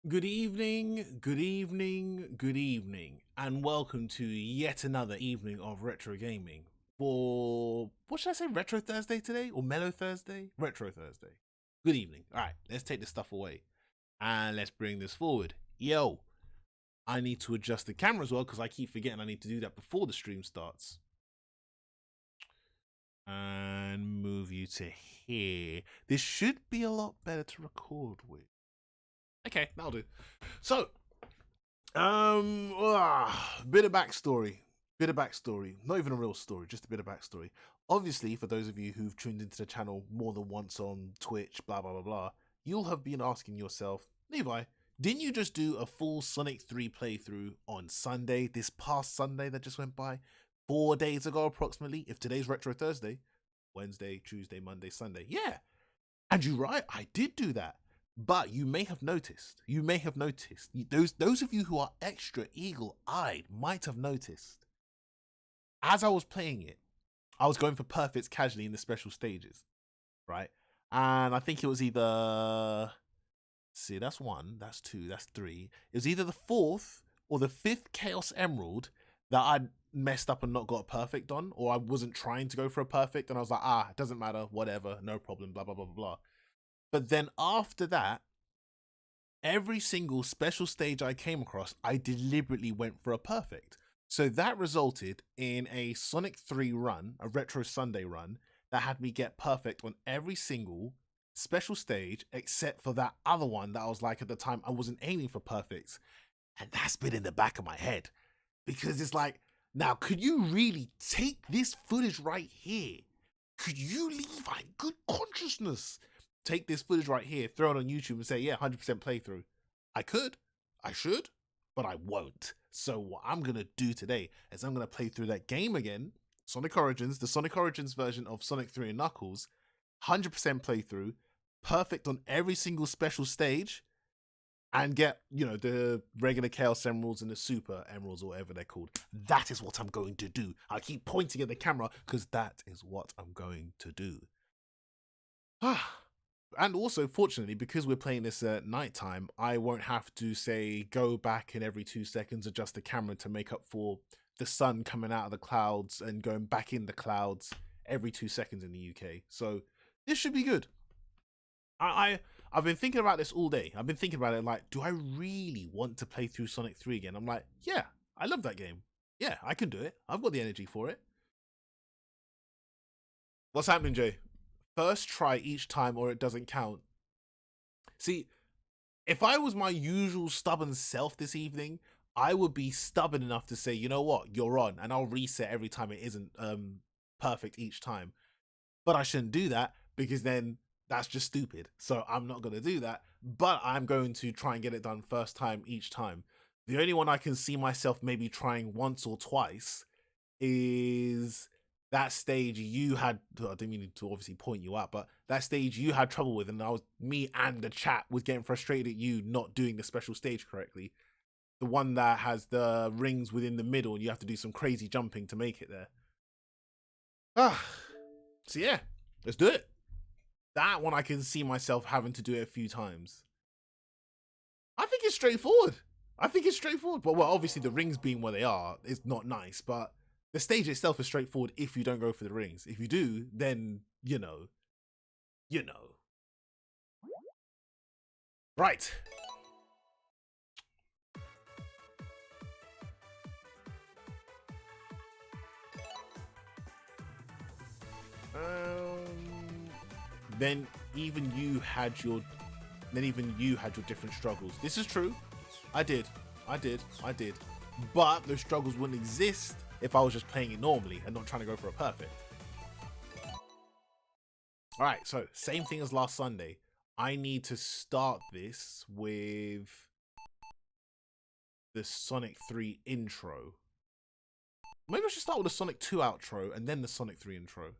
Good evening, good evening, good evening, and welcome to yet another evening of retro gaming. For what should I say, Retro Thursday today or Mellow Thursday? Retro Thursday. Good evening. All right, let's take this stuff away and let's bring this forward. Yo, I need to adjust the camera as well because I keep forgetting I need to do that before the stream starts. And move you to here. This should be a lot better to record with. Okay, that'll do. So, bit of backstory. Bit of backstory. Not even a real story, just a bit of backstory. Obviously, for those of you who've tuned into the channel more than once on Twitch, blah blah blah blah, you'll have been asking yourself, Levi, didn't you just do a full Sonic 3 playthrough on Sunday, this past Sunday that just went by? 4 days ago approximately, if today's Retro Thursday, Wednesday, Tuesday, Monday, Sunday. Yeah. And you're right, I did do that. But you may have noticed, those of you who are extra eagle-eyed might have noticed, as I was playing it, I was going for perfects casually in the special stages, right? And I think it was either, see, that's one, that's two, that's three. It was either the fourth or the fifth Chaos Emerald that I messed up and not got a perfect on, or I wasn't trying to go for a perfect and I was like, it doesn't matter, whatever, no problem, blah, blah, blah, blah, blah. But then after that, every single special stage I came across, I deliberately went for a perfect. So that resulted in a Sonic 3 run, a Retro Sunday run, that had me get perfect on every single special stage except for that other one that I was like, at the time, I wasn't aiming for perfects. And that's been in the back of my head. Because it's like, now, could you really take this footage right here? Could you, Levi, good consciousness, take this footage right here, throw it on YouTube and say, yeah, 100% playthrough? I could, I should, but I won't. So what I'm going to do today is I'm going to play through that game again, Sonic Origins, the Sonic Origins version of Sonic 3 and Knuckles, 100% playthrough, perfect on every single special stage, and get, the regular Chaos Emeralds and the Super Emeralds or whatever they're called. That is what I'm going to do. I keep pointing at the camera because that is what I'm going to do. And also, fortunately, because we're playing this at nighttime, I won't have to, say, go back and every 2 seconds adjust the camera to make up for the sun coming out of the clouds and going back in the clouds every 2 seconds in the UK. So this should be good. I've been thinking about this all day. I've been thinking about it like, do I really want to play through Sonic 3 again? I'm like, yeah, I love that game. Yeah, I can do it. I've got the energy for it. What's happening, Jay? First try each time or it doesn't count. See, if I was my usual stubborn self this evening, I would be stubborn enough to say, you know what, you're on, and I'll reset every time it isn't perfect each time. But I shouldn't do that because then that's just stupid. So I'm not going to do that, but I'm going to try and get it done first time each time. The only one I can see myself maybe trying once or twice is that stage you had. I didn't mean to obviously point you out, but that stage you had trouble with, and me and the chat was getting frustrated at you not doing the special stage correctly. The one that has the rings within the middle and you have to do some crazy jumping to make it there. So yeah, let's do it. That one I can see myself having to do it a few times. I think it's straightforward. But well, obviously the rings being where they are is not nice, but the stage itself is straightforward if you don't go for the rings. If you do, then you know. Right. Then even you had your different struggles. This is true. I did. But those struggles wouldn't exist if I was just playing it normally and not trying to go for a perfect. Alright, so same thing as last Sunday. I need to start this with the Sonic 3 intro. Maybe I should start with the Sonic 2 outro and then the Sonic 3 intro.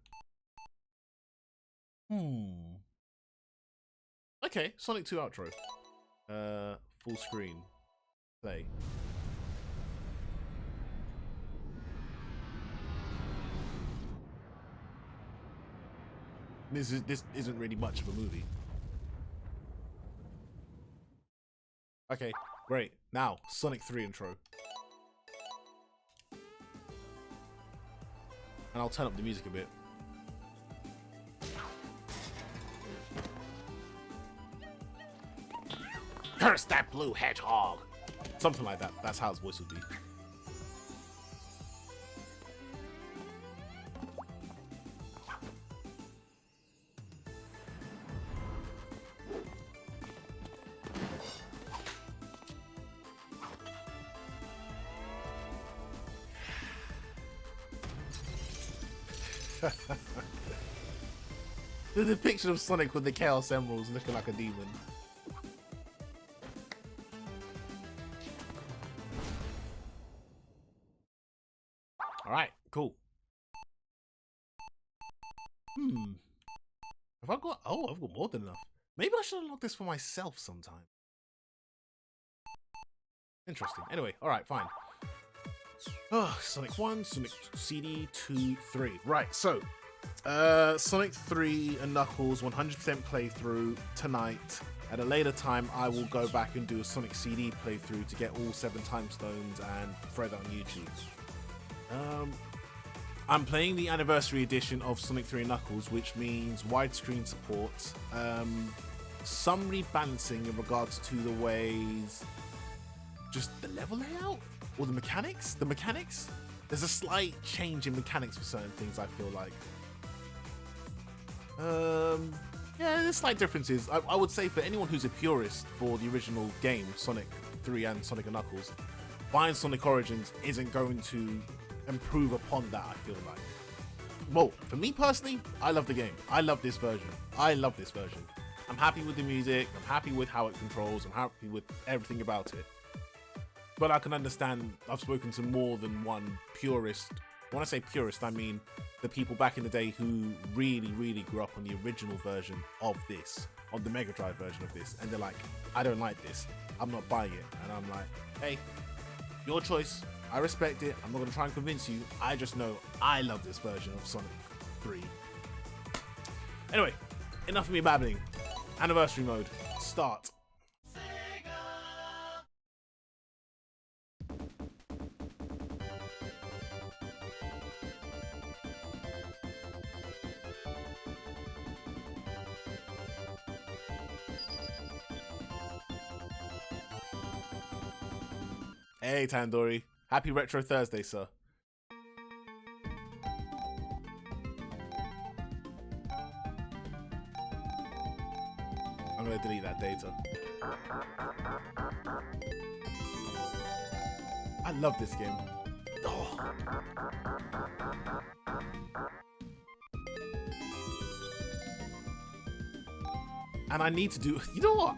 Okay, Sonic 2 outro. Full screen. Play. This isn't really much of a movie. Okay, great. Now, Sonic 3 intro. And I'll turn up the music a bit. Curse that blue hedgehog! Something like that. That's how his voice would be. The depiction of Sonic with the Chaos Emeralds looking like a demon. Alright, cool. Have I got... Oh, I've got more than enough. Maybe I should unlock this for myself sometime. Interesting. Anyway, alright, fine. Oh, Sonic 1, Sonic CD 2, 3. Right, so... Sonic 3 and Knuckles 100% playthrough tonight. At a later time, I will go back and do a Sonic CD playthrough to get all 7 time stones and throw that on YouTube. I'm playing the anniversary edition of Sonic 3 and Knuckles, which means widescreen support, some rebalancing in regards to the ways, just the level layout or the mechanics. There's a slight change in mechanics for certain things, I feel like. Yeah, there's slight differences. I would say for anyone who's a purist for the original game, Sonic 3 and Sonic and Knuckles, buying Sonic Origins isn't going to improve upon that, I feel like. Well, for me personally, I love the game. I love this version. I'm happy with the music. I'm happy with how it controls. I'm happy with everything about it. But I can understand, I've spoken to more than one purist. When I say purist, I mean the people back in the day who really grew up on the original version of this, on the Mega Drive version of this, and they're like, I don't like this. I'm not buying it. And I'm like, hey, your choice. I respect it. I'm not going to try and convince you. I just know I love this version of Sonic 3. Anyway, enough of me babbling. Anniversary mode. Start. Hey, Tandoori. Happy Retro Thursday, sir. I'm gonna delete that data. I love this game. Oh. And I need to do... You know what?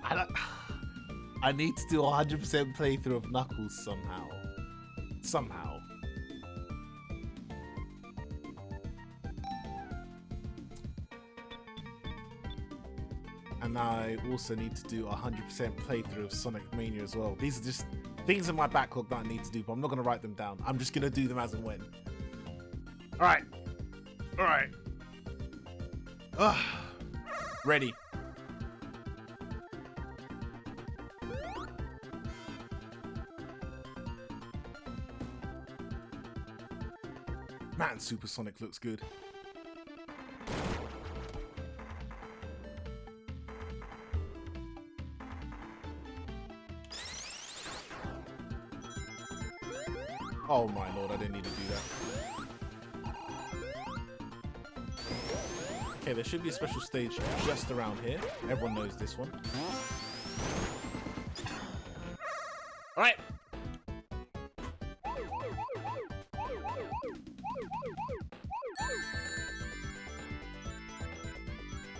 I need to do a 100% playthrough of Knuckles somehow. And I also need to do a 100% playthrough of Sonic Mania as well. These are just things in my backlog that I need to do, but I'm not going to write them down. I'm just going to do them as and when. Alright. Ready. Man, Super Sonic looks good. Oh my lord, I didn't need to do that. Okay, there should be a special stage just around here. Everyone knows this one. Alright.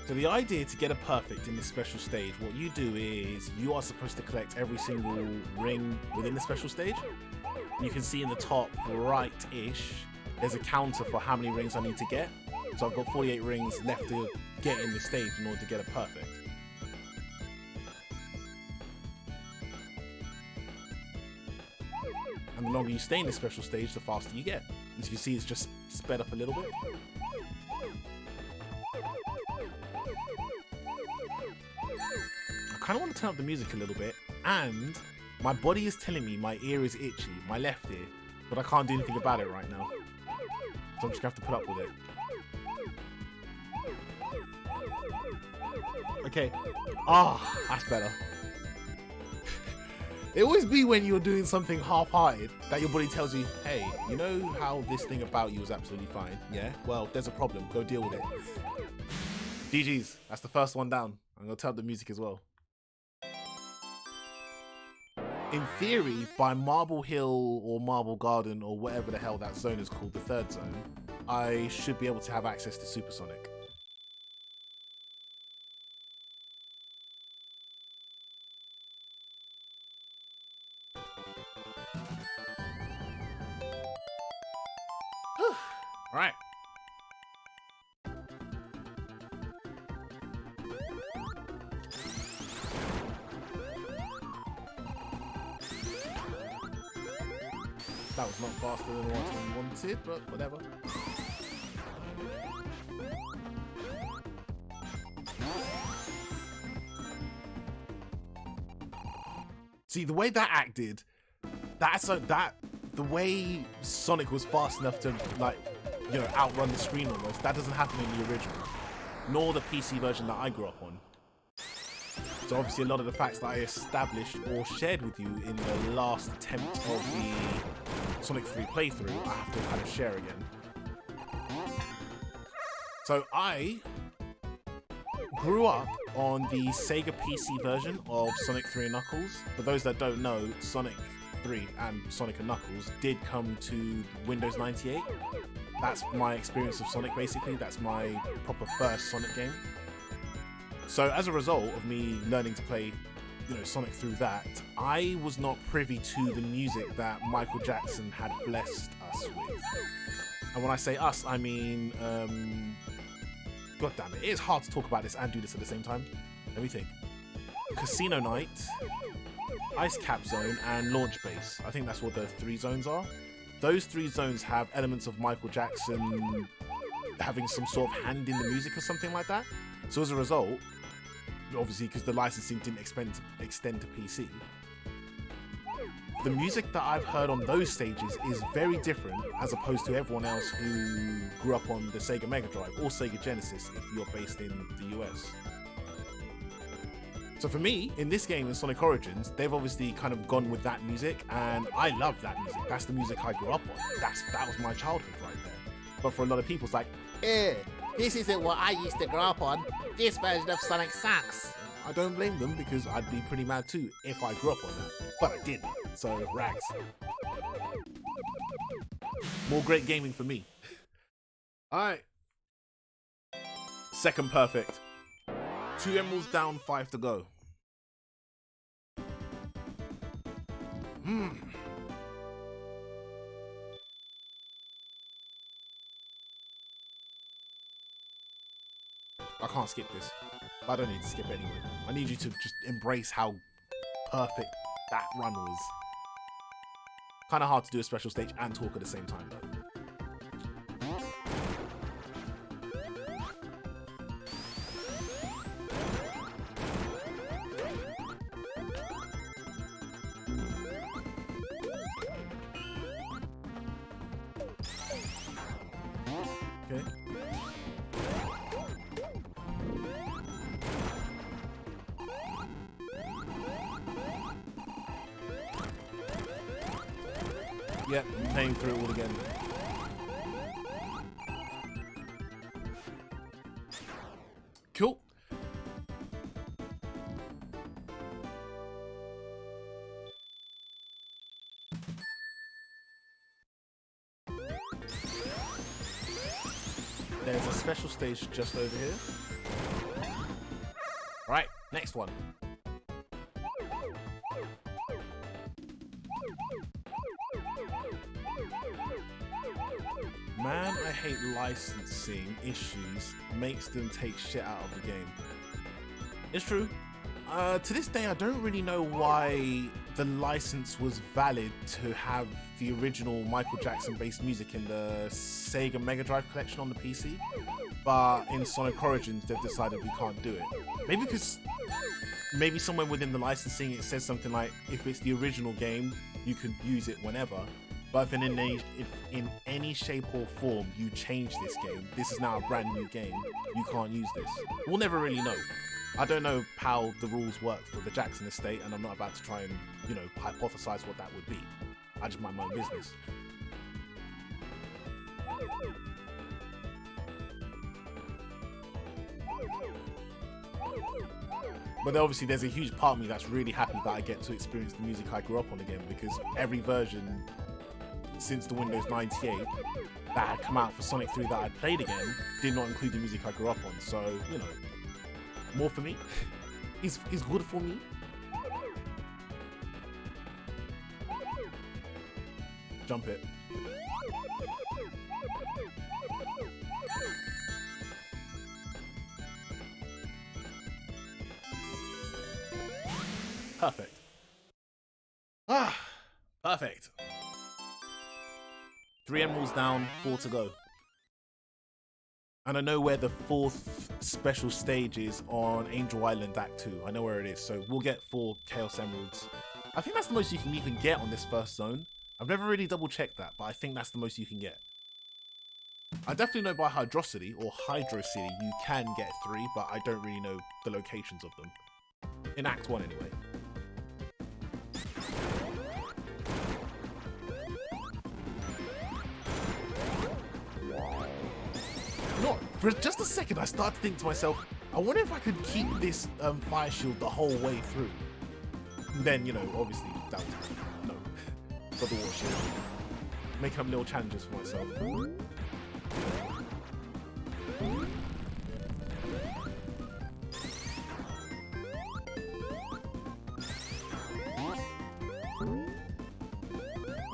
So the idea to get a perfect in this special stage, what you do is you are supposed to collect every single ring within the special stage. You can see in the top right-ish, there's a counter for how many rings I need to get. So I've got 48 rings left to get in this stage in order to get a perfect. And the longer you stay in this special stage, the faster you get. As you can see, it's just sped up a little bit. I kind of want to turn up the music a little bit, and my body is telling me my ear is itchy, my left ear, but I can't do anything about it right now. So I'm just gonna have to put up with it. Okay. Ah, that's better. It always be when you're doing something half-hearted that your body tells you, hey, you know how this thing about you is absolutely fine, yeah? Well, there's a problem. Go deal with it. GG's. That's the first one down. I'm going to turn up the music as well. In theory, by Marble Hill or Marble Garden or whatever the hell that zone is called, the third zone, I should be able to have access to Supersonic. Alright. That was not faster than what I wanted, but whatever. See, the way that acted, the way Sonic was fast enough to, like, you know, outrun the screen almost, that doesn't happen in the original, nor the PC version that I grew up on. So obviously a lot of the facts that I established or shared with you in the last attempt of the Sonic 3 playthrough, I have to kind of share again. So I grew up on the Sega PC version of Sonic 3 and Knuckles. For those that don't know, Sonic 3 and Sonic and Knuckles did come to Windows 98. That's my experience of Sonic, basically. That's my proper first Sonic game. So as a result of me learning to play, you know, Sonic through that, I was not privy to the music that Michael Jackson had blessed us with. And when I say us, I mean, God damn it, it is hard to talk about this and do this at the same time. Let me think. Casino Night, Ice Cap Zone, and Launch Base. I think that's what the 3 zones are. Those 3 zones have elements of Michael Jackson having some sort of hand in the music or something like that. So as a result, obviously because the licensing didn't extend to PC, the music that I've heard on those stages is very different as opposed to everyone else who grew up on the Sega Mega Drive or Sega Genesis if you're based in the US. So for me, in this game, in Sonic Origins, they've obviously kind of gone with that music, and I love that music. That's the music I grew up on. That was my childhood right there. But for a lot of people, it's like, this isn't what I used to grow up on. This version of Sonic sucks. I don't blame them, because I'd be pretty mad too if I grew up on that. But I didn't, so rags. More great gaming for me. Alright. Second perfect. 2 emeralds down, 5 to go. I can't skip this. I don't need to skip anyway. I need you to just embrace how perfect that run was. Kind of hard to do a special stage and talk at the same time though. Okay. Yep, I'm playing through it all again. Cool. There's a special stage just over here. Right, next one. Man, I hate licensing issues makes them take shit out of the game. It's true. To this day, I don't really know why the license was valid to have the original Michael Jackson based music in the Sega Mega Drive collection on the PC, but in Sonic Origins they've decided we can't do it. Maybe because maybe somewhere within the licensing it says something like, if it's the original game, you can use it whenever. But if in any shape or form you change this game, this is now a brand new game, you can't use this. We'll never really know. I don't know how the rules work for the Jackson estate, and I'm not about to try and, you know, hypothesize what that would be. I just mind my own business. But obviously there's a huge part of me that's really happy that I get to experience the music I grew up on again, because every version since the Windows 98 that had come out for Sonic 3 that I'd played again did not include the music I grew up on. So, you know, more for me is good for me. Jump it. Perfect. Ah, perfect. 3 emeralds down, 4 to go. And I know where the 4th special stage is on Angel Island Act 2. I know where it is, so we'll get 4 Chaos Emeralds. I think that's the most you can even get on this first zone. I've never really double checked that, but I think that's the most you can get. I definitely know by Hydrocity or Hydro City you can get 3, but I don't really know the locations of them. In Act 1 anyway. For just a second, I started to think to myself, I wonder if I could keep this fire shield the whole way through. And then, you know, obviously, that was no. Got the water shield. Making up little challenges for myself. I'm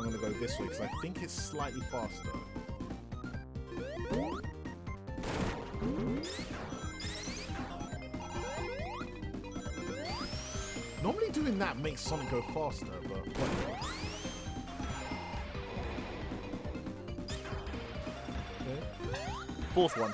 gonna go this way because I think it's slightly faster. Normally doing that makes Sonic go faster, but whatever. Okay. 4th one.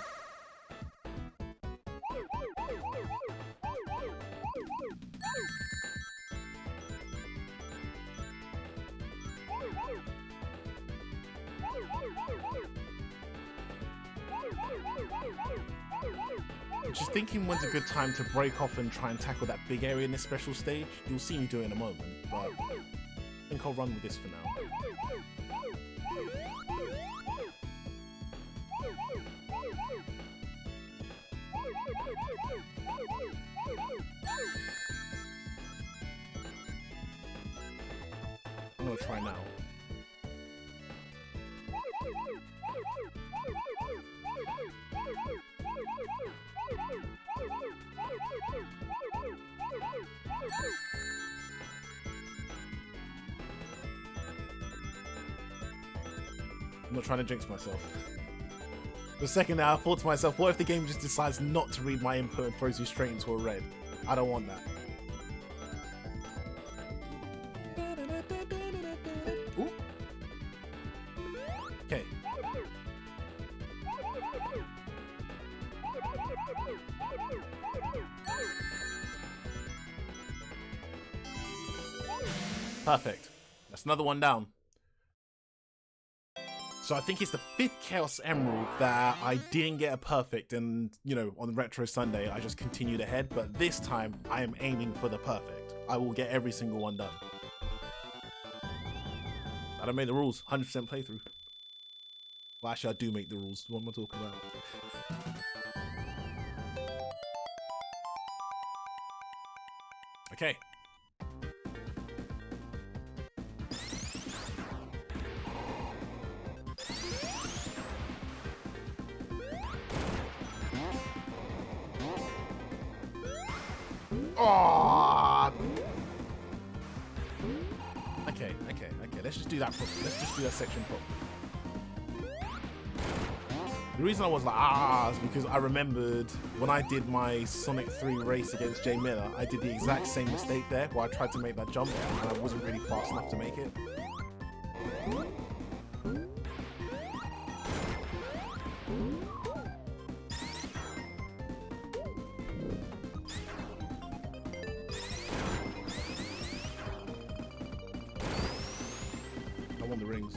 Just thinking when's a good time to break off and try and tackle that big area in this special stage. You'll see me do it in a moment, but I think I'll run with this for now. I'm gonna try now. I'm not trying to jinx myself. For a second now, I thought to myself, what if the game just decides not to read my input and throws you straight into a red? I don't want that. Ooh. Okay. Perfect. That's another one down. So I think it's the 5th Chaos Emerald that I didn't get a perfect, and, you know, on Retro Sunday I just continued ahead, but this time I am aiming for the perfect. I will get every single one done. I don't make the rules, 100% playthrough. Well, actually I do make the rules, what am I talking about? Okay. Oh! Okay. Let's just do that properly. Let's just do that section properly. The reason I was like, is because I remembered when I did my Sonic 3 race against Jay Miller, I did the exact same mistake there, where I tried to make that jump, and I wasn't really fast enough to make it. rings.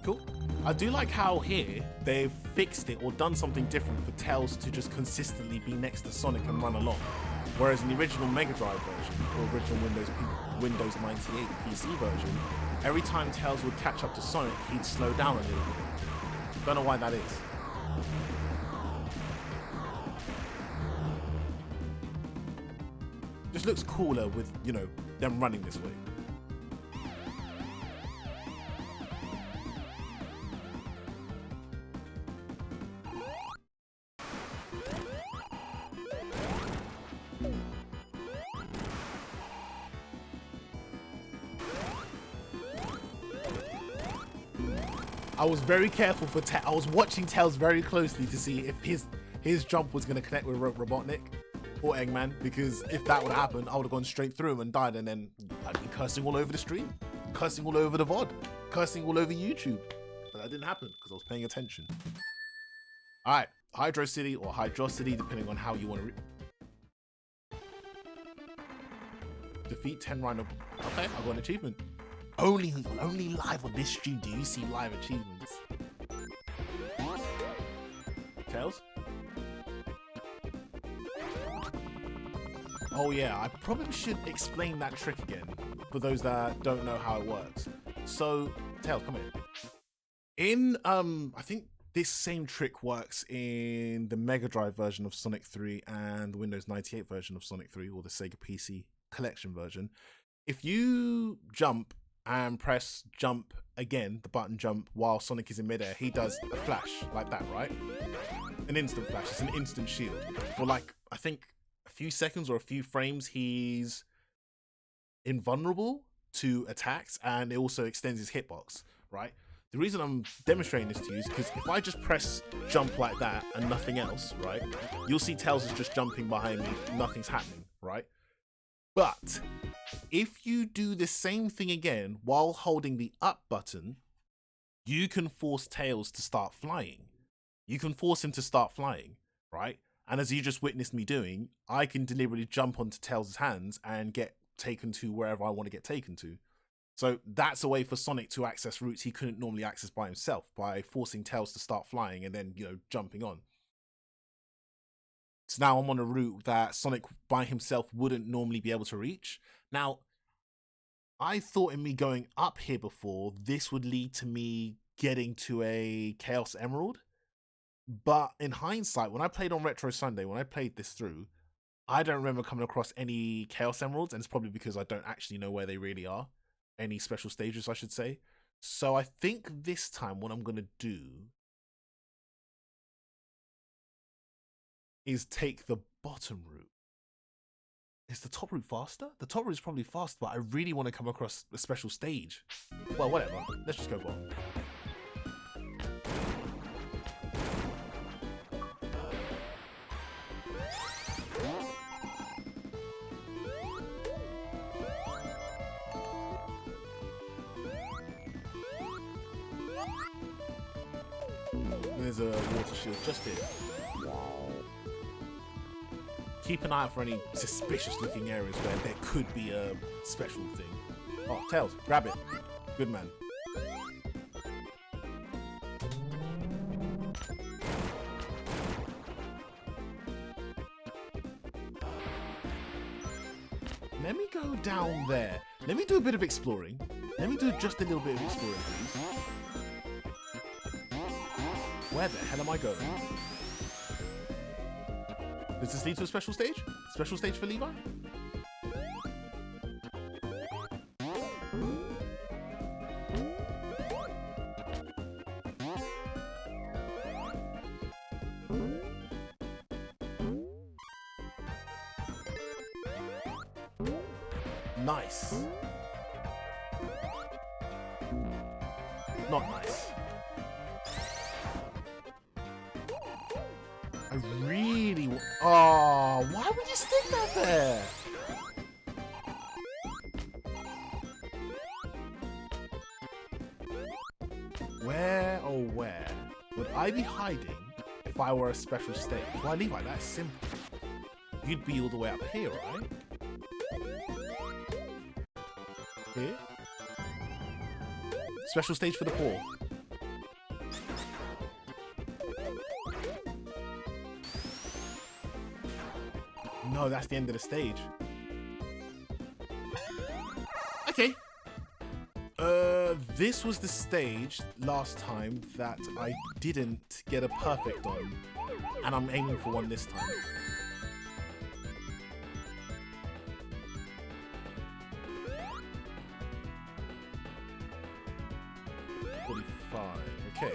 Cool. I do like how here they've fixed it or done something different for Tails to just consistently be next to Sonic and run along. Whereas in the original Mega Drive version, or original Windows 98 PC version, every time Tails would catch up to Sonic, he'd slow down a little bit. Don't know why that is. Just looks cooler with, you know, them running this way. I was very careful for Tails. I was watching Tails very closely to see if his jump was going to connect with Robotnik or Eggman, because if that would happen, I would have gone straight through him and died, and then I'd be cursing all over the stream, cursing all over the VOD, cursing all over YouTube. But that didn't happen because I was paying attention. All right, Hydro City or Hydrocity, depending on how you want to defeat 10 Rhino. Okay, I got an achievement. Only live on this stream do you see live achievements. Tails? Oh yeah, I probably should explain that trick again for those that don't know how it works. So, Tails, come here. In, I think this same trick works in the Mega Drive version of Sonic 3 and the Windows 98 version of Sonic 3, or the Sega PC Collection version. If you jump and press jump again, the button jump, while Sonic is in midair, he does a flash like that, right? An instant flash, it's an instant shield. For like, I think a few seconds or a few frames, he's invulnerable to attacks, and it also extends his hitbox, right? The reason I'm demonstrating this to you is because if I just press jump like that and nothing else, right? You'll see Tails is just jumping behind me, nothing's happening, right? But if you do the same thing again while holding the up button, you can force Tails to start flying. You can force him to start flying, right? And as you just witnessed me doing, I can deliberately jump onto Tails' hands and get taken to wherever I want to get taken to. So that's a way for Sonic to access routes he couldn't normally access by himself, by forcing Tails to start flying and then, you know, jumping on. So now I'm on a route that Sonic by himself wouldn't normally be able to reach. Now, I thought in me going up here before, this would lead to me getting to a Chaos Emerald. But in hindsight, when I played on Retro Sunday, when I played this through, I don't remember coming across any Chaos Emeralds, and it's probably because I don't actually know where they really are. Any special stages, I should say. So I think this time what I'm going to do is take the bottom route. Is the top route faster? The top route is probably faster, but I really want to come across a special stage. Well, whatever. Let's just go bottom. There's a water shield just here. Keep an eye out for any suspicious looking areas where there could be a special thing. Oh, Tails, grab it. Good man. Let me go down there. Let me do a bit of exploring. Let me do just a little bit of exploring, please. Where the hell am I going? Does this lead to a special stage? Special stage for Levi? Nice. Not nice. I really want... Oh, why would you stick that there? Where, oh where, would I be hiding if I were a special stage? Why, Levi, that's simple. You'd be all the way up here, right? Here. Special stage for the poor. No, that's the end of the stage. Okay. This was the stage last time that I didn't get a perfect on, and I'm aiming for one this time. Okay.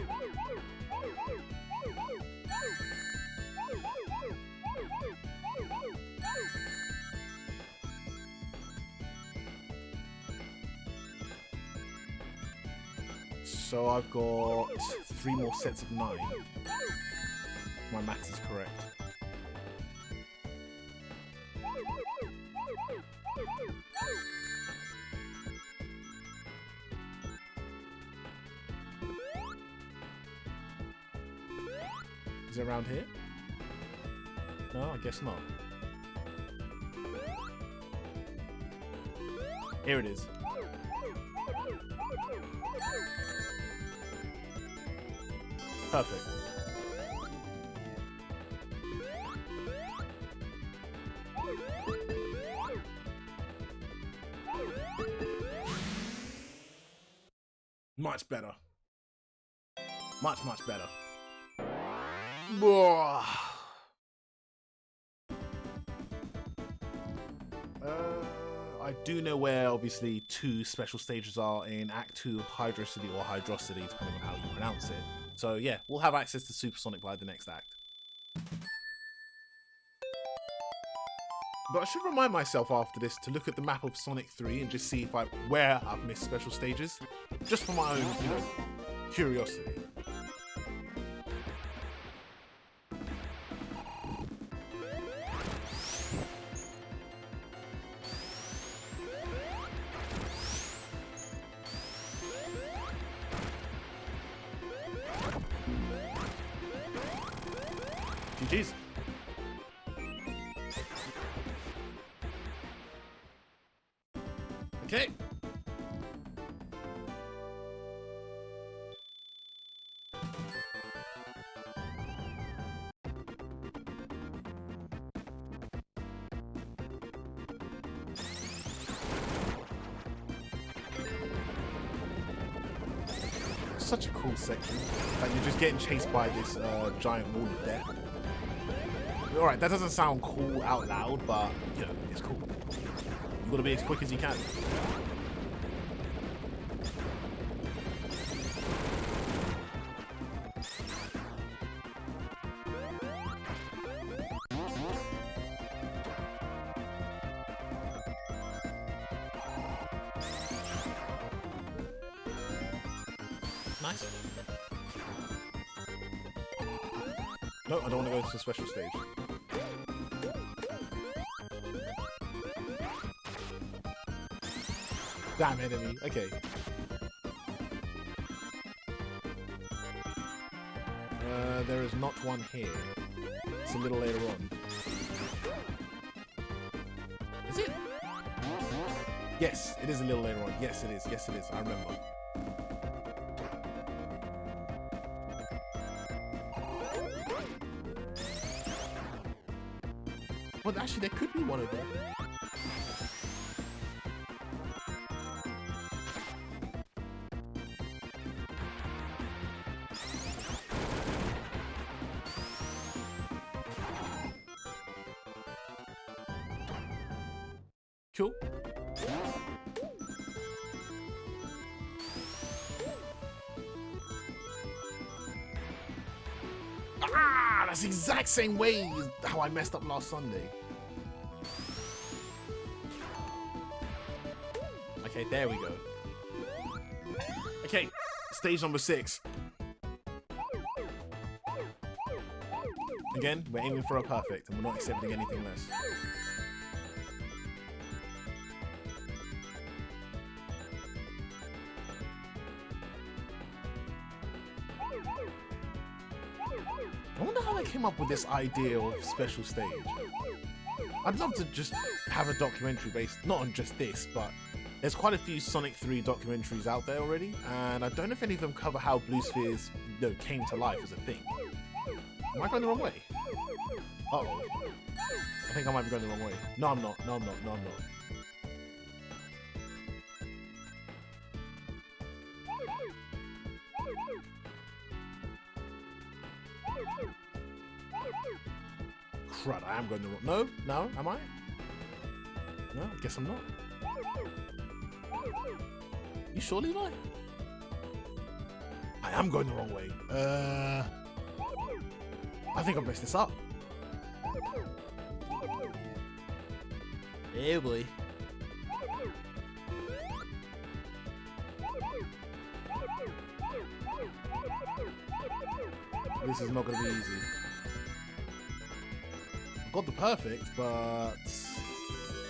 So I've got 3 more sets of 9. My maths is correct. Is it around here? No, I guess not. Here it is. Perfect. Much better. Much better. I do know where, obviously, 2 special stages are in Act 2 of Hydrocity or Hydrocity, depending on how you pronounce it. So yeah, we'll have access to Supersonic by the next act. But I should remind myself after this to look at the map of Sonic 3 and just see if where I've missed special stages. Just for my own, curiosity. GG's. Okay. Such a cool section. Like you're just getting chased by this giant wall of death. Alright, that doesn't sound cool out loud, but it's cool. You gotta be as quick as you can. Nice. No, I don't want to go to the special stage. Damn enemy. Okay. There is not one here. It's a little later on. Is it? Yes, it is a little later on. Yes, it is. Yes, it is. I remember. Well, actually, there could be one of them. Cool. Ah, that's the exact same way as how I messed up last Sunday. Okay, there we go. Okay, stage number 6. Again, we're aiming for a perfect, and we're not accepting anything less. I wonder how they came up with this idea of special stage. I'd love to just have a documentary based, not on just this, but There's quite a few Sonic 3 documentaries out there already, and I don't know if any of them cover how blue spheres, you know, came to life as a thing. Am I going the wrong way? Uh-oh. I think I might be going the wrong way. No, I'm not. No, I'm not. No, I'm not. Crud, I am going the wrong... No? No? Am I? No? I guess I'm not. You sure, Levi? I am going the wrong way. I think I've messed this up. Oh boy. This is not going to be easy. I got the perfect, but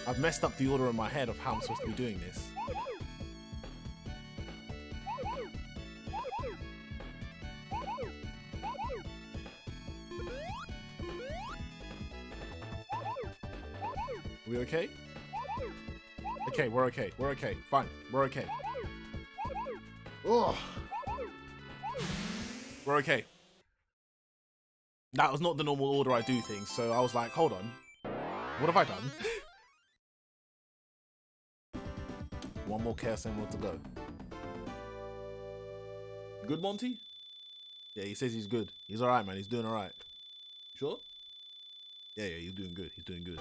I've messed up the order in my head of how I'm supposed to be doing this. Are we okay? Okay, we're okay. We're okay. Fine. We're okay. Oh. We're okay. That was not the normal order I do things, so I was like, hold on. What have I done? One more Chaos Emerald to go. Good, Monty? Yeah, he says he's good. He's alright, man. He's doing alright. Sure? Yeah, he's doing good. He's doing good.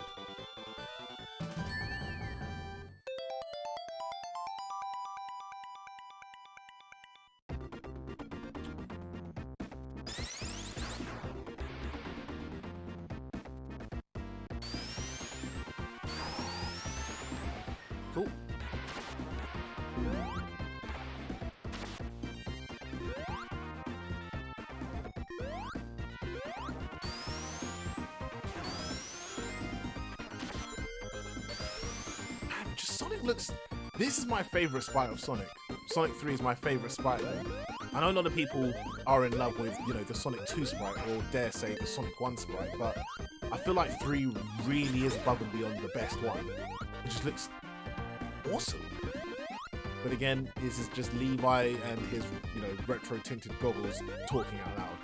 Cool. Man, just Sonic looks... This is my favourite sprite of Sonic. Sonic 3 is my favourite sprite. I know a lot of people are in love with, you know, the Sonic 2 sprite, or dare say the Sonic 1 sprite, but I feel like 3 really is above and beyond the best one. It just looks awesome. But again, this is just Levi and his, you know, retro tinted goggles talking out loud.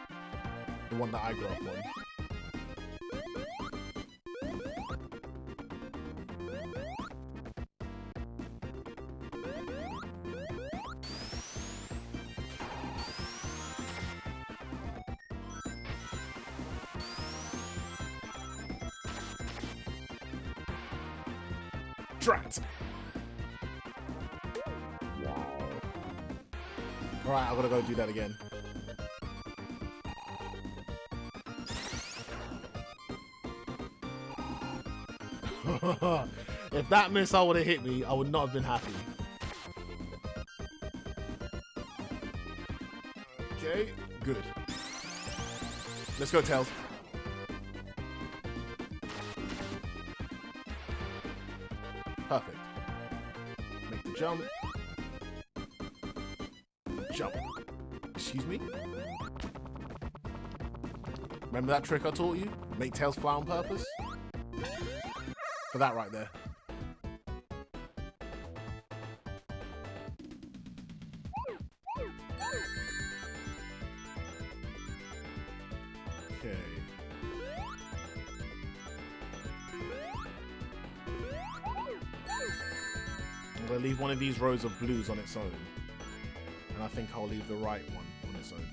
The one that I grew up on. Drat! Alright, I gotta go do that again. If that missile would have hit me, I would not have been happy. Okay, good. Let's go, Tails. Perfect. Make the jump. Jump. Excuse me? Remember that trick I taught you? Make Tails fly on purpose? For that right there. Okay. I'm going to leave one of these rows of blues on its own. And I think I'll leave the right one on its own.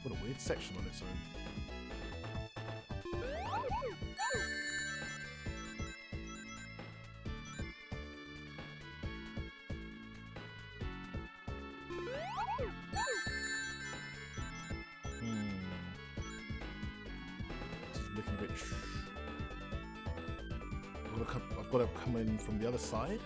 What a weird section on its own. Looking a bit... I've got to come in from the other side.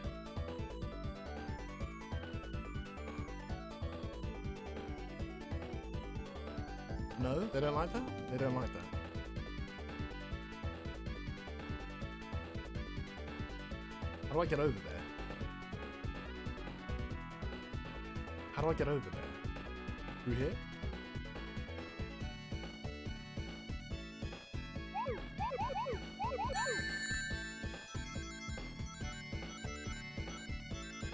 No, they don't like that? They don't like that. How do I get over there? How do I get over there? Through here?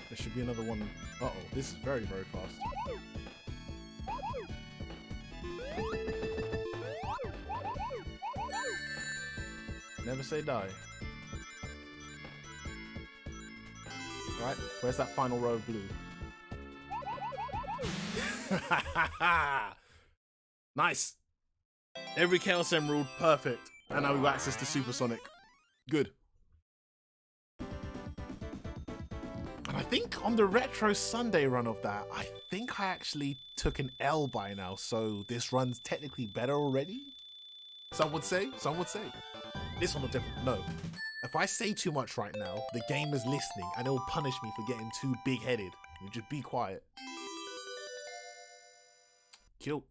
There should be another one. Uh-oh, this is very, very fast. Never say die. Right, where's that final row of blue? Nice! Every Chaos Emerald, perfect. And now we've got access to Supersonic. Good. And I think on the Retro Sunday run of that, I think I actually took an L by now, so this run's technically better already? Some would say, some would say. This one will definitely, no. If I say too much right now, the game is listening and it will punish me for getting too big-headed. Just be quiet. Kill.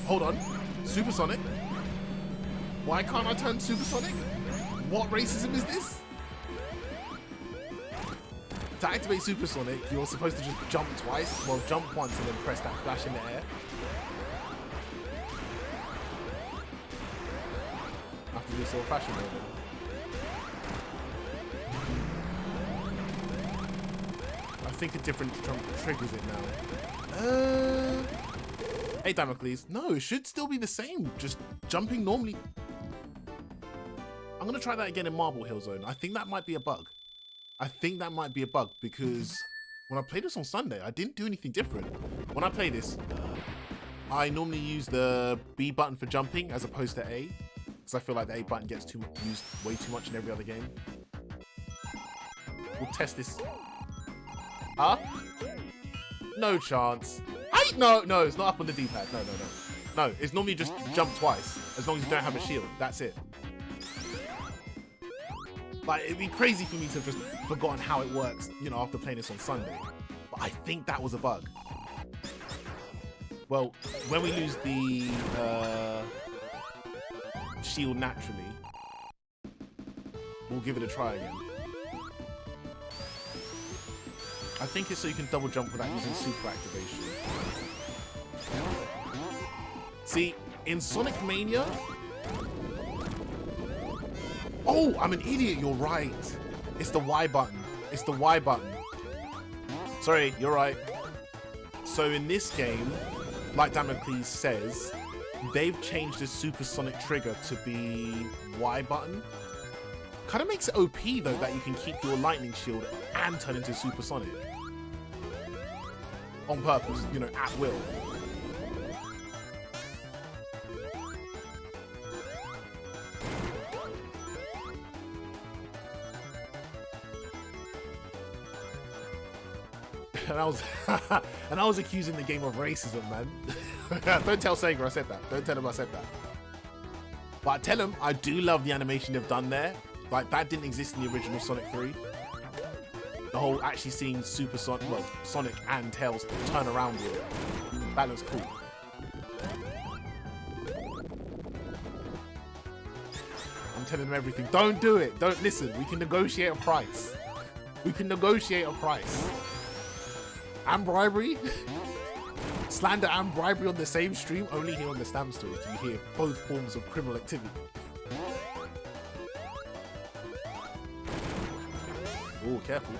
Hold on, Supersonic? Why can't I turn Supersonic? What racism is this? To activate Supersonic, you're supposed to just jump twice, well jump once and then press that flash in the air. I have to do sort of fashion over. I think a different jump triggers it now. Hey Damocles, no, it should still be the same, just jumping normally. I'm gonna try that again in Marble Hill Zone. I think that might be a bug. I think that might be a bug because when I played this on Sunday, I didn't do anything different. When I play this, I normally use the B button for jumping as opposed to A, because I feel like the A button gets used way too much in every other game. We'll test this. Huh? No chance. No, it's not up on the D-pad. No, it's normally just jump twice, as long as you don't have a shield. That's it. Like, it'd be crazy for me to have just forgotten how it works, you know, after playing this on Sunday. But I think that was a bug. Well, when we lose the shield naturally, we'll give it a try again. I think it's so you can double jump without using super activation. See, in Sonic Mania... Oh, I'm an idiot, you're right. It's the Y button. It's the Y button. Sorry, you're right. So in this game, like Damocles says, they've changed the supersonic trigger to be Y button. Kind of makes it OP though that you can keep your lightning shield and turn into supersonic. On purpose, you know, at will. And I was accusing the game of racism, man. Don't tell Sega I said that. Don't tell him I said that. But I tell him I do love the animation they've done there. Like, that didn't exist in the original Sonic 3. The whole actually seeing Supersonic, well, Sonic and Tails turn around with it. That looks cool. I'm telling them everything. Don't do it. Don't listen. We can negotiate a price. We can negotiate a price. And bribery? Slander and bribery on the same stream? Only here on the Stamp Story do you hear both forms of criminal activity. Oh, careful.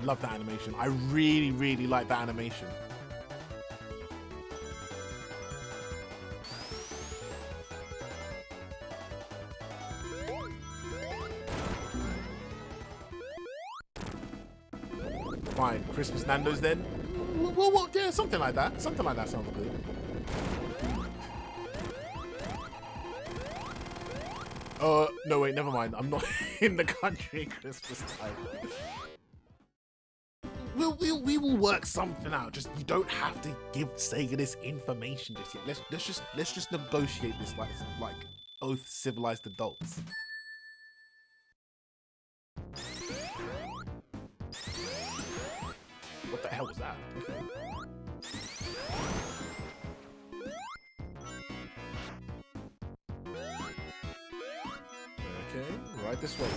Love that animation. I really, really like that animation. Fine, Christmas Nando's then? Well, yeah, something like that. Something like that sounds good. No, wait, never mind. I'm not in the country Christmas time. We will work something out. Just you don't have to give Sega this information just yet. Let's just negotiate this like both civilized adults. What the hell was that? Okay, right this way.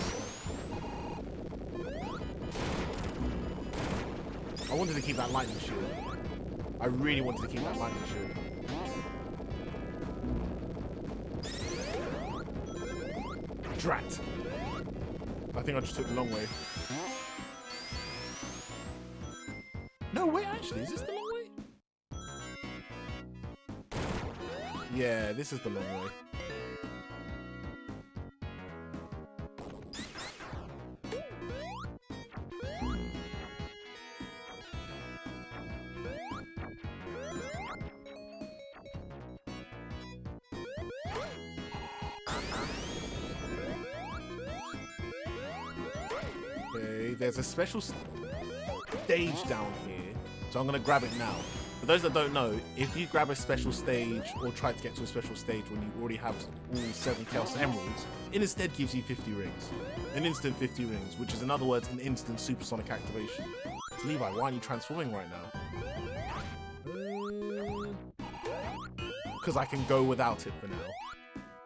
I wanted to keep that lightning shield. I really wanted to keep that lightning shield. Drat. I think I just took the long way. No, wait, actually, is this the long way? Yeah, this is the long way. Okay, there's a special stage down here, so I'm gonna grab it now. For those that don't know, if you grab a special stage or try to get to a special stage when you already have all 7 Chaos Emeralds, it instead gives you 50 rings. An instant 50 rings, which is in other words an instant supersonic activation. So Levi, why aren't you transforming right now? Because I can go without it for now.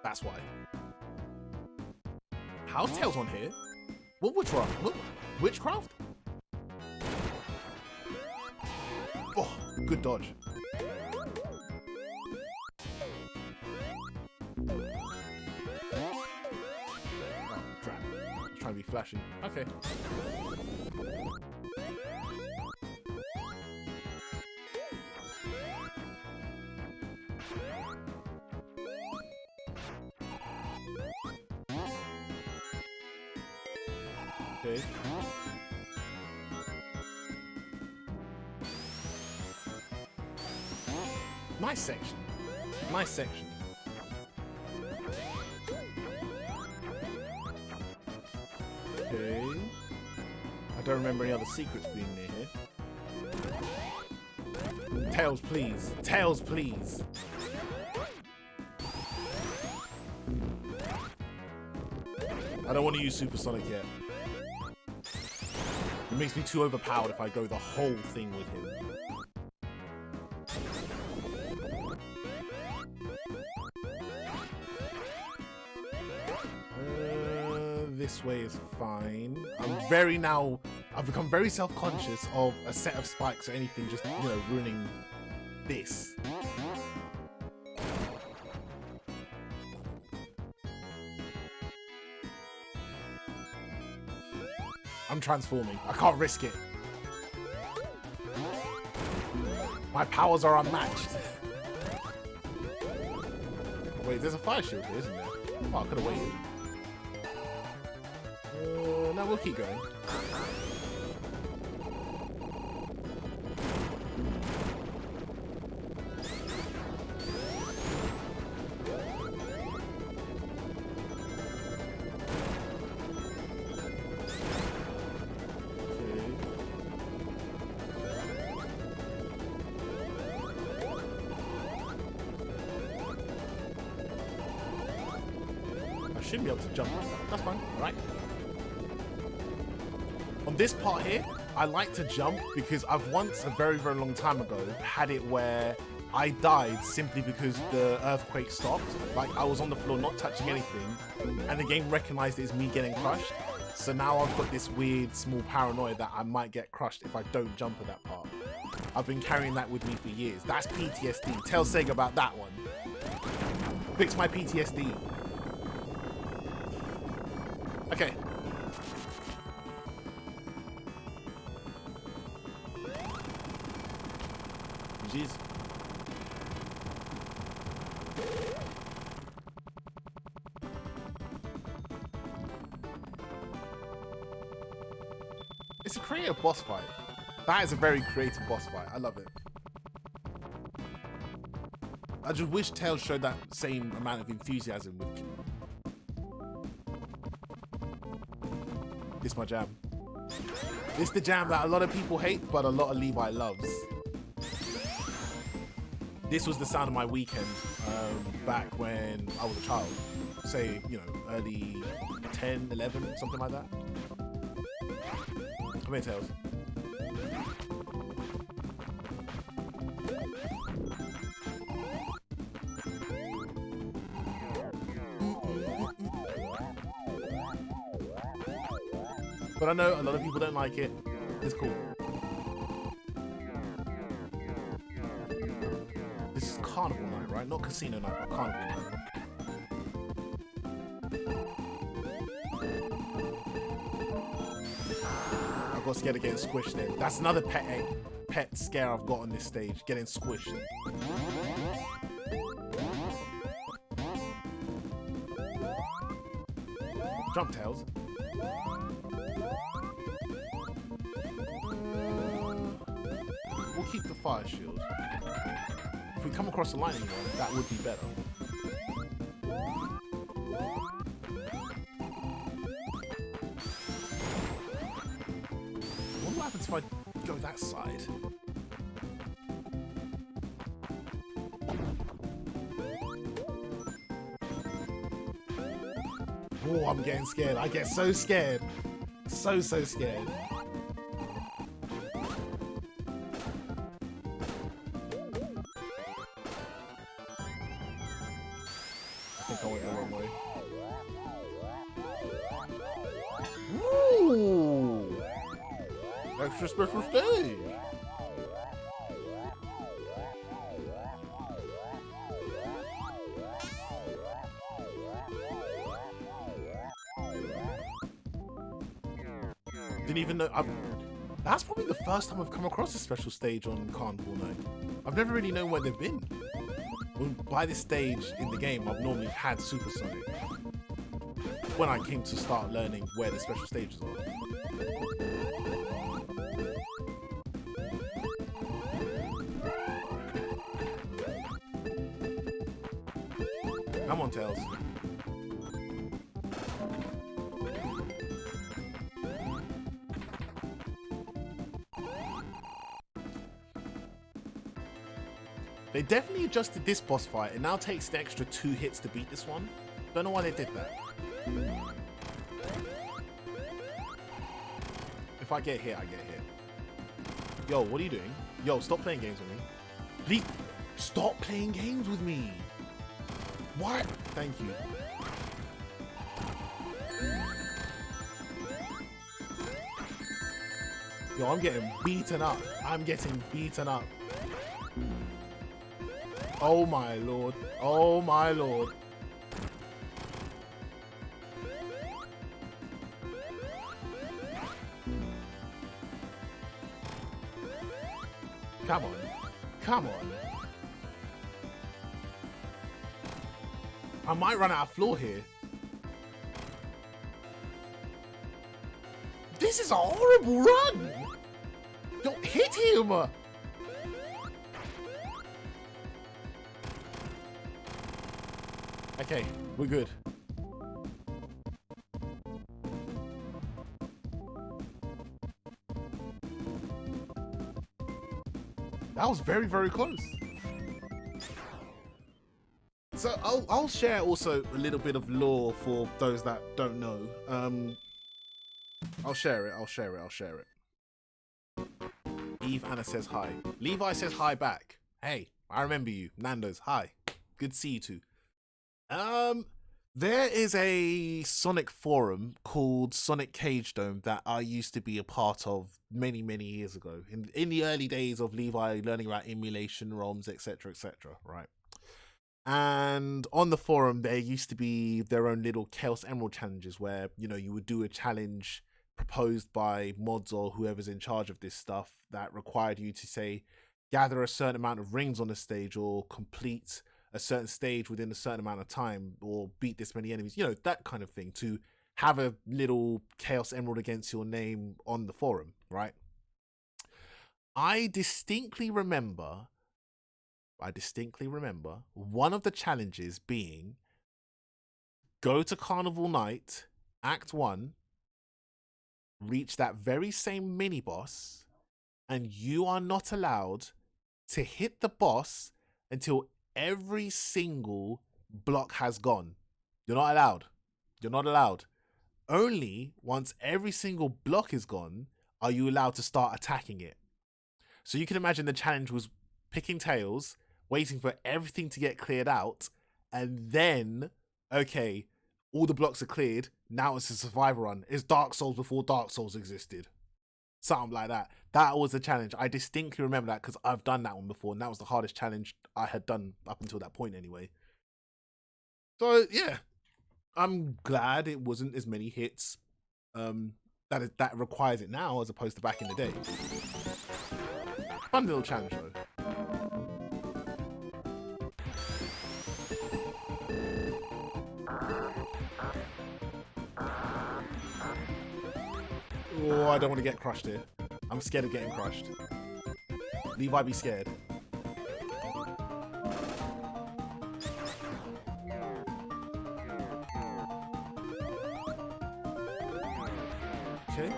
That's why. How's Tails on here? What witchcraft? What? Witchcraft? Oh, good dodge. Oh, crap. I was trying to be flashy. Okay. Okay. Nice section. Nice section. Okay. I don't remember any other secrets being near here. Tails, please. Tails, please. I don't want to use Supersonic yet. It makes me too overpowered if I go the whole thing with him. This way is fine. I've become very self-conscious of a set of spikes or anything just, you know, ruining this. I'm transforming. I can't risk it. My powers are unmatched. Wait, there's a fire shield here, isn't there? Oh, I could have waited. No, we'll keep going. I shouldn't be able to jump. That's fine. All right. On this part here, I like to jump because I've once, a very, very long time ago, had it where I died simply because the earthquake stopped. Like, I was on the floor not touching anything, and the game recognized it as me getting crushed. So now I've got this weird, small paranoia that I might get crushed if I don't jump at that part. I've been carrying that with me for years. That's PTSD. Tell Sega about that one. Fix my PTSD. Okay. Jeez. It's a creative boss fight. That is a very creative boss fight. I love it. I just wish Tails showed that same amount of enthusiasm with This my jam. This the jam that a lot of people hate, but a lot of Levi loves. This was the sound of my weekend back when I was a child. Say, you know, early 10, 11, something like that. Come here, Tails. But I know a lot of people don't like it. It's cool. This is Carnival Night, right? Not Casino Night, but Carnival Night. I got scared of getting squished then. That's another pet scare I've got on this stage. Getting squished. Jump, Tails. We'll keep the fire shield. If we come across a lightning one, that would be better. What happens if I go that side? Oh, I'm getting scared. I get so scared. So scared. I think I went the wrong way. Ooh! Extra special stage! Didn't even know. That's probably the first time I've come across a special stage on Carnival Night. I've never really known where they've been. By this stage in the game, I've normally had Supersonic. When I came to start learning where the special stages are. Come on, Tails. They definitely adjusted this boss fight. It now takes the extra 2 hits to beat this one. Don't know why they did that. If I get hit, I get hit. Yo, what are you doing? Yo, stop playing games with me. Please, stop playing games with me. What? Thank you. Yo, I'm getting beaten up. I'm getting beaten up. Oh my lord. Oh my lord. Come on. Come on. I might run out of floor here. This is a horrible run. Don't hit him. Okay, we're good. That was very, very close. So I'll share also a little bit of lore for those that don't know. I'll share it. Eve Anna says hi. Levi says hi back. Hey, I remember you. Nando's, hi. Good to see you too. There is a Sonic forum called Sonic Cage Dome that I used to be a part of many, many years ago. In the early days of Levi learning about emulation, ROMs, etc., right? And on the forum, there used to be their own little Chaos Emerald challenges where, you know, you would do a challenge proposed by mods or whoever's in charge of this stuff that required you to, say, gather a certain amount of rings on a stage or complete a certain stage within a certain amount of time or beat this many enemies, you know, that kind of thing, to have a little Chaos Emerald against your name on the forum, right? I distinctly remember one of the challenges being go to Carnival Night, Act 1, reach that very same mini boss, and you are not allowed to hit the boss until every single block has gone. You're not allowed. You're not allowed. Only once every single block is gone are you allowed to start attacking it. So you can imagine the challenge was picking tails, waiting for everything to get cleared out, and then, okay, all the blocks are cleared, now it's a survivor run. It's Dark Souls before Dark Souls existed. Something like that. That was the challenge. I distinctly remember that because I've done that one before, and that was the hardest challenge I had done up until that point anyway. So yeah, I'm glad it wasn't as many hits that requires it now as opposed to back in the day. Fun little challenge though. Oh, I don't want to get crushed here. I'm scared of getting crushed. Levi, be scared. Okay.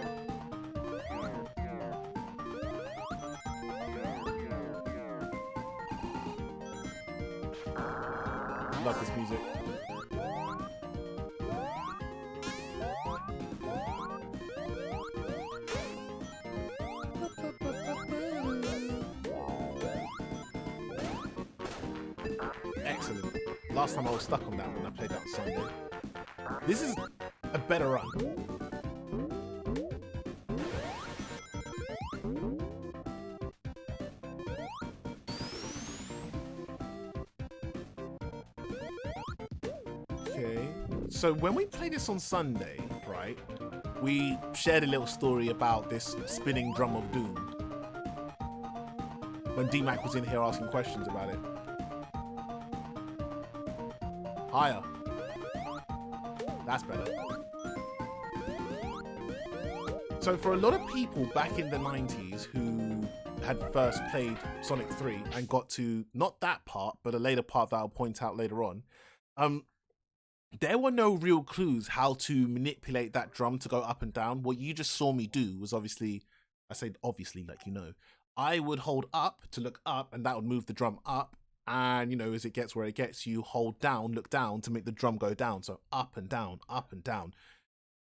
Love this music. Excellent. Last time I was stuck on that when I played that on Sunday. This is a better run. Okay. So when we played this on Sunday, right, we shared a little story about this spinning drum of doom. When D-Mac was in here asking questions about it. Higher. That's better. So for a lot of people back in the 90s who had first played Sonic 3 and got to not that part, but a later part that I'll point out later on, there were no real clues how to manipulate that drum to go up and down. What you just saw me do was obviously, I say obviously like you know, I would hold up to look up and that would move the drum up. And, you know, as it gets where it gets, you hold down, look down to make the drum go down. So up and down, up and down.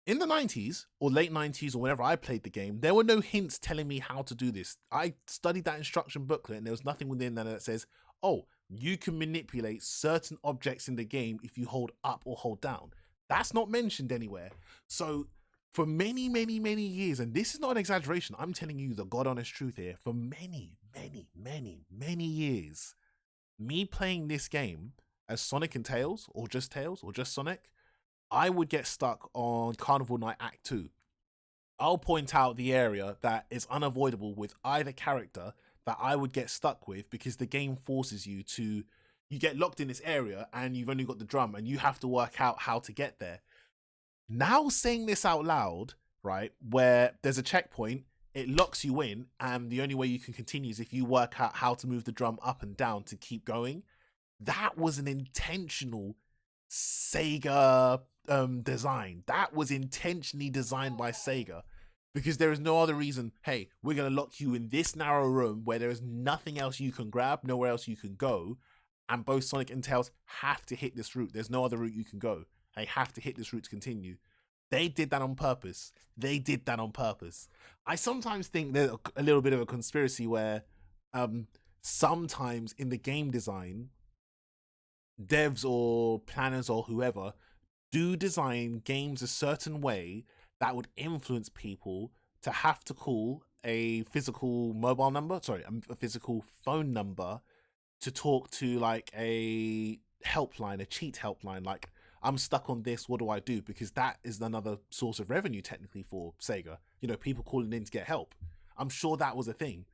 In the 90s or late 90s or whenever I played the game, there were no hints telling me how to do this. I studied that instruction booklet and there was nothing within there that says, oh, you can manipulate certain objects in the game if you hold up or hold down. That's not mentioned anywhere. So for many, many, many years, and this is not an exaggeration, I'm telling you the God honest truth here, for many, many, many, many years, me playing this game as Sonic and Tails or just Sonic, I would get stuck on Carnival Night Act 2. I'll point out the area that is unavoidable with either character that I would get stuck with because the game forces you to, you get locked in this area and you've only got the drum and you have to work out how to get there. Now saying this out loud, right, where there's a checkpoint, it locks you in and the only way you can continue is if you work out how to move the drum up and down to keep going. That was an intentional Sega design. That was intentionally designed by Sega because there is no other reason, hey, we're going to lock you in this narrow room where there is nothing else you can grab, nowhere else you can go, and both Sonic and Tails have to hit this route. There's no other route you can go. They have to hit this route to continue. They did that on purpose. They did that on purpose. I sometimes think there's a little bit of a conspiracy where sometimes in the game design, devs or planners or whoever do design games a certain way that would influence people to have to call a physical mobile number, a physical phone number to talk to like a helpline, a cheat helpline, like, I'm stuck on this, what do I do? Because that is another source of revenue technically for Sega. You know, people calling in to get help. I'm sure that was a thing.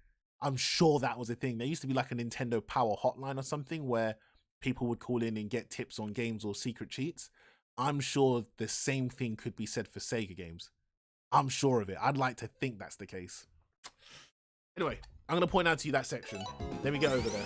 There used to be like a Nintendo Power hotline or something where people would call in and get tips on games or secret cheats. I'm sure the same thing could be said for Sega games. I'm sure of it. I'd like to think that's the case. Anyway, I'm going to point out to you that section. Let me get over there.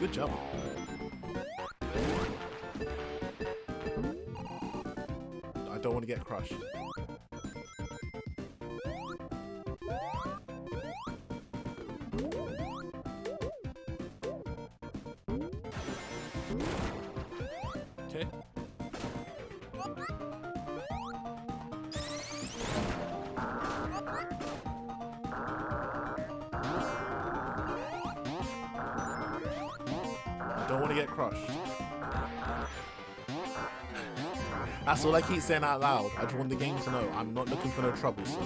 Good job. I don't want to get crushed. Okay. I don't want to get crushed. That's all I keep saying out loud. I just want the game to know I'm not looking for no trouble, son.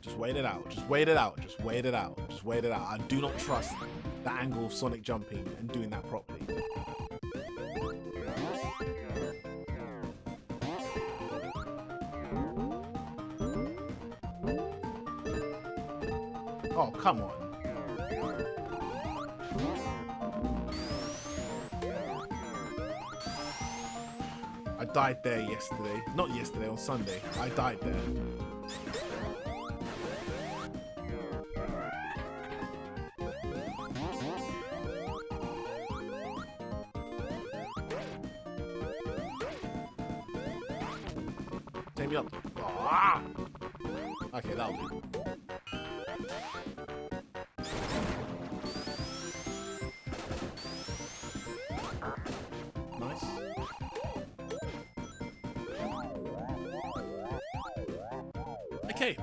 Just wait it out. Just wait it out. Just wait it out. Just wait it out. I do not trust the angle of Sonic jumping and doing that properly. Oh, come on. I died there yesterday. Not yesterday, on Sunday. I died there. Take me up. Ah! Okay, that'll do. Nice. Okay.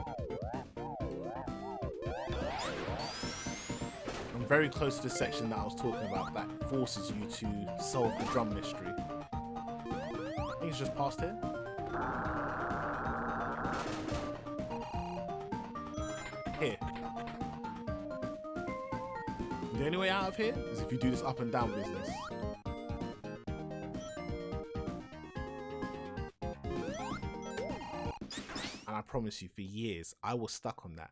I'm very close to the section that I was talking about that forces you to solve the drum mystery. I think it's just past here. Here. The only way out of here is if you do this up and down business. And I promise you, for years, I was stuck on that.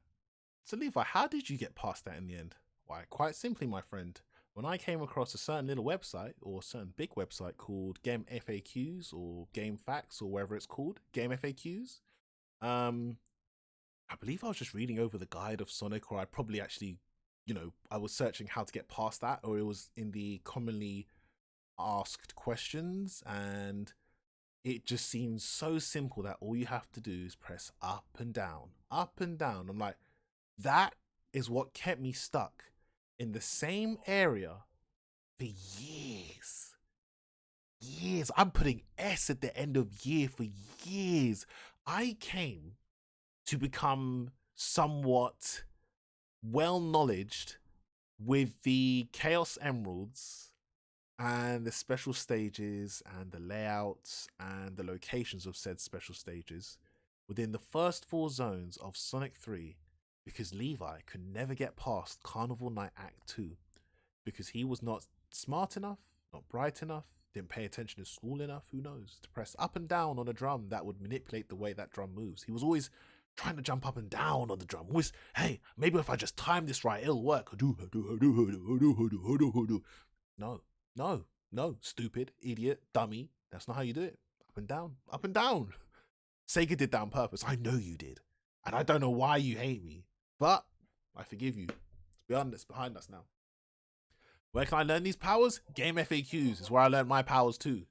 So Levi, how did you get past that in the end? Why, quite simply, my friend. When I came across a certain little website, or a certain big website called Game FAQs, or Game Facts, or whatever it's called, Game FAQs, I believe I was just reading over the guide of Sonic, or I probably actually, you know, I was searching how to get past that, or it was in the commonly asked questions, and it just seems so simple that all you have to do is press up and down, up and down. I'm like, that is what kept me stuck in the same area for years. Years. I'm putting S at the end of year for years. I came to become somewhat well-knowledged with the Chaos Emeralds and the special stages and the layouts and the locations of said special stages within the first 4 zones of Sonic 3, because Levi could never get past Carnival Night Act 2 because he was not smart enough, not bright enough, didn't pay attention in school enough, who knows, to press up and down on a drum that would manipulate the way that drum moves. He was always trying to jump up and down on the drum. Always, hey, maybe if I just time this right, it'll work. No, no, no, stupid, idiot, dummy. That's not how you do it. Up and down, up and down. Sega did that on purpose. I know you did. And I don't know why you hate me, but I forgive you. It's behind us now. Where can I learn these powers? Game FAQs is where I learned my powers too.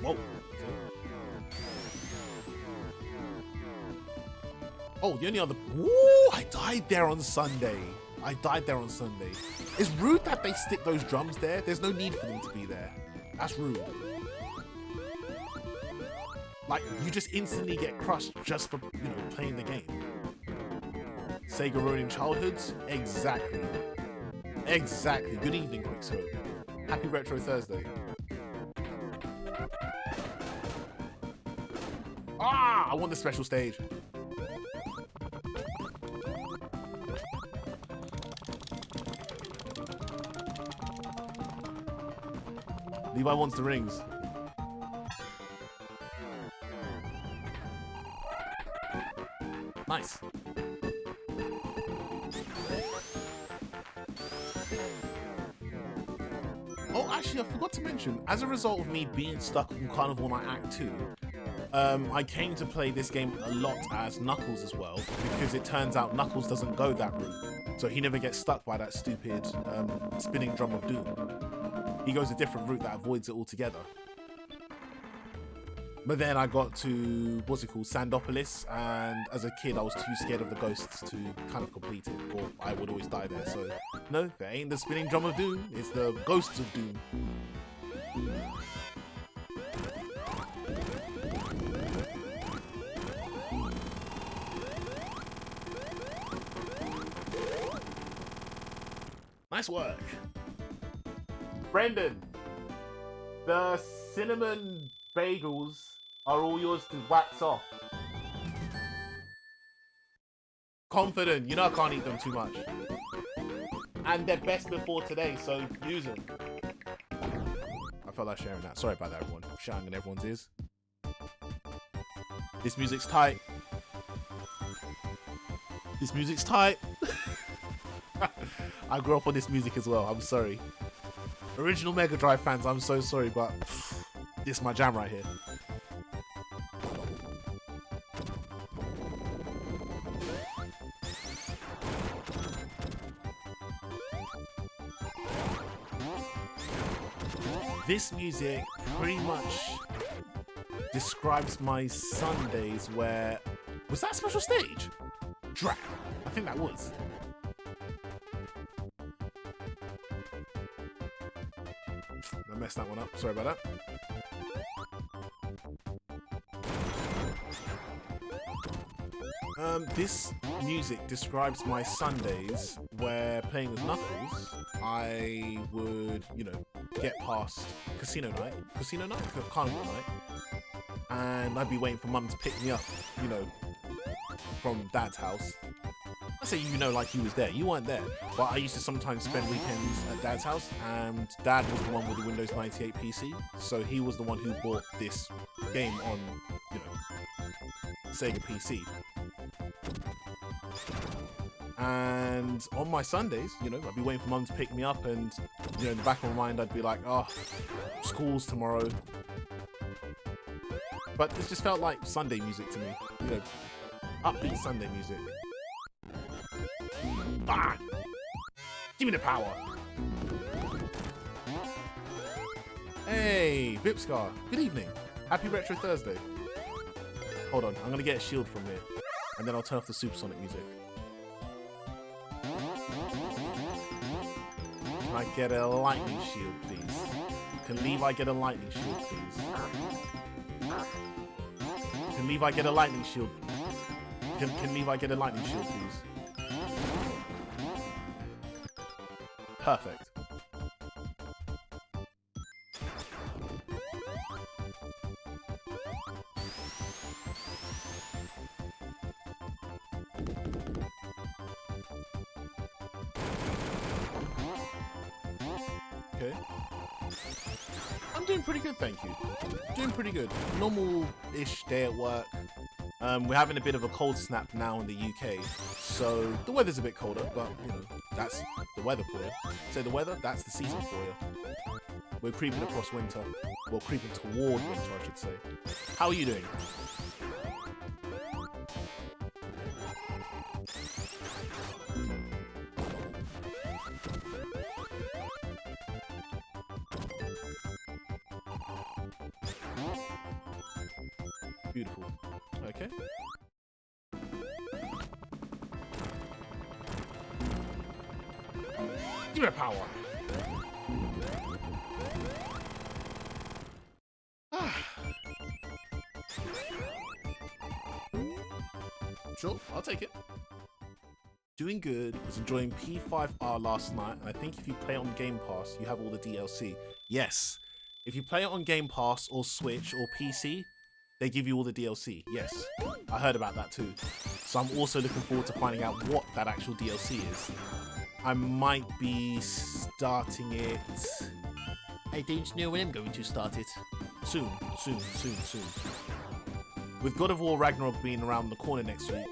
Whoa. Oh, the only other... Woo! I died there on Sunday. It's rude that they stick those drums there. There's no need for them to be there. That's rude. Like, you just instantly get crushed just for, you know, playing the game. Sega ruining childhoods? Exactly. Exactly. Good evening, Quickscope. Happy Retro Thursday. Ah! I want the special stage. Levi wants the rings. Nice. Oh, actually, I forgot to mention, as a result of me being stuck on Carnival Night Act 2, I came to play this game a lot as Knuckles as well, because it turns out Knuckles doesn't go that route. So he never gets stuck by that stupid spinning drum of doom. He goes a different route that avoids it altogether. But then I got to, what's it called, Sandopolis, and as a kid I was too scared of the ghosts to kind of complete it, or I would always die there. So no, there ain't the spinning drum of doom, it's the ghosts of doom. Nice work. Brendan, the cinnamon bagels are all yours to wax off. Confident, you know I can't eat them too much. And they're best before today, so use them. I felt like sharing that. Sorry about that, everyone. Shouting in everyone's ears. This music's tight. This music's tight. I grew up on this music as well, I'm sorry. Original Mega Drive fans, I'm so sorry, but this is my jam right here. This music pretty much describes my Sundays where... Was that a special stage? Drag. I think that was. I messed that one up. Sorry about that. This music describes my Sundays where playing with Knuckles, I would, you know, get past Casino Night, Carnival Night, and I'd be waiting for Mum to pick me up, you know, from Dad's house. I say, you know, like he was there. You weren't there, but I used to sometimes spend weekends at Dad's house, and Dad was the one with the Windows 98 PC, so he was the one who bought this game on, you know, Sega PC. And on my Sundays, you know, I'd be waiting for Mum to pick me up, and, you know, in the back of my mind, I'd be like, oh, school's tomorrow. But this just felt like Sunday music to me, you know, upbeat Sunday music. Ah! Give me the power! Hey, Vipscar, good evening. Happy Retro Thursday. Hold on, I'm gonna get a shield from here, and then I'll turn off the supersonic music. Can I get a lightning shield, please? Can Levi get a lightning shield, please? Can Levi get a lightning shield? Can Levi get a lightning shield, please? Perfect. Okay. I'm doing pretty good, thank you. Doing pretty good. Normal-ish day at work. We're having a bit of a cold snap now in the UK, so the weather's a bit colder, but, you know, that's the weather for you. So the weather, that's the season for you. We're creeping across winter. Well, creeping toward winter, I should say. How are you doing? Beautiful. Okay. Give me power. Sure, I'll take it. Doing good. Was enjoying P5R last night, and I think if you play it on Game Pass, you have all the DLC. Yes. If you play it on Game Pass or Switch or PC, they give you all the DLC. Yes. I heard about that too. So I'm also looking forward to finding out what that actual DLC is. I might be starting it... I don't know when I'm going to start it. Soon. With God of War Ragnarok being around the corner next week,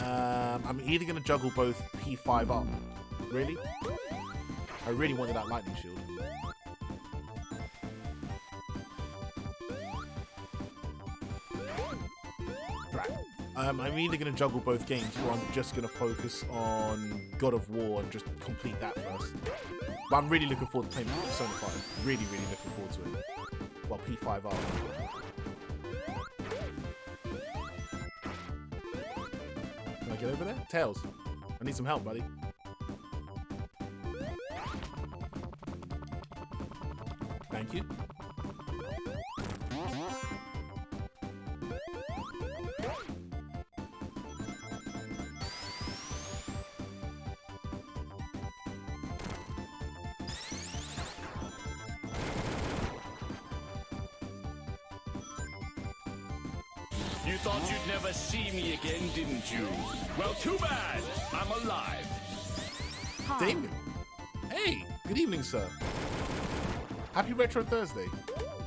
I'm either going to juggle both P5 up. Really? I really wanted that lightning shield. I'm either going to juggle both games or I'm just going to focus on God of War and just complete that first. But I'm really looking forward to playing Persona 5. Really, really looking forward to it. Well, P5R. Can I get over there? Tails, I need some help, buddy. Thank you. You thought you'd never see me again, didn't you? Well, too bad. I'm alive. Hi. Damon. Hey, good evening, sir. Happy Retro Thursday.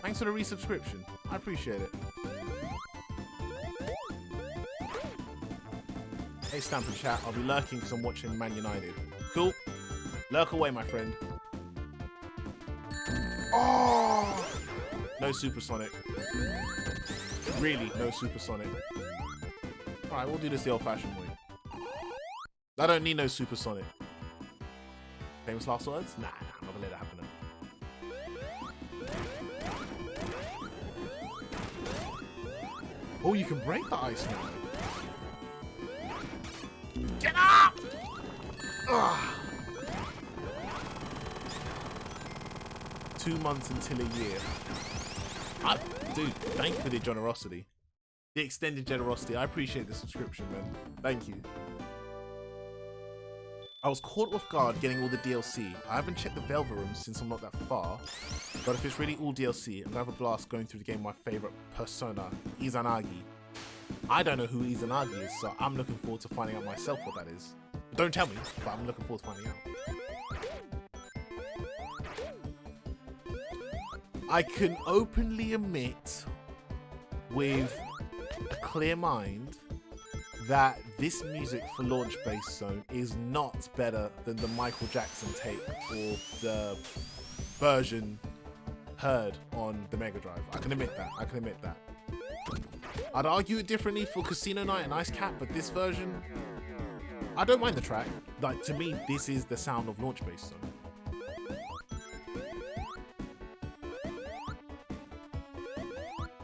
Thanks for the resubscription. I appreciate it. Hey, Stamp and Chat. I'll be lurking because I'm watching Man United. Cool. Lurk away, my friend. Oh! No Supersonic. Really, no Supersonic. Alright, we'll do this the old-fashioned way. I don't need no Supersonic. Famous last words? Nah, I'm not gonna let that happen now. Oh, you can break the ice now. Get up! Ugh. 2 months until a year. Dude, thank you for the generosity. The extended generosity. I appreciate the subscription, man. Thank you. I was caught off guard getting all the DLC. I haven't checked the Velvet Room since I'm not that far, but if it's really all DLC, I'm gonna have a blast going through the game with my favorite persona, Izanagi. I don't know who Izanagi is, so I'm looking forward to finding out myself what that is. Don't tell me, but I'm looking forward to finding out. I can openly admit with a clear mind that this music for Launch Base Zone is not better than the Michael Jackson tape or the version heard on the Mega Drive. I can admit that. I can admit that. I'd argue it differently for Casino Night and Ice Cat, but this version, I don't mind the track. Like, to me, this is the sound of Launch Base Zone.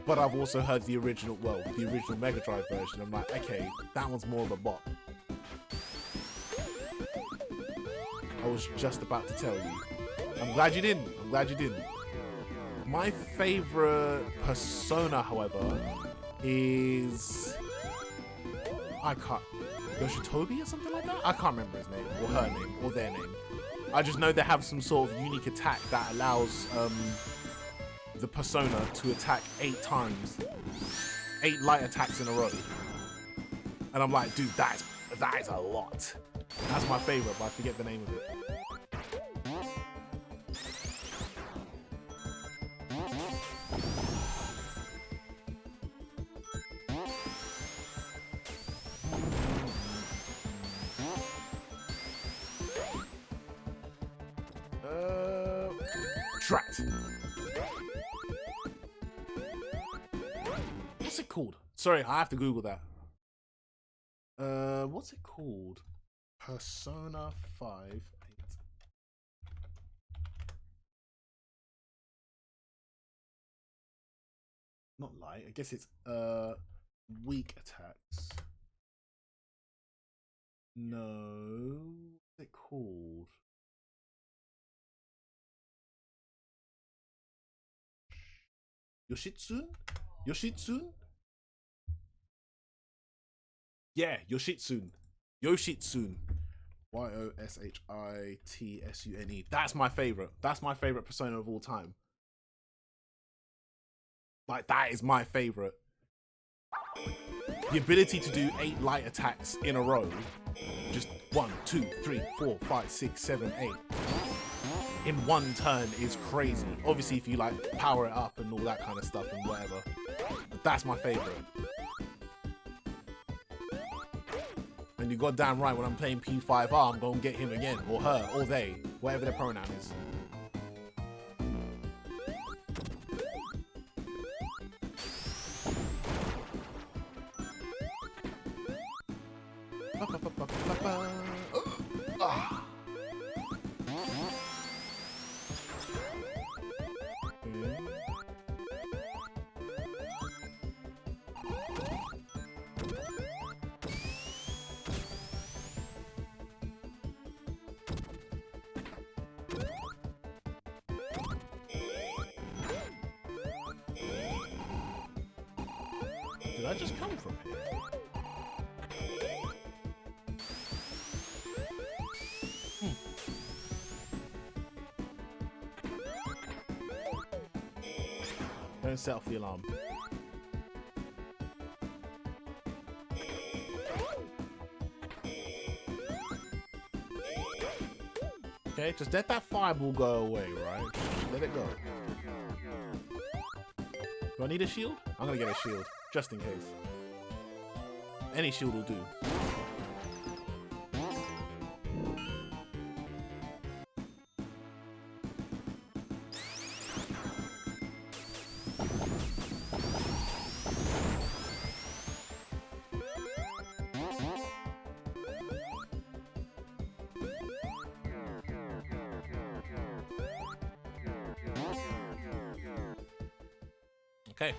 But I've also heard the original, well, the original Mega Drive version. I'm like, okay, that one's more of a bop. I was just about to tell you. I'm glad you didn't. I'm glad you didn't. My favorite persona, however, is... I can't... Yoshitobi or something like that? I can't remember his name, or her name, or their name. I just know they have some sort of unique attack that allows the persona to attack 8 times. 8 light attacks in a row. And I'm like, dude, that is a lot. That's my favorite, but I forget the name of it. Trapped. What's it called? Sorry, I have to Google that. What's it called? Persona 5. 8. Not light. I guess it's weak attacks. No. What's it called? Yoshitsune? Yoshitsune? Yeah, Yoshitsune. Yoshitsune. Yoshitsune. That's my favorite. That's my favorite persona of all time. Like, that is my favorite. The ability to do 8 light attacks in a row. Just 1, 2, 3, 4, 5, 6, 7, 8. In one turn is crazy. Obviously, if you like power it up and all that kind of stuff and whatever. But that's my favorite. And you goddamn right, when I'm playing P5R, I'm gonna get him again, or her, or they, whatever their pronoun is. Ah. Did I just come from here? Don't set off the alarm. Okay, just let that fireball go away, right? Just let it go. Do I need a shield? I'm gonna get a shield, just in case. Any shield will do. Okay.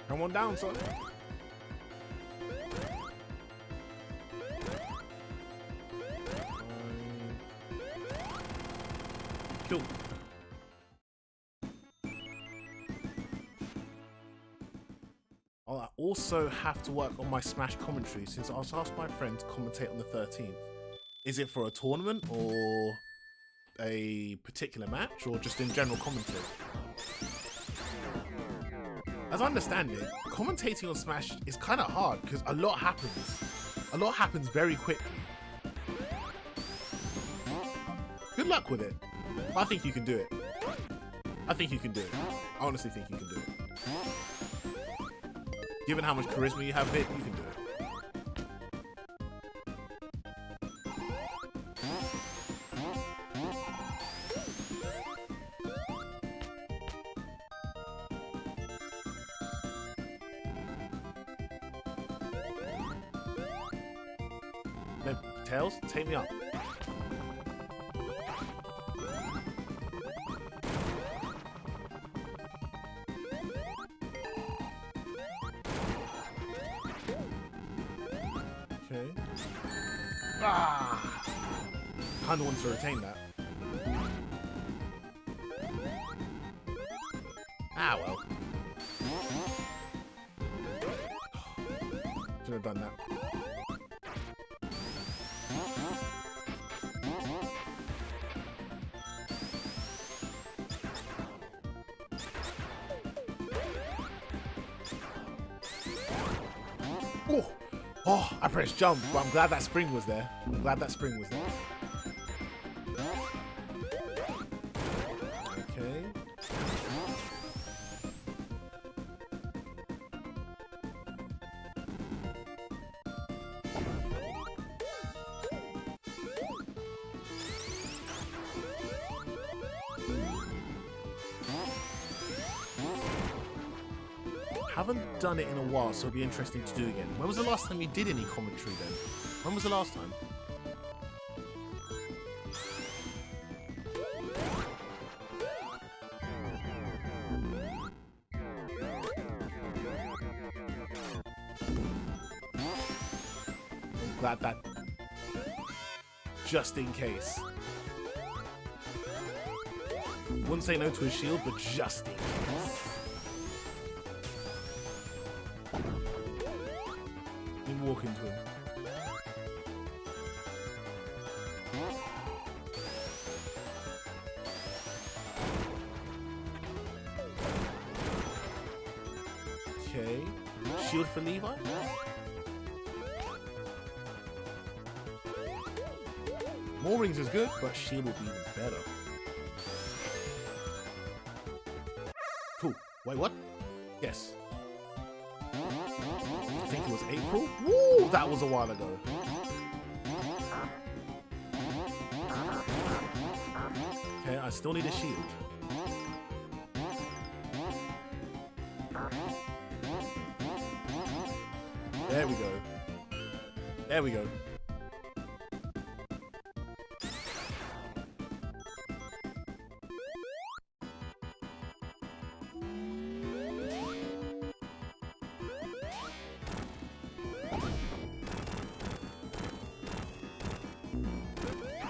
Come on down, son. Cool. I also have to work on my Smash commentary since I was asked my friend to commentate on the 13th. Is it for a tournament or a particular match or just in general commentary? As I understand it, commentating on Smash is kind of hard because a lot happens. A lot happens very quickly. Good luck with it. I think you can do it. I think you can do it. I honestly think you can do it. Given how much charisma you have, Vit, you can do it. No, Tails, take me up. Okay. Ah! Kinda want to retain that. Ah, well. Should have done that. Oh! Oh, I pressed jump, but I'm glad that spring was there. I'm glad that spring was there. Okay. Haven't done it in a while, so it'll be interesting to do again. When was the last time you did any commentary then? When was the last time? I'm glad that... just in case. Wouldn't say no to his shield, but just in case. Walk into him. Okay. Shield for Levi? More rings is good, but shield would be even better. Wait, what? Yes. I think it was April. Woo! That was a while ago. Okay, I still need a shield. There we go. There we go.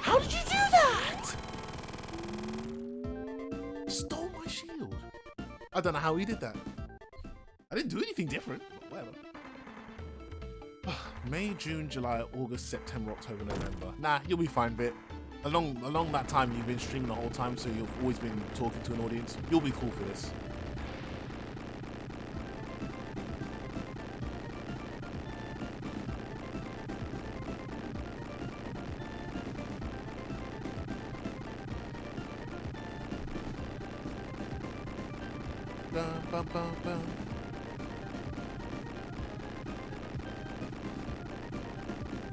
How did you do that? Stole my shield. I don't know how he did that. I didn't do anything different, but whatever. May, June, July, August, September, October, November. Nah, you'll be fine, Bit. Along that time, you've been streaming the whole time, so you've always been talking to an audience. You'll be cool for this. Bum, bum, bum, bum.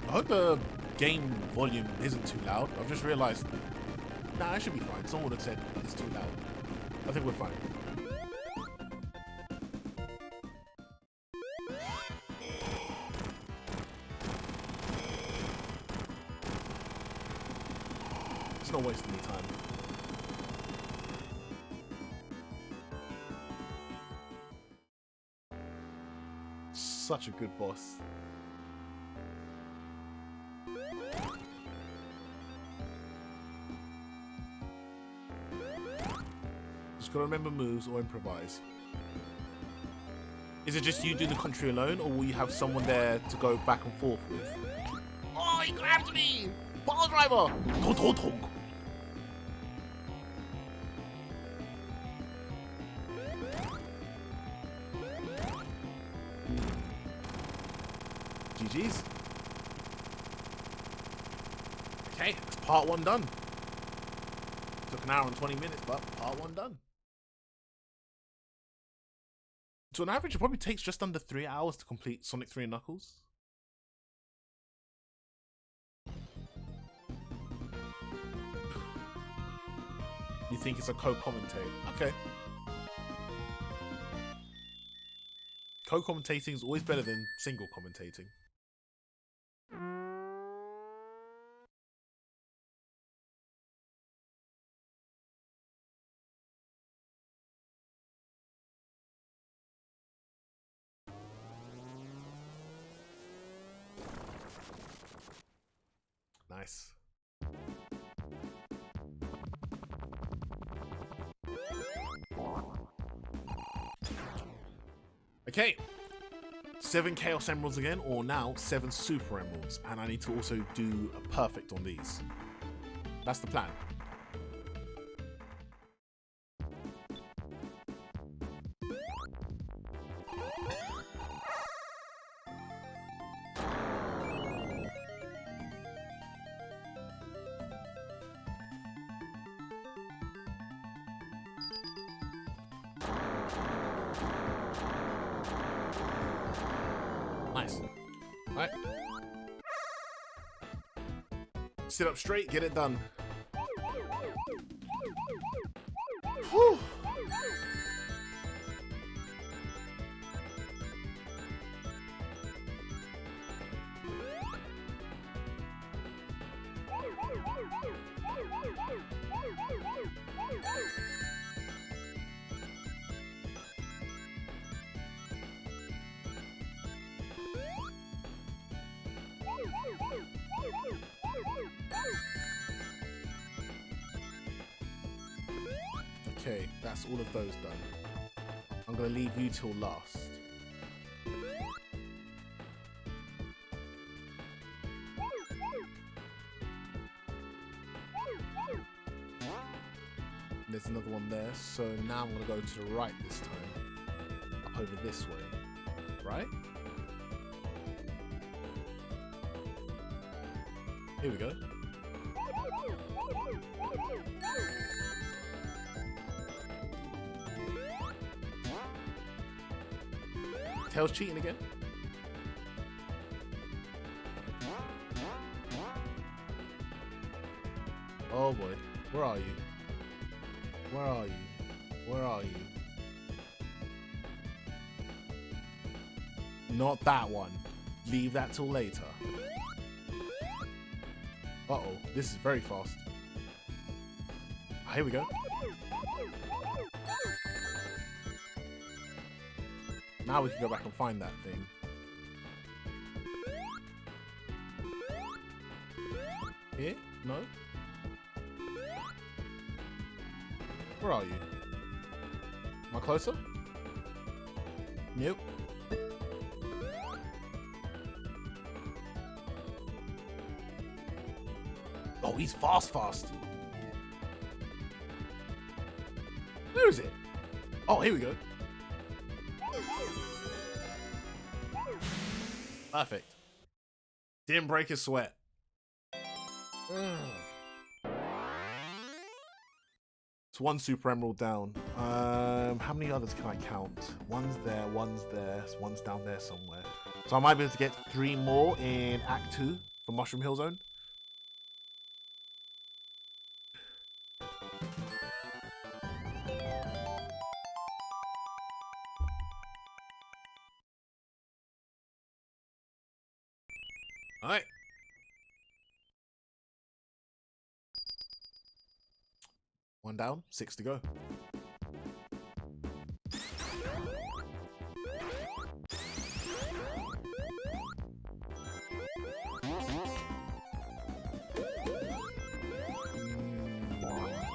I hope the game volume isn't too loud. I've just realised. Nah, I should be fine. Someone would have said it's too loud. I think we're fine. It's not wasting any time. Such a good boss. Just gotta remember moves or improvise. Is it just you do the country alone, or will you have someone there to go back and forth with? Oh, he grabbed me! Ball driver! GG's. Okay, that's part 1 done. Took an hour and 20 minutes, but part 1 done. So on average, it probably takes just under 3 hours to complete Sonic 3 and Knuckles. You think it's a co-commentate? Okay. Co-commentating is always better than single commentating. Nice. Okay. 7 Chaos Emeralds again, or now 7 Super Emeralds. And I need to also do a perfect on these. That's the plan. Nice. Alright. Sit up straight, get it done. Whew. Okay, that's all of those done. I'm gonna leave you till last. There's another one there, so now I'm gonna go to the right this time. Up over this way. Right? Here we go. Tails cheating again? Oh boy, where are you? Where are you? Where are you? Not that one. Leave that till later. Uh-oh, this is very fast. Here we go. Now we can go back and find that thing. Here? No? Where are you? Am I closer? Nope. Oh, he's fast. Where is it? Oh, here we go. Perfect. Didn't break his sweat. It's one Super Emerald down. How many others can I count? One's there, one's down there somewhere. So I might be able to get 3 more in Act 2 for Mushroom Hill Zone. Alright. One down, 6 to go.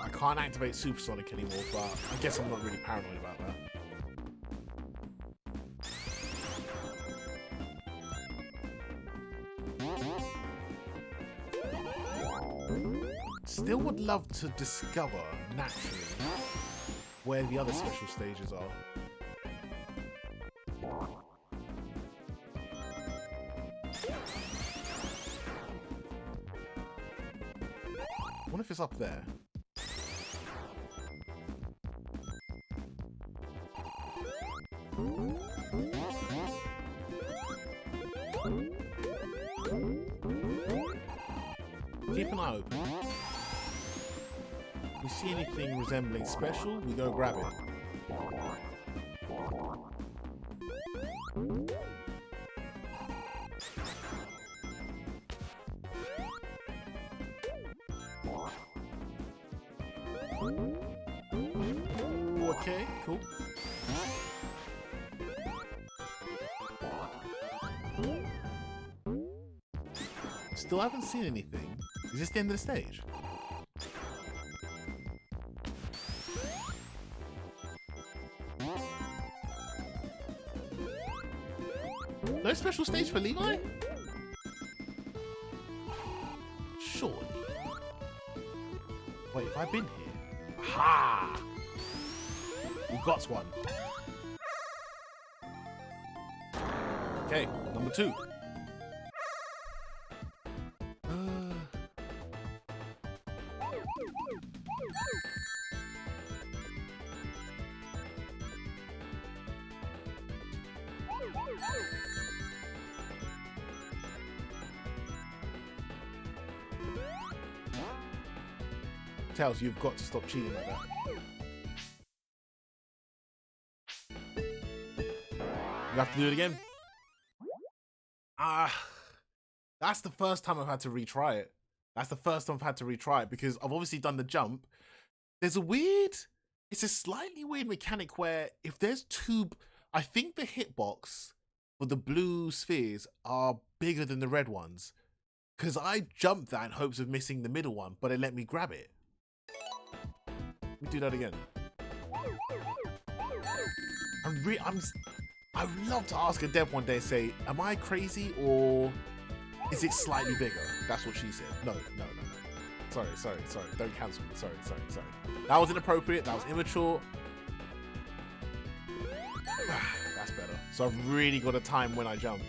I can't activate Supersonic anymore, but I guess I'm not really paranoid about that. Still would love to discover, naturally, where the other special stages are. I wonder if it's up there. Keep an eye open. If we see anything resembling special, we go grab it. Ooh, okay, cool. Still haven't seen anything. Is this the end of the stage? No special stage for Levi? Surely. Wait, have I been here? Aha! We got one. Okay, number 2. Tails, you've got to stop cheating like that. You have to do it again. That's the first time I've had to retry it. That's the first time I've had to retry it because I've obviously done the jump. There's a weird, it's a slightly weird mechanic where if there's 2, I think the hitbox for the blue spheres are bigger than the red ones. Because I jumped that in hopes of missing the middle one, but it let me grab it. Let me do that again. I would love to ask a dev one day, say, am I crazy or is it slightly bigger? That's what she said. No. Sorry. Don't cancel me. Sorry. That was inappropriate. That was immature. That's better. So I've really got a time when I jump.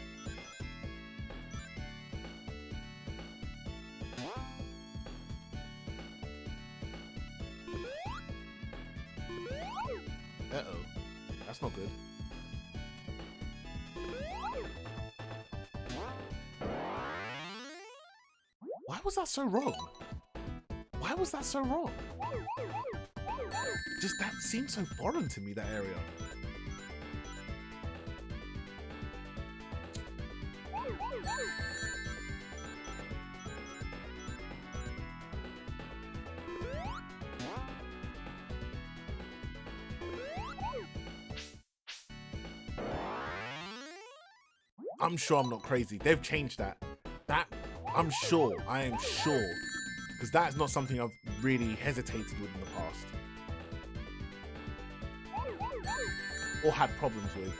Uh-oh. That's not good. Why was that so wrong? Why was that so wrong? Just that seems so foreign to me, that area. I'm sure I'm not crazy. They've changed that. I'm sure. I am sure. Because that is not something I've really hesitated with in the past. Or had problems with.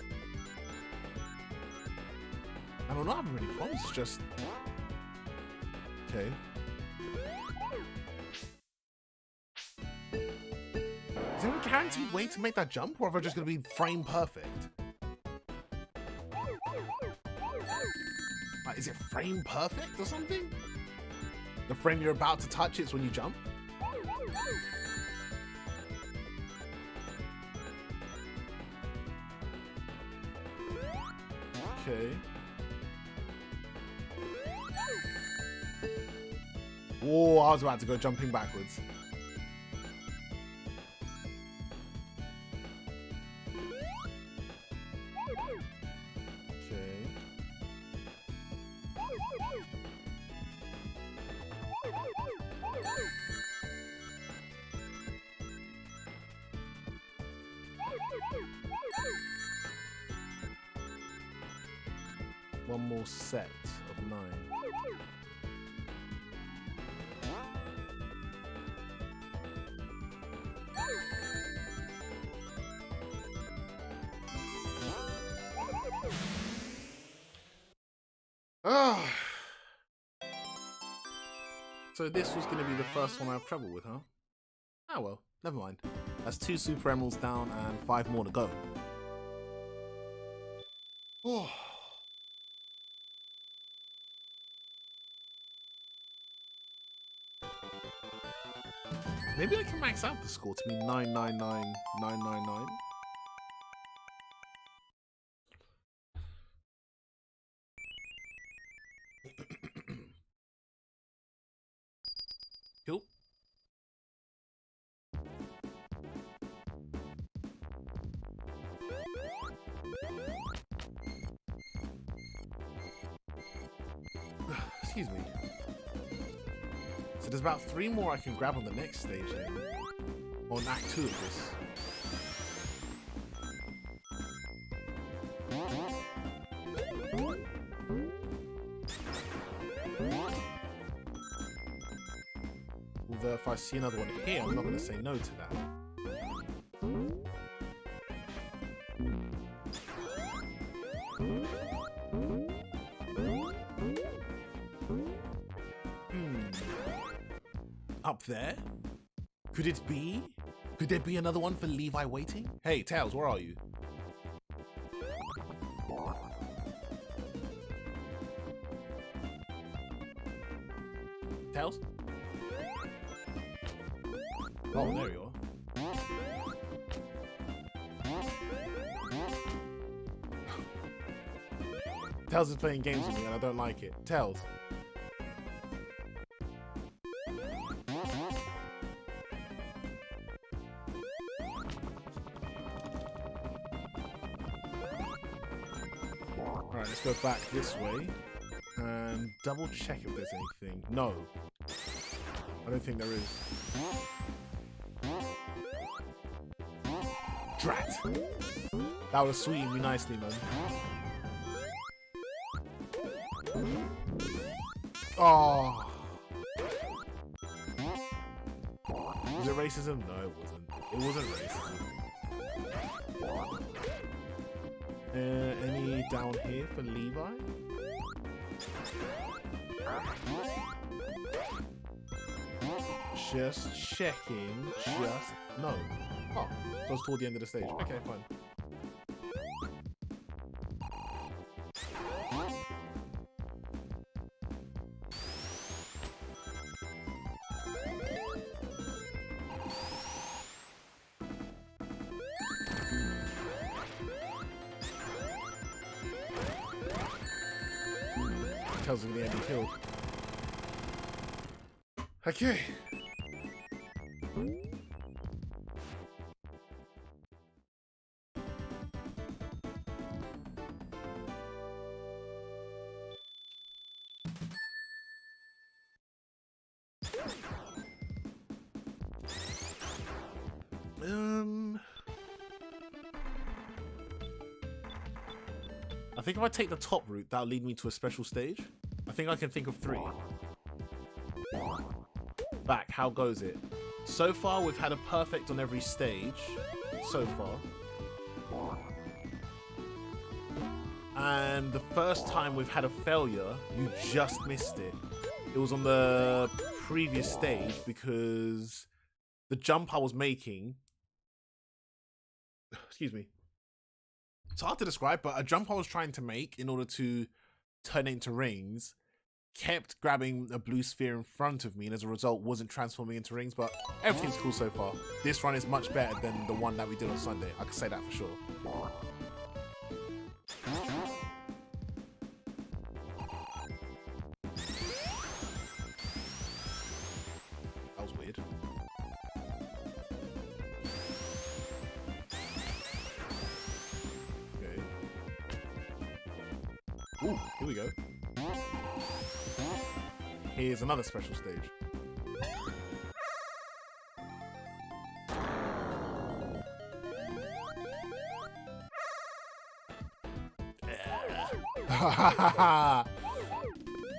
I don't know, I haven't really problems, it's just... Okay. Is there a guaranteed way to make that jump, or are I just going to be frame perfect? Like, is it frame perfect or something? The frame you're about to touch, it's when you jump? Okay. Whoa, I was about to go jumping backwards. Okay. One more set of 9. Ah. So this was going to be the first one I've trouble with, huh? Ah well, never mind. That's 2 super emeralds down and 5 more to go. Oh. Maybe I can max out the score to be 999999. Cool. Excuse me. So there's about 3 more I can grab on the next stage here. On Act 2 of this. Although if I see another one here, I'm not going to say no to that. Up there? Could it be? Could there be another one for Levi waiting? Hey, Tails, where are you? Tails? Oh, there you are. Tails is playing games with me and I don't like it. Tails. Alright, let's go back this way and double check if there's anything. No. I don't think there is. Drat! That was sweeting me nicely, man. Oh. Was it racism? No, it wasn't. It wasn't racism. Any down here for Levi? Just checking. Just no. Oh, so it's toward the end of the stage. Okay, fine. Tails is gonna get me killed. Okay. I think if I take the top route, that'll lead me to a special stage. I think I can think of 3. Back, how goes it? So far, we've had a perfect on every stage. So far. And the first time we've had a failure, you just missed it. It was on the previous stage because the jump I was making... Excuse me. It's hard to describe, but a jump I was trying to make in order to turn it into rings kept grabbing a blue sphere in front of me, and as a result wasn't transforming into rings. But everything's cool so far. This run is much better than the one that we did on Sunday. I can say that for sure. That was weird. Okay. Ooh, here we go. Here's another special stage.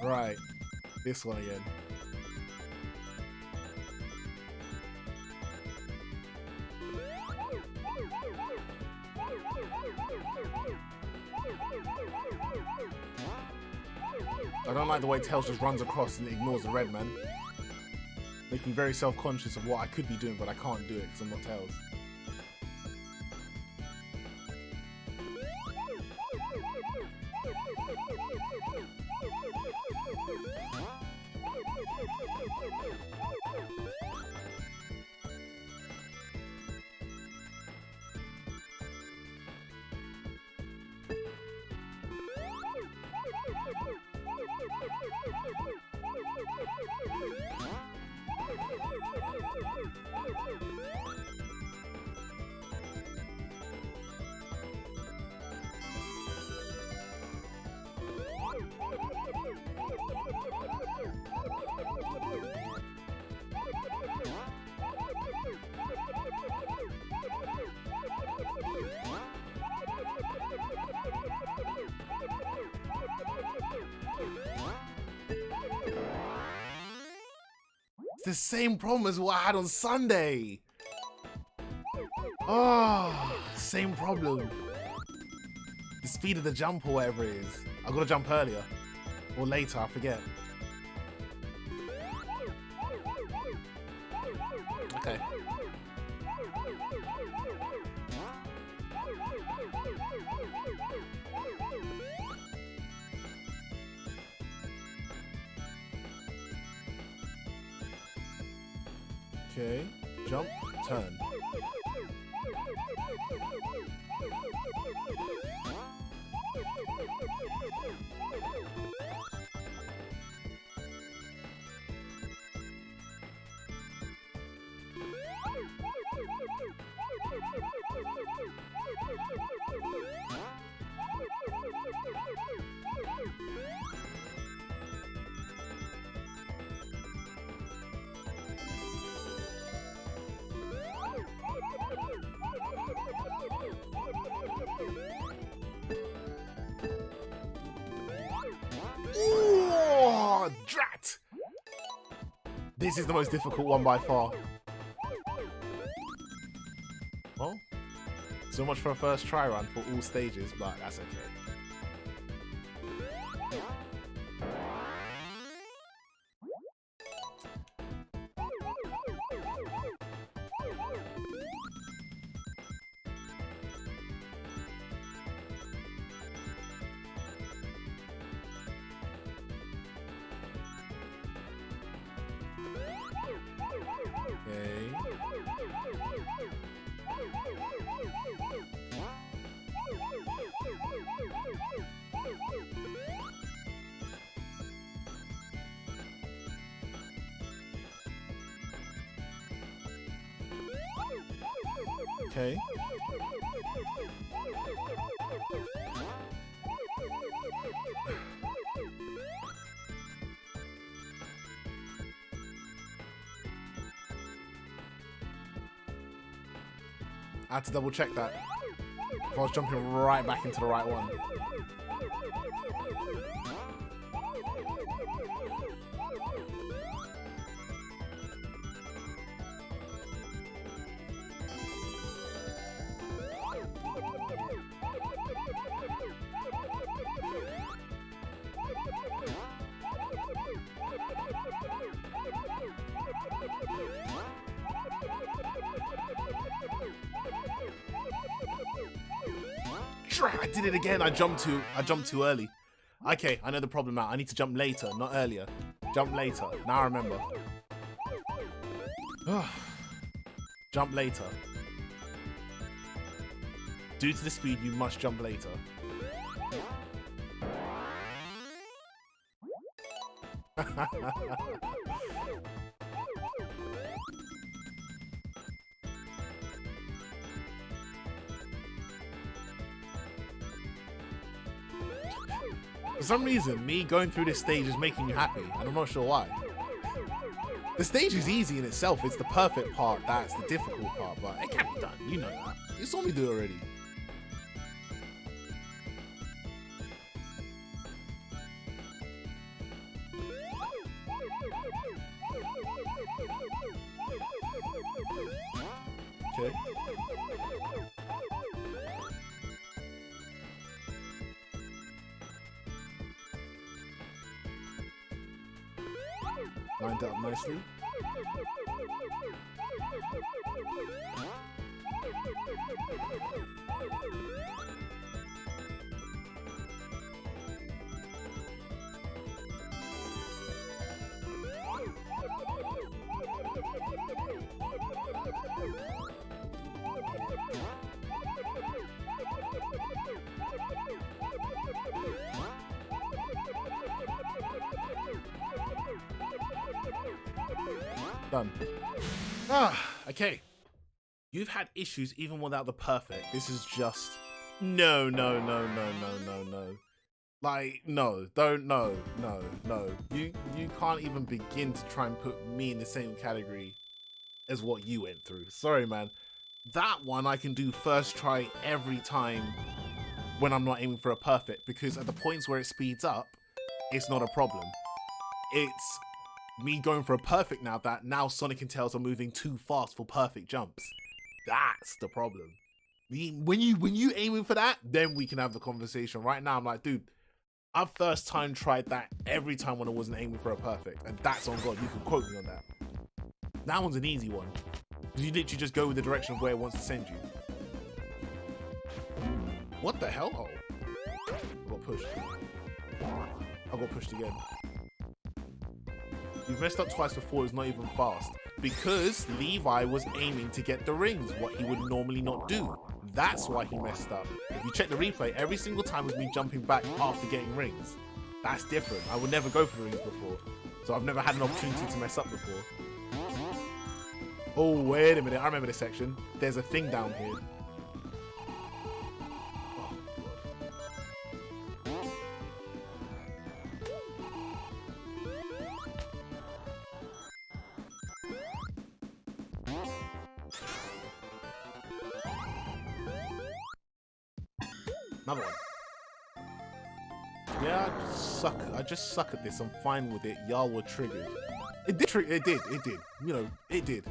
Right, this one again. I don't like the way Tails just runs across and ignores the red man. Making me very self-conscious of what I could be doing, but I can't do it because I'm not Tails. It's the same problem as what I had on Sunday. Oh, same problem. The speed of the jump or whatever it is. I've got to jump earlier. Or later, I forget. Okay. Okay, jump, turn. Ooh, drat! This is the most difficult one by far. Well, so much for a first try run for all stages, but that's okay. Okay. I had to double check that. If I was jumping right back into the right one. I did it again. I jumped too early. Okay, I know the problem now. I need to jump later, not earlier. Jump later. Now I remember. Jump later. Due to the speed, you must jump later. For some reason, me going through this stage is making you happy, and I'm not sure why. The stage is easy in itself. It's the perfect part that's the difficult part, but it can be done. You know that. You saw me do it already. Okay. Lined up nicely. Done. Okay. You've had issues even without the perfect. This is just no. Like, no, don't, no. You can't even begin to try and put me in the same category as what you went through. Sorry, man. That one I can do first try every time when I'm not aiming for a perfect, because at the points where it speeds up, it's not a problem. It's me going for a perfect now that now Sonic and Tails are moving too fast for perfect jumps. That's the problem. When you aiming for that, then we can have the conversation. Right now, I'm like, dude, I first time tried that every time when I wasn't aiming for a perfect, and that's on God. You can quote me on that. That one's an easy one. You literally just go with the direction of where it wants to send you. What the hell? Oh, I got pushed. I got pushed again. You've messed up twice before, it's not even fast. Because Levi was aiming to get the rings, what he would normally not do. That's why he messed up. If you check the replay, every single time was me jumping back after getting rings. That's different. I would never go for the rings before. So I've never had an opportunity to mess up before. Oh, wait a minute. I remember this section. There's a thing down here. Another one. Yeah, I just suck at this. I'm fine with it. Y'all were triggered. It did. You know, it did.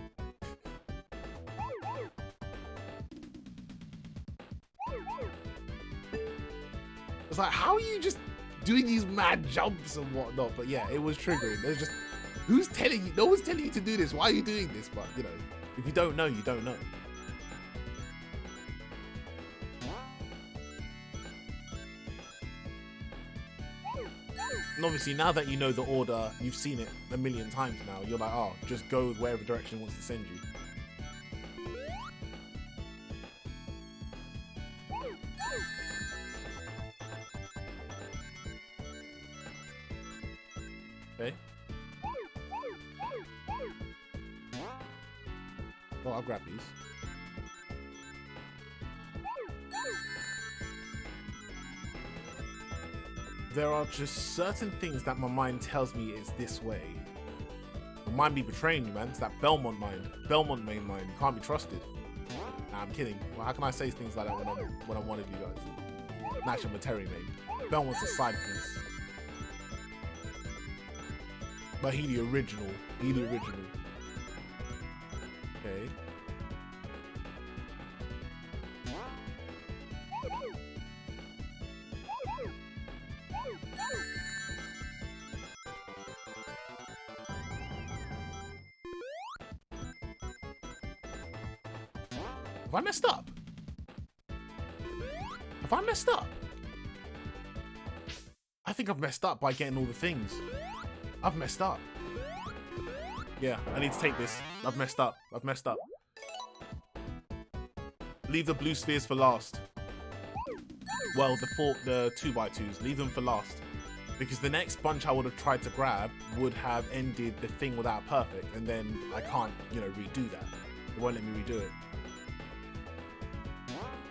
It's like, how are you just doing these mad jumps and whatnot? But yeah, it was triggering. There's just, who's telling you? No one's telling you to do this. Why are you doing this? But you know, if you don't know, you don't know. And obviously, now that you know the order, you've seen it a million times now, you're like, oh, just go wherever direction it wants to send you. Okay. Oh, I'll grab these. There are just certain things that my mind tells me it's this way. My mind be betraying you, man. It's that Belmont mind. Belmont main mind. You can't be trusted. Nah, I'm kidding. Well, how can I say things like that when I'm one of you guys? Actually, I'm a Terry main. Belmont's a side piece. But he the original. He the original. Okay. Have I messed up? Have I messed up? I think I've messed up by getting all the things. I've messed up. Yeah, I need to take this. I've messed up. I've messed up. Leave the blue spheres for last. Well, the 2x2s. Leave them for last. Because the next bunch I would have tried to grab would have ended the thing without perfect. And then I can't, you know, redo that. It won't let me redo it.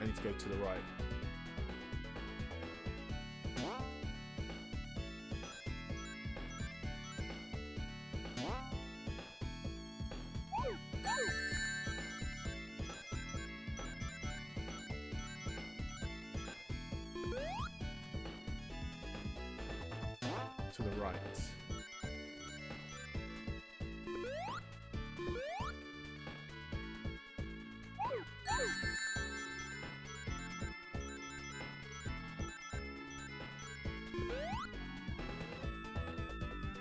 I need to go to the right. To the right.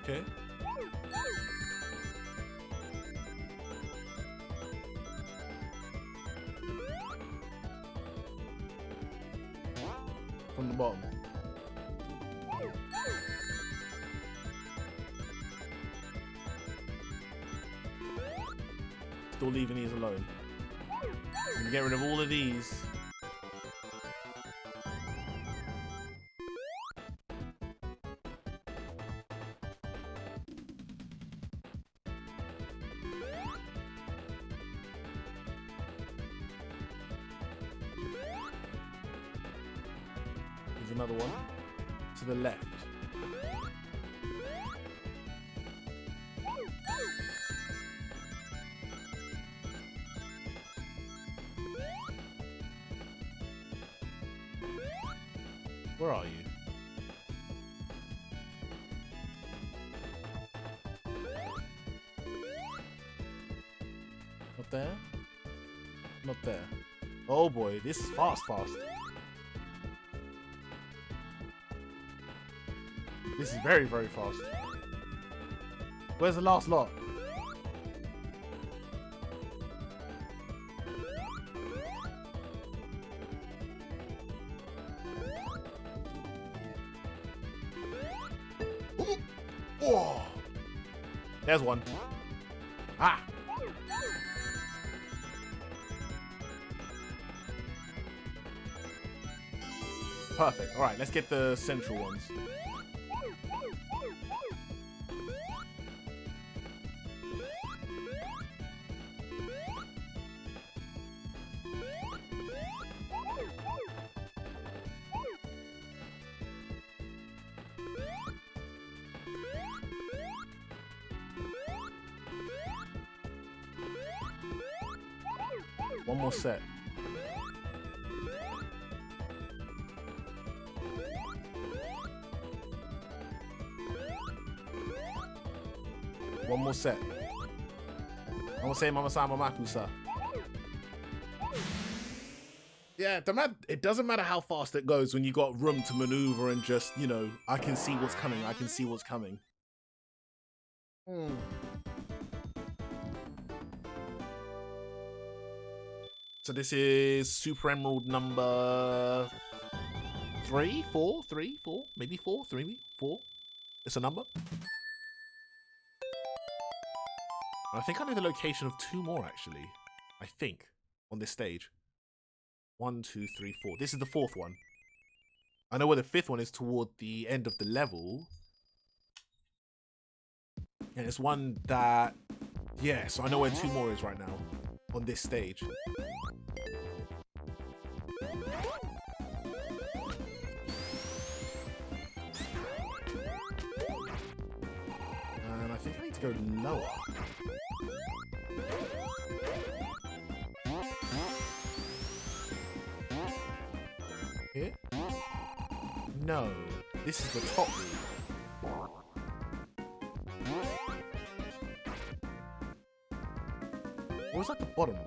Okay. From the bottom. Still leaving these alone. I'm gonna get rid of all of these. There's another one to the left. Where are you? Not there? Not there. Oh boy, this is fast. This is very fast. Where's the last lot? Oh, there's one. Ah. Perfect. All right, let's get the central ones. One more set. One more set. I'm gonna say Mama Sama Makusa. Yeah, it doesn't matter how fast it goes when you got room to maneuver and just, you know, I can see what's coming. I can see what's coming. So this is Super Emerald number 3, 4, maybe 4, 3, 4. It's a number. I think I know the location of 2 more actually. I think on this stage. 1, 2, 3, 4. This is the 4th one. I know where the 5th one is toward the end of the level. And it's one that, yeah, so I know where 2 more is right now on this stage. think I need to go lower. Here? No. This is the top route. Or was that the bottom route?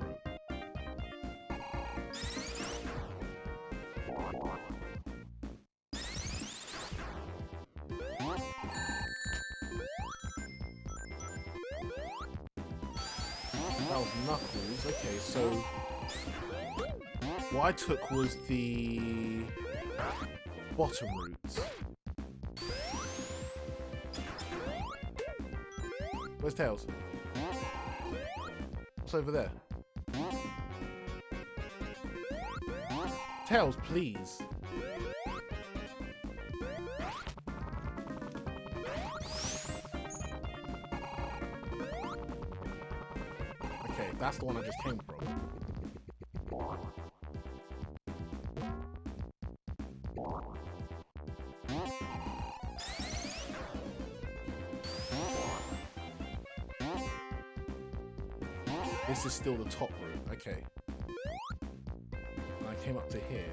That was Knuckles. Okay, so what I took was the bottom route. Where's Tails? What's over there? Tails, please. Okay, that's the one I just came from. This is still the top route. Okay. And I came up to here.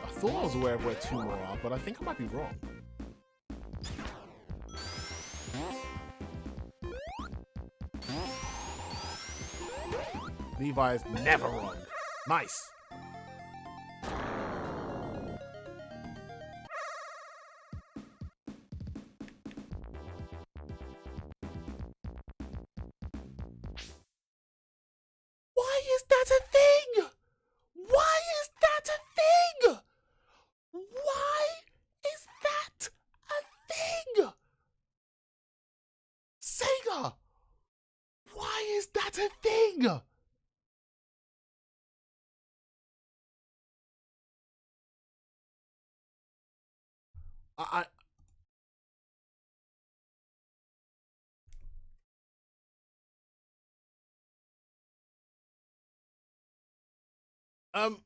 I thought I was aware of where two more are, but I think I might be wrong. Levi is never wrong. Nice. Why is that a thing? Why is that a thing? Why is that a thing? Sega! Why is that a thing?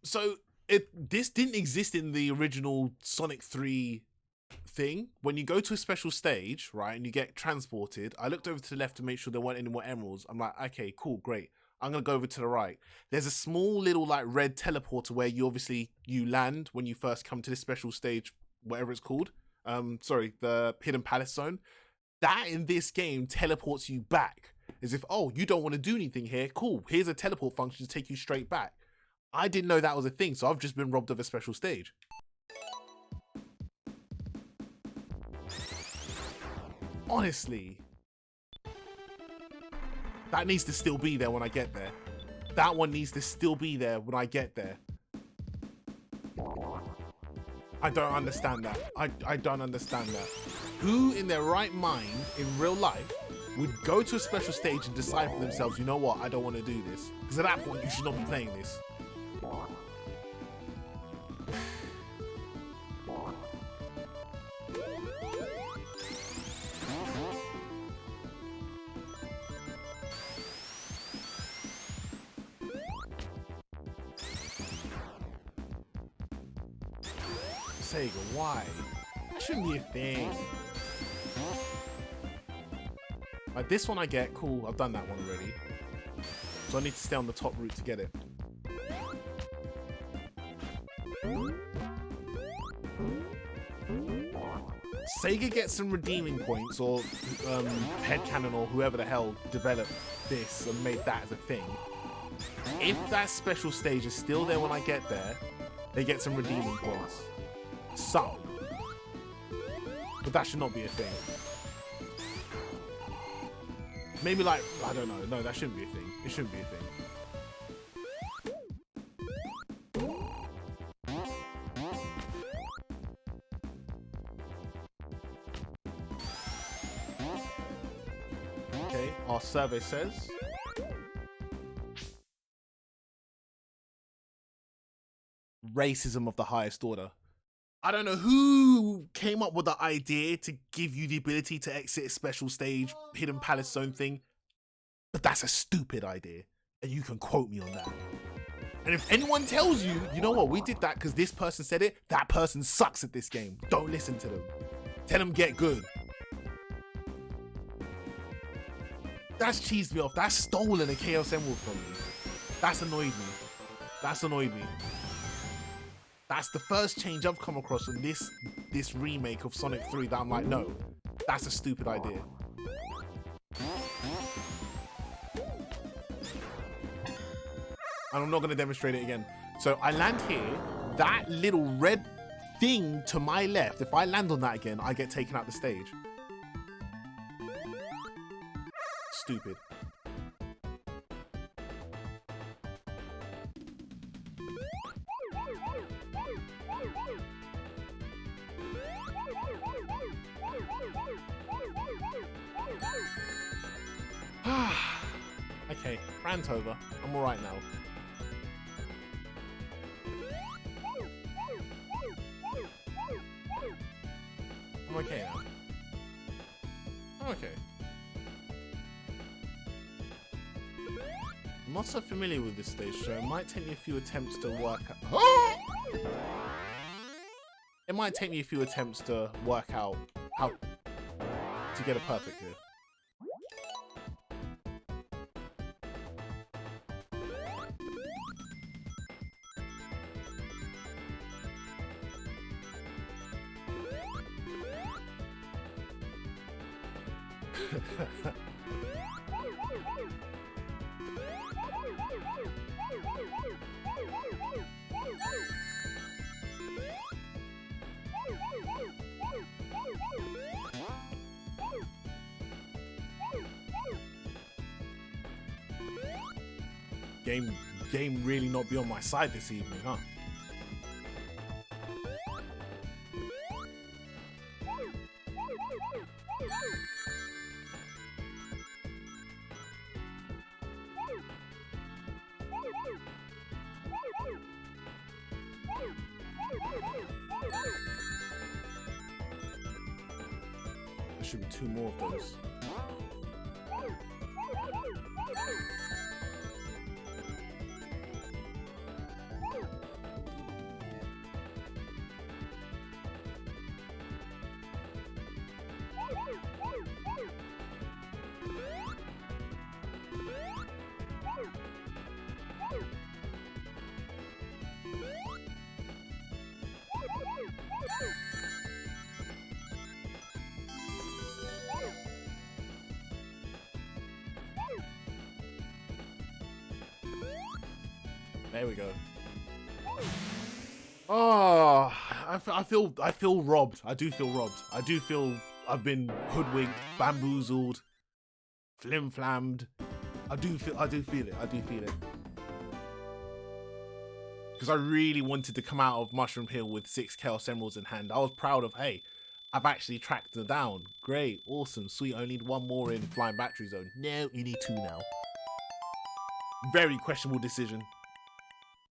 So this didn't exist in the original Sonic 3 thing. When you go to a special stage, right, and you get transported, I looked over to the left to make sure there weren't any more emeralds. I'm like, okay, cool, great. I'm gonna go over to the right. There's a small little like red teleporter where you land when you first come to this special stage, whatever it's called. Sorry, the Hidden Palace Zone. That in this game teleports you back. As if, oh, you don't want to do anything here. Cool, here's a teleport function to take you straight back. I didn't know that was a thing, so I've just been robbed of a special stage. Honestly. That needs to still be there when I get there. That one needs to still be there when I get there. I don't understand that. I don't understand that. Who in their right mind, in real life, would go to a special stage and decide for themselves, you know what, I don't want to do this. Because at that point, you should not be playing this. Sega, why? That shouldn't be a thing. Like this one I get, cool, I've done that one already. So I need to stay on the top route to get it. Sega gets some redeeming points, or Headcanon or whoever the hell developed this and made that as a thing. If that special stage is still there when I get there, they get some redeeming points. Some. But that should not be a thing. Maybe like, I don't know. No, that shouldn't be a thing. It shouldn't be a thing. Okay, our survey says racism of the highest order. I don't know who came up with the idea to give you the ability to exit a special stage, Hidden Palace Zone thing, but that's a stupid idea, and you can quote me on that. And if anyone tells you, you know what, we did that because this person said it, that person sucks at this game. Don't listen to them. Tell them get good. That's cheesed me off. That's stolen a Chaos Emerald from me. That's annoyed me. That's annoyed me. That's the first change I've come across in this remake of Sonic 3 that I'm like, no, that's a stupid idea. And I'm not going to demonstrate it again. So I land here, that little red thing to my left, if I land on that again, I get taken out the stage. Stupid. Okay, rant over. I'm alright now. I'm okay now. I'm okay. I'm not so familiar with this stage, so it might take me a few attempts to work out. It might take me a few attempts to work out how to get a perfect here. Game really not be on my side this evening, huh? There should be 2 more of those. There we go. Oh, I feel robbed. I do feel robbed. I do feel I've been hoodwinked, bamboozled, flim-flammed. I do feel it. Because I really wanted to come out of Mushroom Hill with 6 Chaos Emeralds in hand. I was proud of, hey, I've actually tracked them down. Great, awesome, sweet. I need 1 more in Flying Battery Zone. No, you need 2 now. Very questionable decision.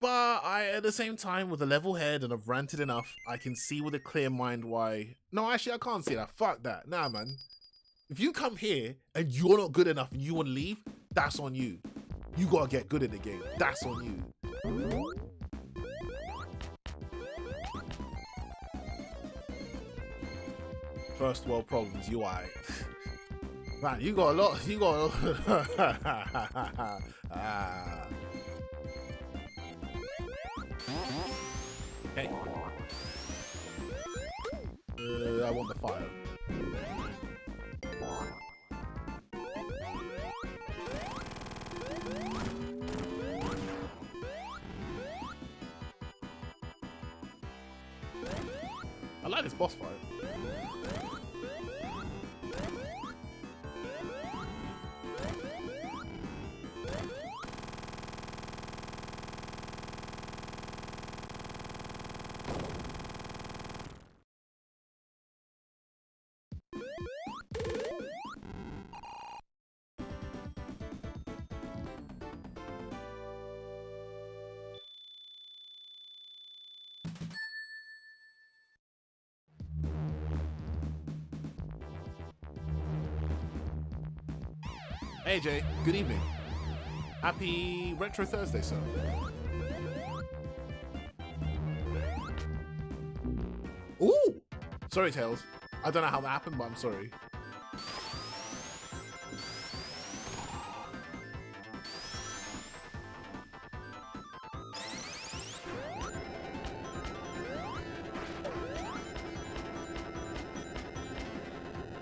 But at the same time, with a level head and I've ranted enough, I can see with a clear mind why... No, actually, I can't see that. Fuck that. Nah, man. If you come here and you're not good enough and you want to leave, that's on you. You gotta get good at the game. That's on you. First world problems, UI. Man, you got a lot. You got a lot. Okay. I want the fire. I like this boss fight. Hey Jay, good evening. Happy Retro Thursday, sir. Ooh! Sorry, Tails. I don't know how that happened, but I'm sorry.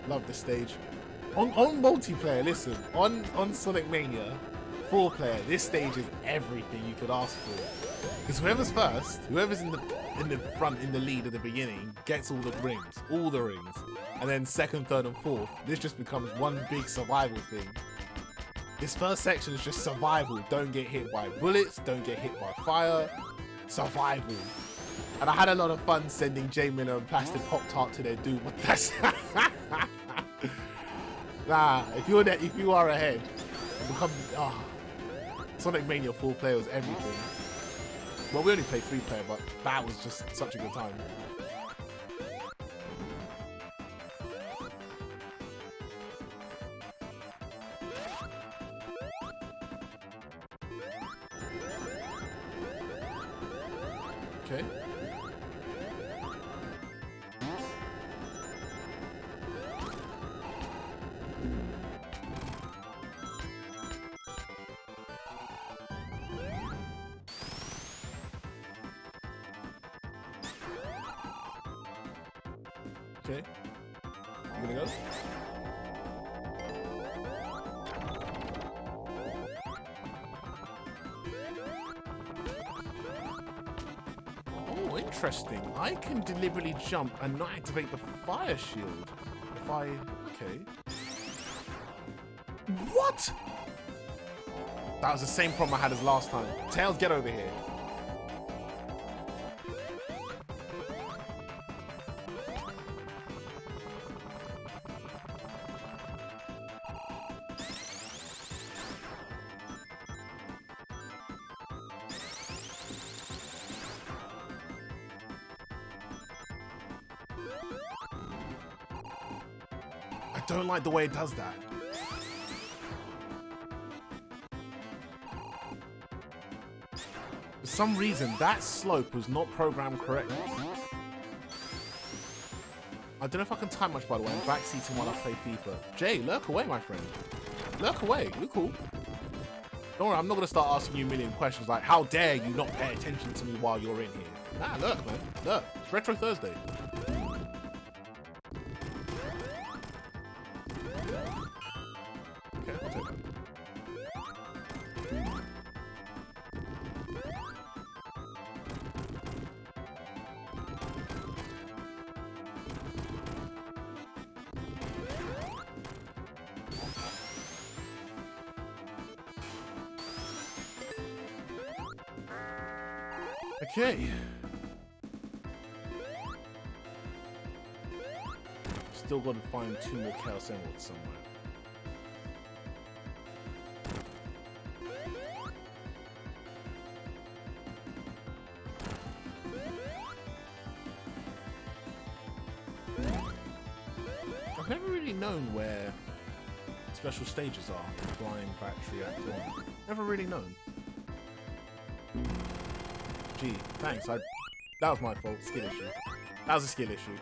Love this stage. On multiplayer, listen, on Sonic Mania 4-player, this stage is everything you could ask for. Because whoever's first, whoever's in the front, in the lead at the beginning, gets all the rings. And then second, third, and fourth, this just becomes one big survival thing. This first section is just survival. Don't get hit by bullets, don't get hit by fire. Survival. And I had a lot of fun sending J Miller and Plastic Pop-Tart to their doom. But that's nah, if you are ahead, become Sonic Mania 4-player was everything. Well, we only played 3-player, but that was just such a good time. Okay. Okay. You gonna go? Oh, interesting. I can deliberately jump and not activate the fire shield. If I... Okay. What? That was the same problem I had as last time. Tails, get over here. I don't like the way it does that. For some reason, that slope was not programmed correctly. I don't know if I can type much, by the way. I'm backseating while I play FIFA. Jay, lurk away, my friend. Lurk away. You're cool. Don't worry, I'm not going to start asking you a million questions like, how dare you not pay attention to me while you're in here? Nah, look, man. Look. It's Retro Thursday. Okay, I'll take that. Okay. Still got to find 2 more Chaos Emeralds somewhere. I've never really known where special stages are. Flying Battery Act 1. Never really known. Gee, thanks. That was my fault. Skill issue. That was a skill issue.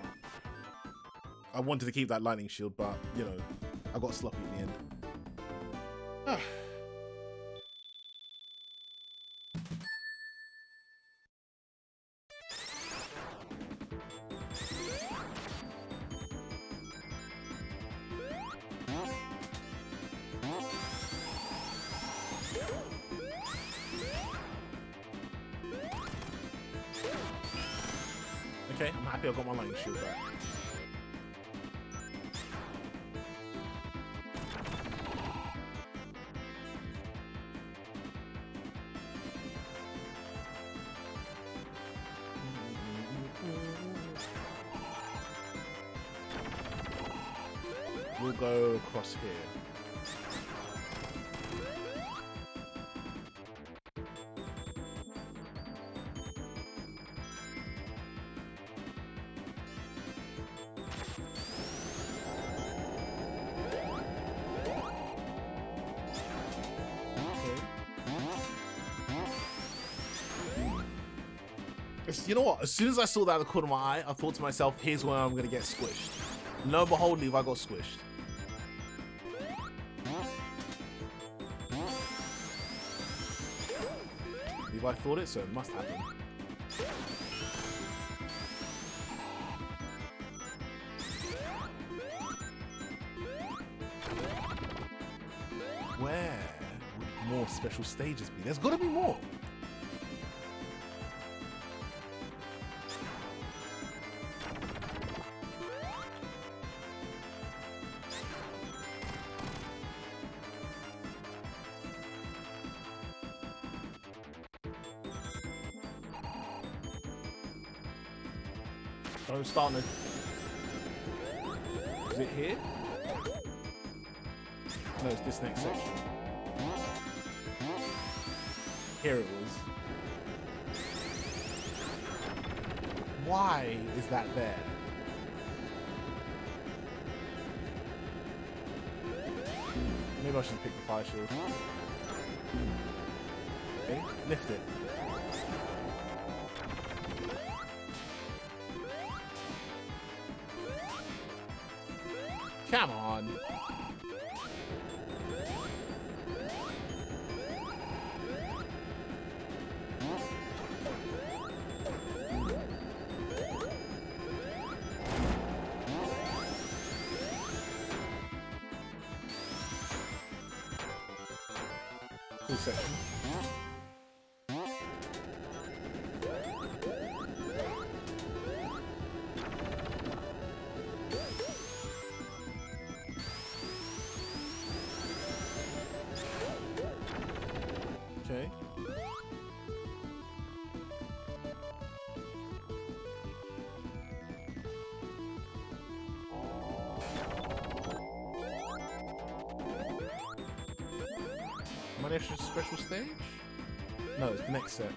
I wanted to keep that lightning shield, but, you know, I got sloppy in the end. Ah. Okay, I'm happy I got my lightning shield back. We'll go across here. You know what? As soon as I saw that out of the corner of my eye, I thought to myself, here's where I'm going to get squished. Lo and behold, Levi got squished. Levi thought it, so it must happen. Where would more special stages be? There's got to be more. I'm starting to... Is it here? No, it's this next section. Here it was. Why is that there? Maybe I should pick the fire shield. Okay, lift it. Come on. Cool section. Okay. My next special stage? No, it's the next set.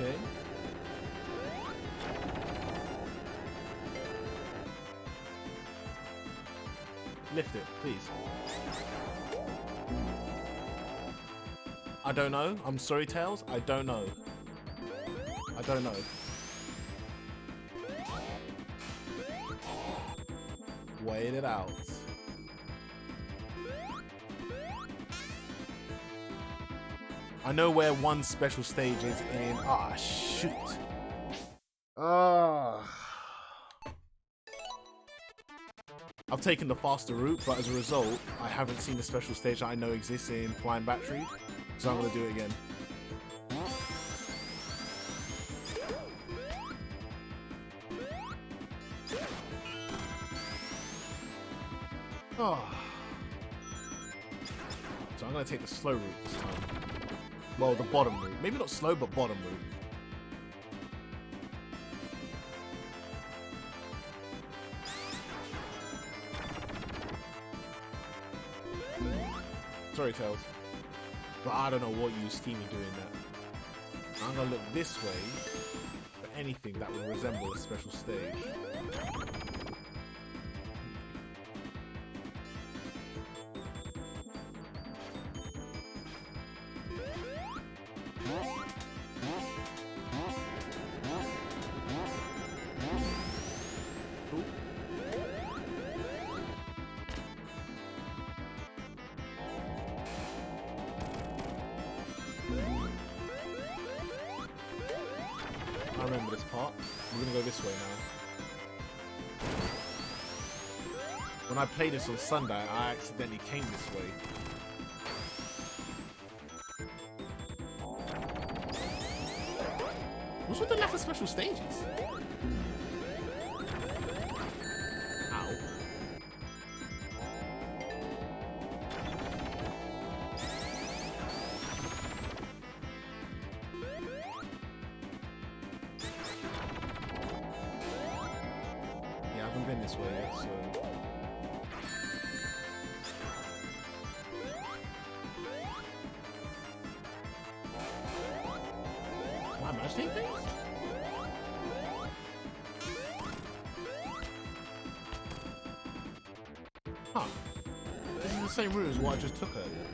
Okay. Lift it, please. I don't know. I'm sorry, Tails. I don't know. I don't know. Wait it out. I know where one special stage is in... Ah, shoot. I've taken the faster route, but as a result, I haven't seen the special stage that I know exists in Flying Battery, so I'm going to do it again. Oh. So I'm going to take the slow route this time. Well, the bottom route. Maybe not slow, but bottom route. Sorry, Tails. But I don't know what you Steamy doing that. I'm gonna look this way for anything that would resemble a special stage. I remember this part. We're gonna go this way now. When I played this on Sunday, I accidentally came this way. What's with the lack of special stages? Ow. Yeah, I haven't been this way yet, so... Am I imagining things? Huh. This is the same route as what I just took earlier.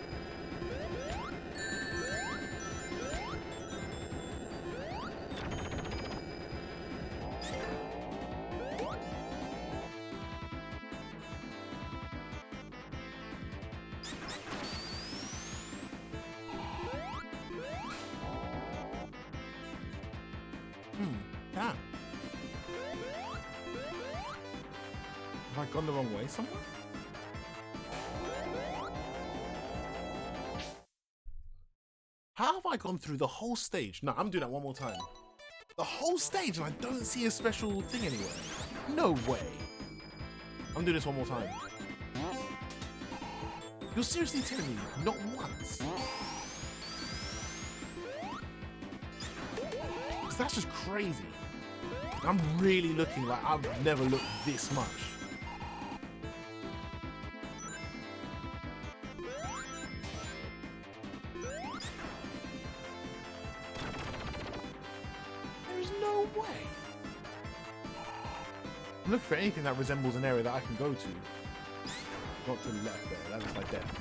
Damn. Have I gone the wrong way somewhere? How have I gone through the whole stage? No, I'm doing that one more time. The whole stage and I don't see a special thing anywhere. No way. I'm doing this one more time. You're seriously telling me not once? That's just crazy. I'm really looking like I've never looked this much. There's no way. I'm looking for anything that resembles an area that I can go to. Not to the left there, that looks like death.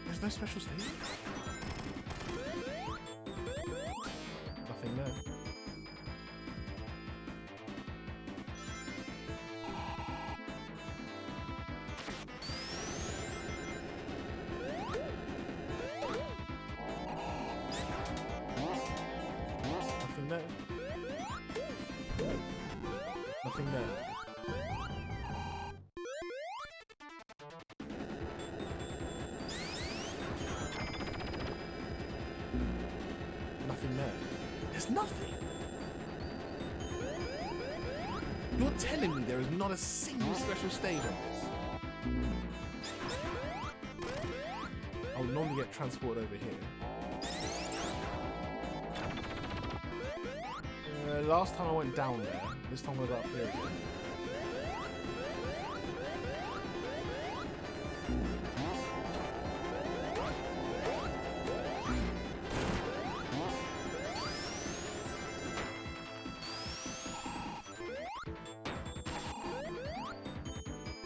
There's no special stage? Nothing there. Nothing there. Nothing there. Nothing there. There's nothing. You're telling me there is not a single special stage on this? I would normally get transported over here. Last time I went down there, this time I got up here again.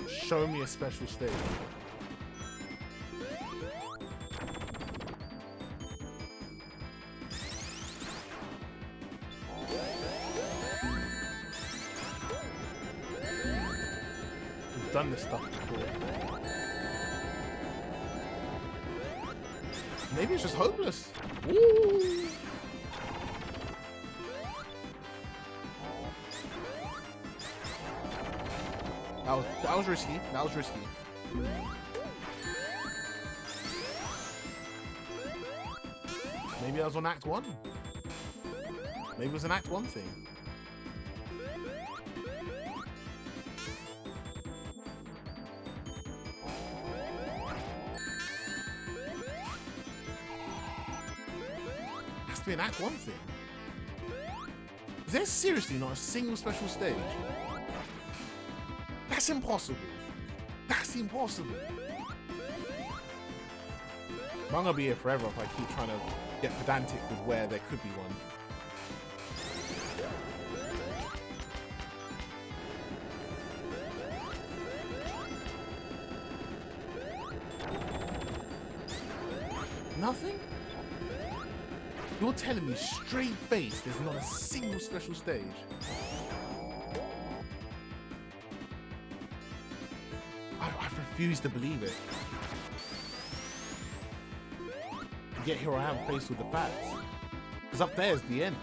Show me a special stage. We've done this stuff before. Maybe it's just hopeless. Woo! That was risky. That was risky. Maybe that was on Act 1. Maybe it was an Act 1 thing. Has to be an Act 1 thing. Is there seriously not a single special stage? That's impossible. That's impossible. I'm gonna be here forever if I keep trying to get pedantic with where there could be one. Nothing? You're telling me straight face there's not a single special stage? I refuse to believe it. Yet here I am faced with the facts. Because up there's the end.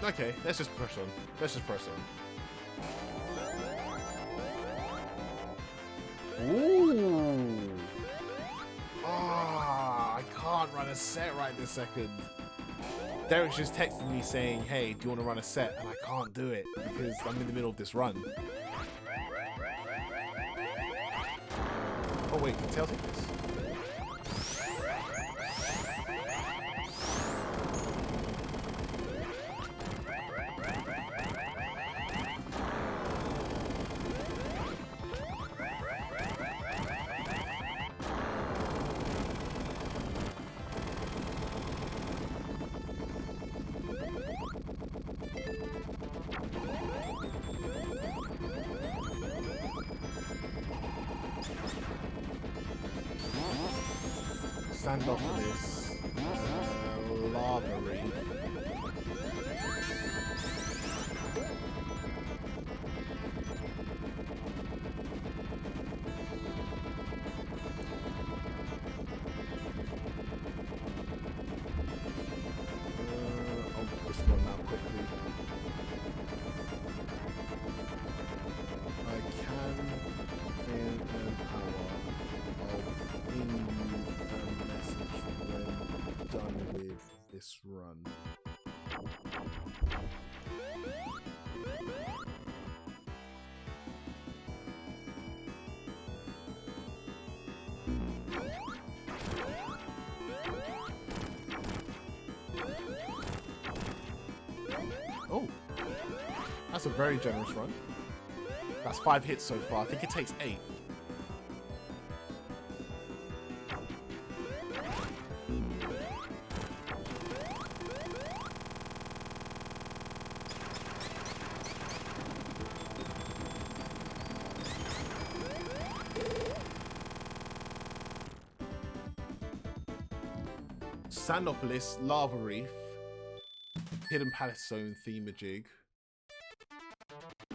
Okay, let's just press on. Let's just press on. Ooh. Ah, I can't run a set right this second. Derek's just texted me saying, hey, do you want to run a set? And I can't do it because I'm in the middle of this run. Oh wait, can Tail take this? Sandopolis, Lava Reef. I'll put this one now quickly. I can in an hour. I'll ping you a message when done with this run. Oh, that's a very generous run. That's 5 hits so far. I think it takes 8. Sandopolis, Lava Reef, Hidden Palace Zone, Themajig,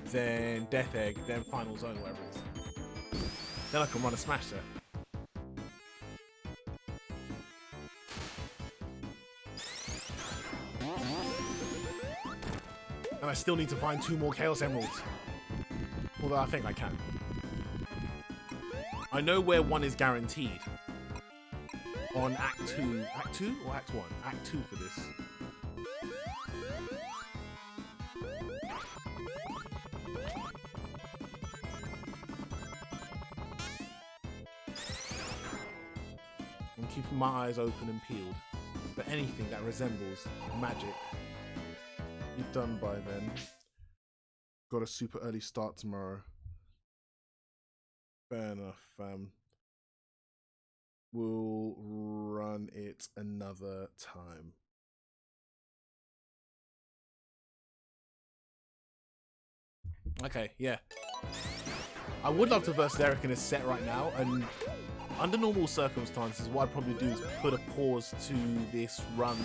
then Death Egg, then Final Zone, whatever it is. Then I can run a smash there. And I still need to find 2 more Chaos Emeralds. Although I think I can. I know where 1 is guaranteed. On Act 2. Act 2 or Act 1? Act 2 for this. I'm keeping my eyes open and peeled for anything that resembles magic. Be done by then. Got a super early start tomorrow. Fair enough, fam. We'll run it another time. Okay, yeah. I would love to verse Eric in a set right now, and under normal circumstances, what I'd probably do is put a pause to this run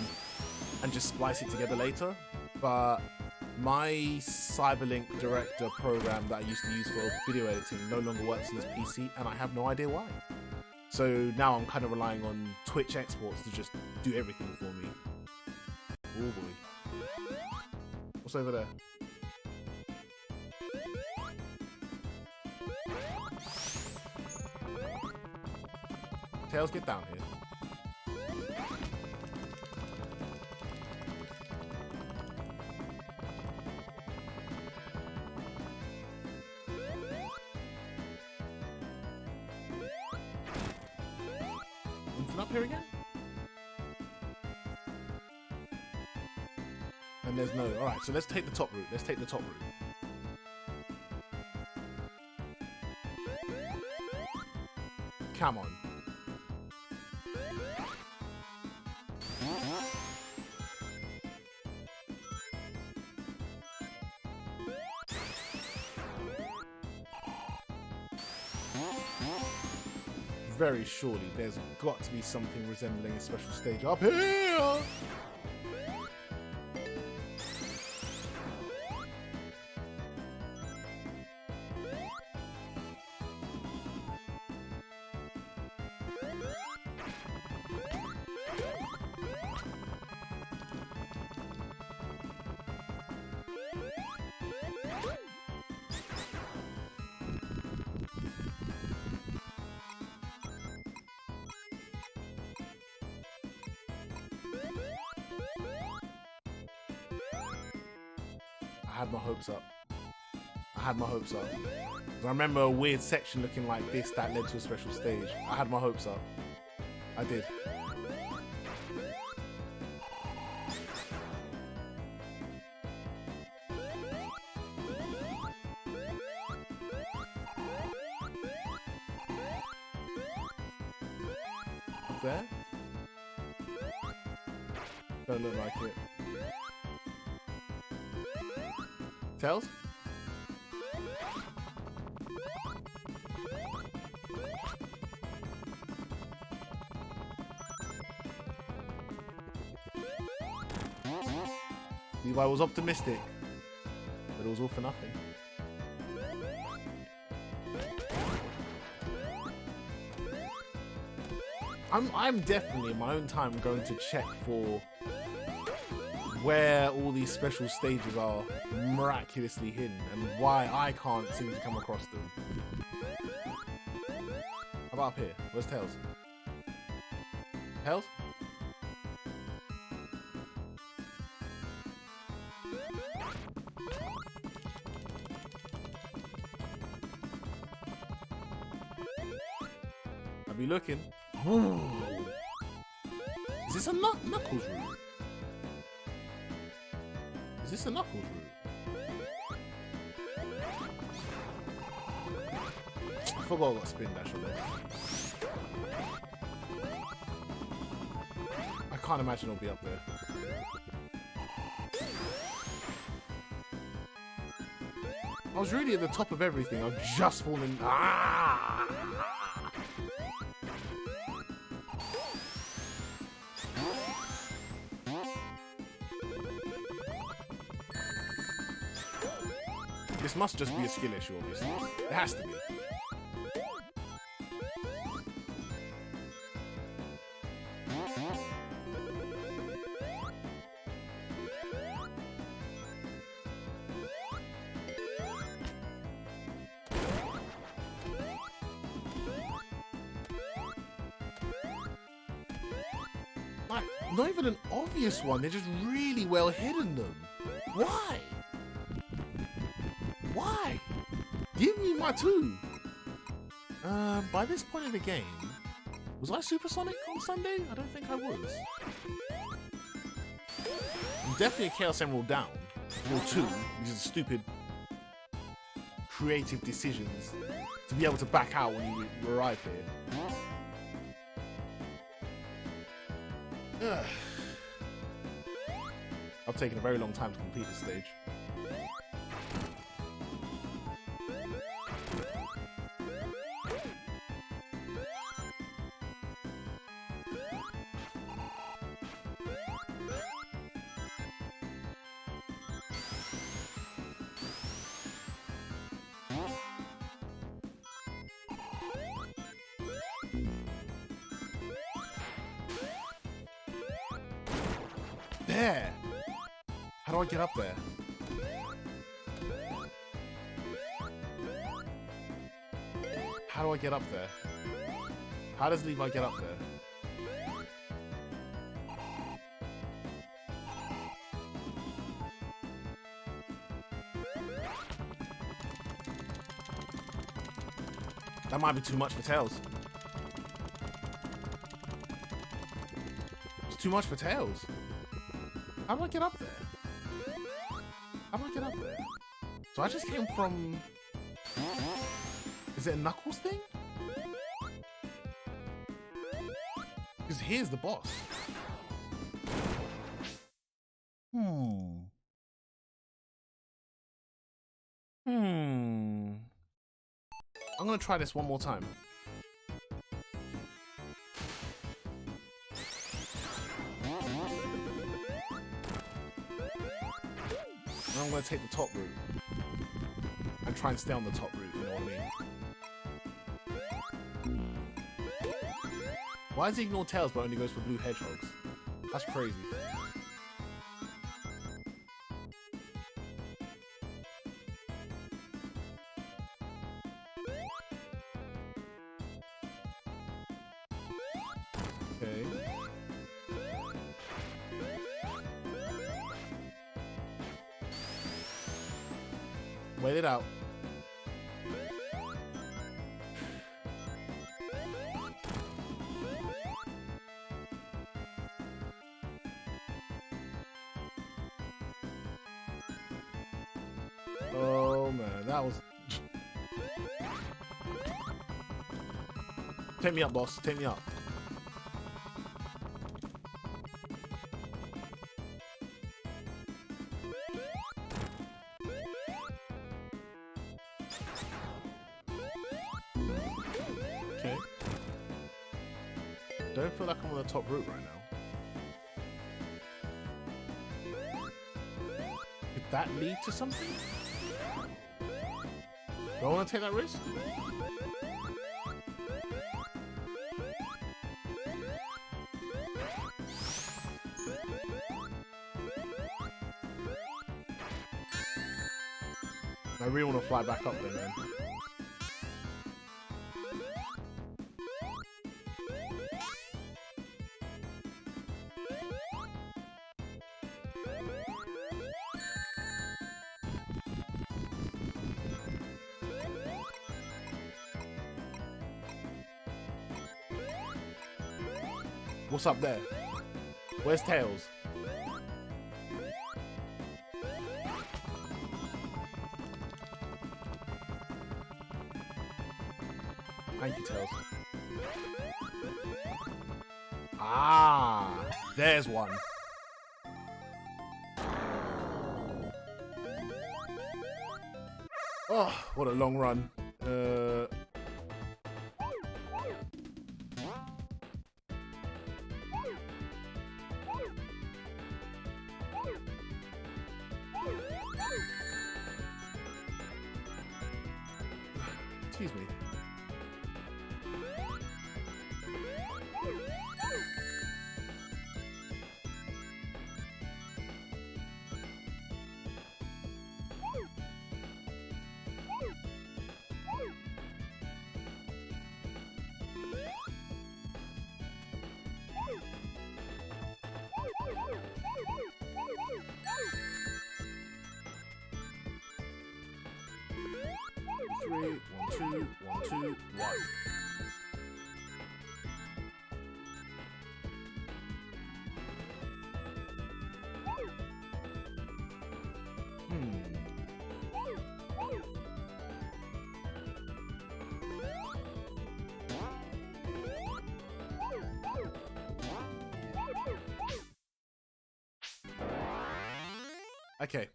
and just splice it together later. But my Cyberlink Director program that I used to use for video editing no longer works on this PC, and I have no idea why. So now I'm kind of relying on Twitch exports to just do everything for me. Oh boy. What's over there? Tails, get down here. Anything up here again? And there's no. Alright, so let's take the top route. Let's take the top route. Come on. Very surely there's got to be something resembling a special stage up here! I had my hopes up. I had my hopes up. I remember a weird section looking like this that led to a special stage. I had my hopes up. I did. Up there? Don't look like it. Tails? Levi was optimistic, but it was all for nothing. I'm definitely in my own time going to check for where all these special stages are miraculously hidden and why I can't seem to come across them. How about up here? Where's Tails? Tails? I'll be looking. Ooh. Is this a Knuckles route? Is this a Knuckles route? I forgot I got spin dash on there. I can't imagine it'll be up there. I was really at the top of everything. I've just fallen. Ah! This must just be a skill issue, obviously. It has to be. Like, not even an obvious one, they're just really well hidden them. Why? Why? Give me my 2. By this point in the game, was I Supersonic on Sunday? I don't think I was. I'm definitely a Chaos Emerald down. Or 2, because of stupid creative decisions to be able to back out when you arrive here. Ugh. I've taken a very long time to complete this stage. There! How do I get up there? How do I get up there? How does Levi get up there? That might be too much for Tails. It's too much for Tails. How do I get up there? How do I get up there? So I just came from... Is it a Knuckles thing? Because here's the boss. I'm gonna try this one more time. I'm gonna take the top route and try and stay on the top route, you know what I mean? Why does he ignore Tails but only goes for blue hedgehogs? That's crazy. Okay. Wait it out. Oh man, that was... Take me up, boss. Take me up. Okay. Don't feel like I'm on the top route right now. that lead to something? Do I want to take that risk? I really want to fly back up there, man. What's up there? Where's Tails? Thank you, Tails. Ah, there's one. Oh, what a long run. Excuse me. Three, 1, 2, 1, 2, 1. Okay.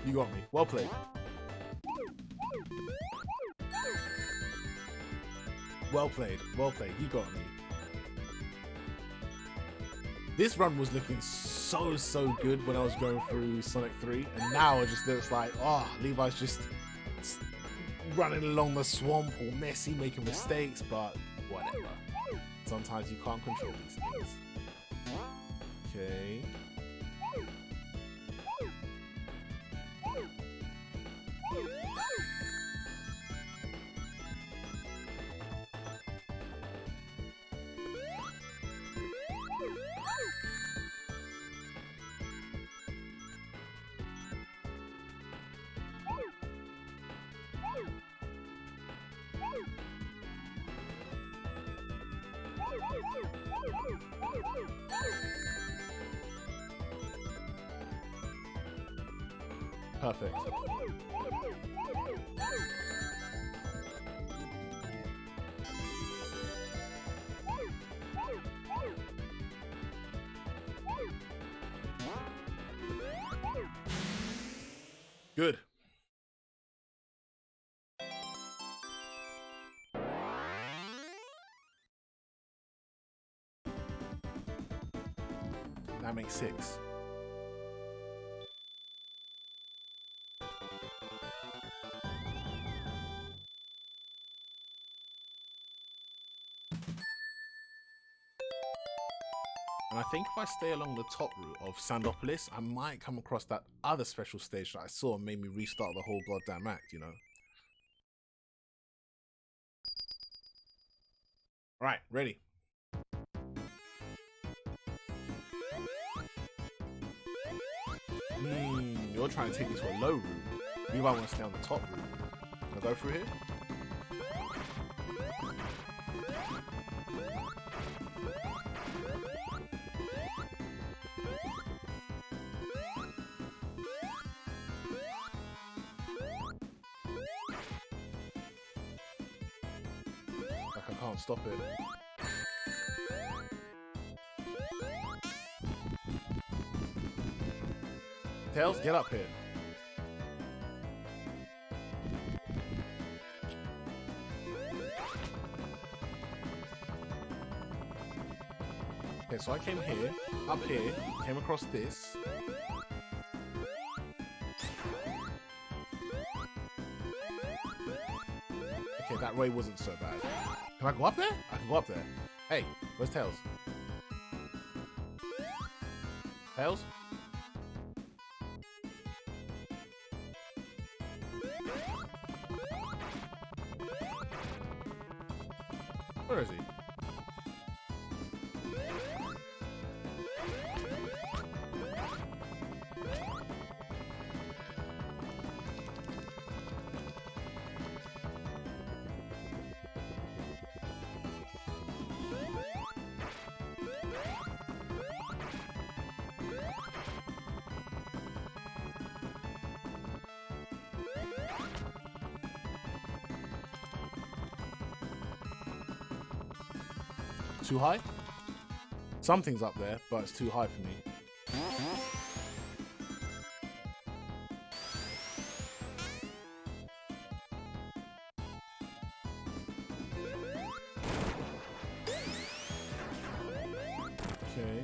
You got me. Well played. Well played. Well played. You got me. This run was looking so good when I was going through Sonic 3, and now it just looks like, oh, Levi's just running along the swamp, all messy, making mistakes, but whatever. Sometimes you can't control these things. Okay. Perfect. Good. That makes 6. And I think if I stay along the top route of Sandopolis, I might come across that other special stage that I saw and made me restart the whole goddamn act, you know? Right, ready. You're trying to take me to a low route. You might want to stay on the top route. Can I go through here? Like I can't stop it. Tails, get up here. Okay, so I came here, up here, came across this. Okay, that way wasn't so bad. Can I go up there? I can go up there. Hey, where's Tails? Tails? Where is he? Too high? Something's up there, but it's too high for me. Okay.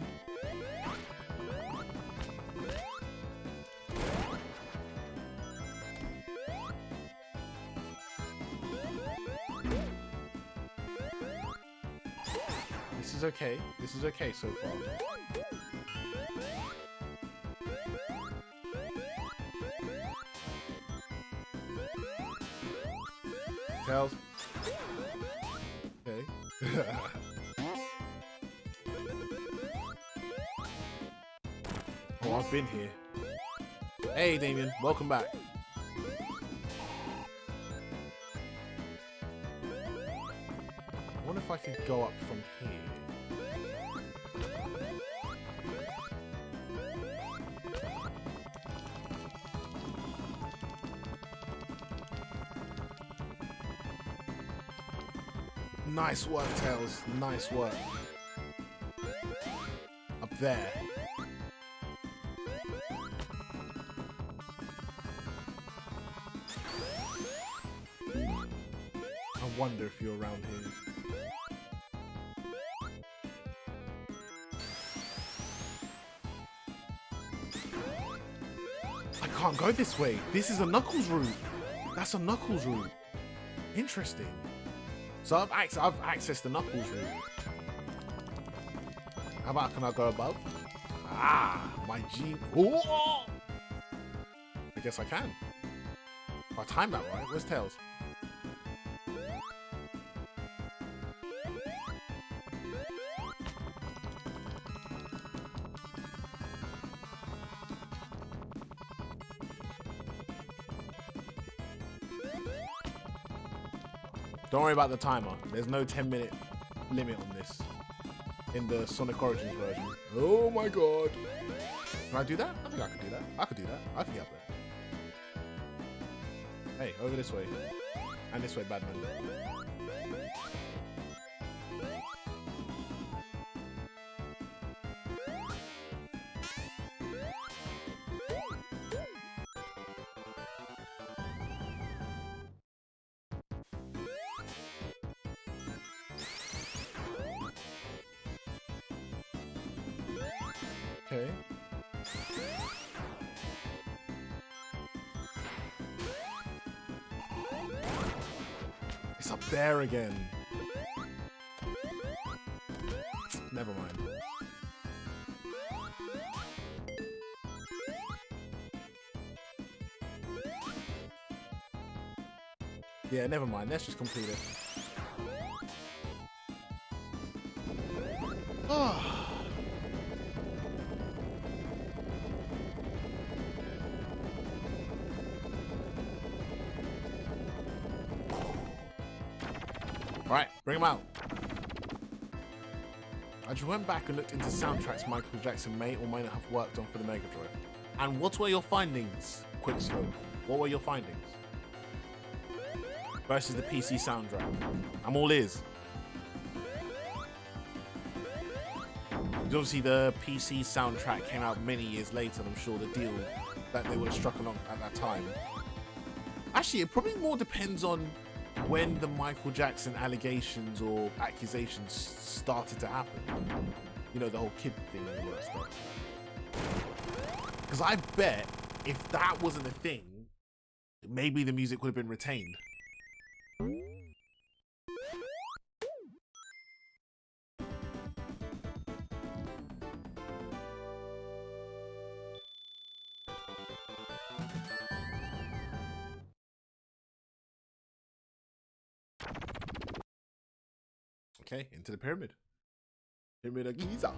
This is okay. This is okay so far. Tails. Okay. Oh, I've been here. Hey, Damien. Welcome back. I wonder if I could go up from here. Nice work, Tails. Nice work. Up there. I wonder if you're around here. I can't go this way. This is a Knuckles route. That's a Knuckles route. Interesting. So I've accessed the Knuckles route. How about, can I go above? Ah, my G. Oh! I guess I can. If I time that right. Where's Tails? Don't worry about the timer. There's no 10-minute limit on this in the Sonic Origins version. Oh my god. Can I do that? I think I can do that. I could do that. I can get up there. Hey, over this way. And this way, Badman. Okay. It's up there again. Never mind. Yeah, never mind. Let's just complete it. Ah. Alright, bring him out. I just went back and looked into soundtracks Michael Jackson may or may not have worked on for the Mega Drive. And what were your findings, Quickscope? What were your findings? Versus the PC soundtrack. I'm all ears. Because obviously the PC soundtrack came out many years later, and I'm sure the deal that they would have struck along at that time. Actually, it probably more depends on when the Michael Jackson allegations or accusations started to happen. You know, the whole kid thing and all that stuff. Because I bet if that wasn't a thing, maybe the music would have been retained. Okay, into the pyramid. Pyramid of Giza.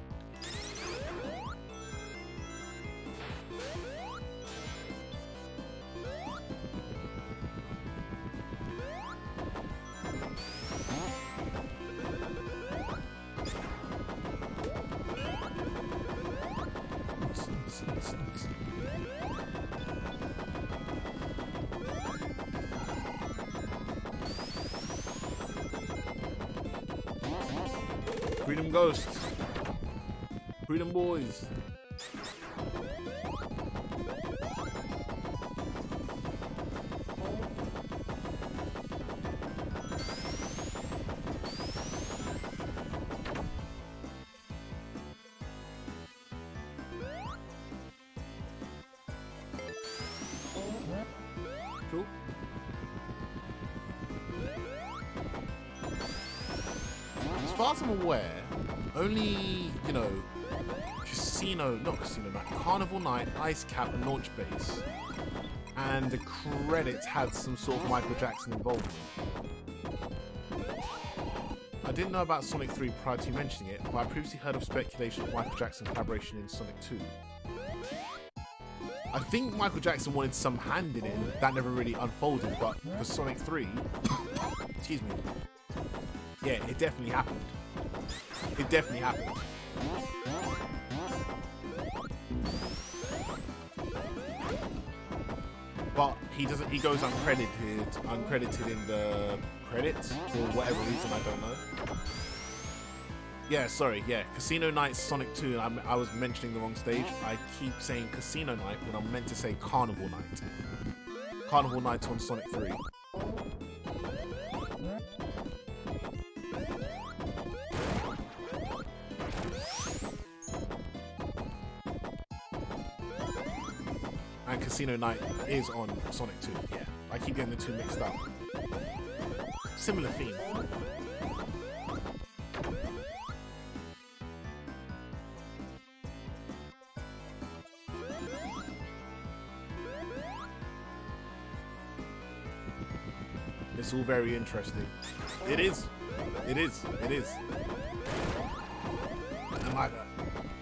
Freedom Ghost. Freedom Boys. Cool. As far as I'm aware, only, you know, Carnival Night, Ice Cap, and Launch Base, and the credits had some sort of Michael Jackson involvement. I didn't know about Sonic 3 prior to you mentioning it, but I previously heard of speculation of Michael Jackson collaboration in Sonic 2. I think Michael Jackson wanted some hand in it, and that never really unfolded, but for Sonic 3, excuse me, yeah, it definitely happened. It definitely happened. But he goes uncredited in the credits for whatever reason, I don't know. Yeah, sorry, yeah. Casino Night's Sonic 2, I was mentioning the wrong stage. I keep saying Casino Night when I'm meant to say Carnival Night. Carnival Night on Sonic 3. And Casino Night is on Sonic 2, yeah. I keep getting the two mixed up. Similar theme. It's all very interesting. It is. It is. It is. And like,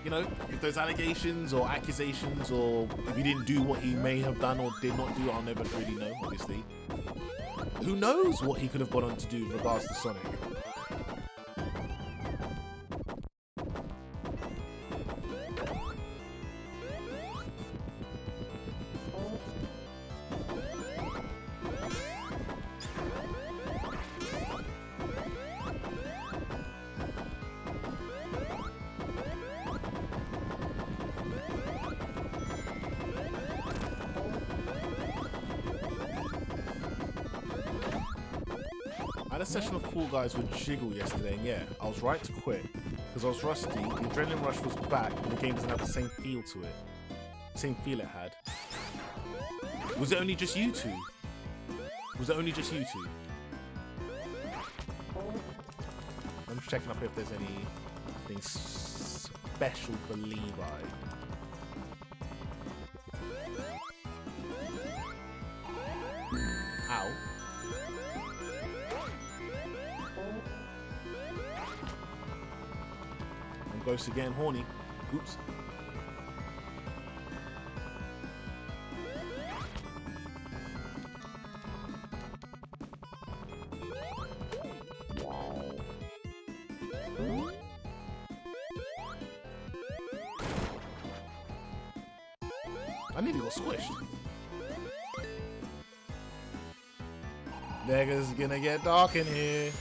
you know, if there's allegations or accusations, or if he didn't do what he may have done or did not do, I'll never really know, obviously. Who knows what he could have gone on to do in regards to Sonic? I had a session of Fall Guys with Jiggle yesterday, and yeah, I was right to quit because I was rusty. The adrenaline rush was back, and the game doesn't have the same feel to it. Same feel it had. Was it only just you two? Was it only just you two? I'm just checking up if there's anything special for Levi. Ow. And Ghost again, horny. Oops. I nearly got squished. Niggas gonna get dark in here.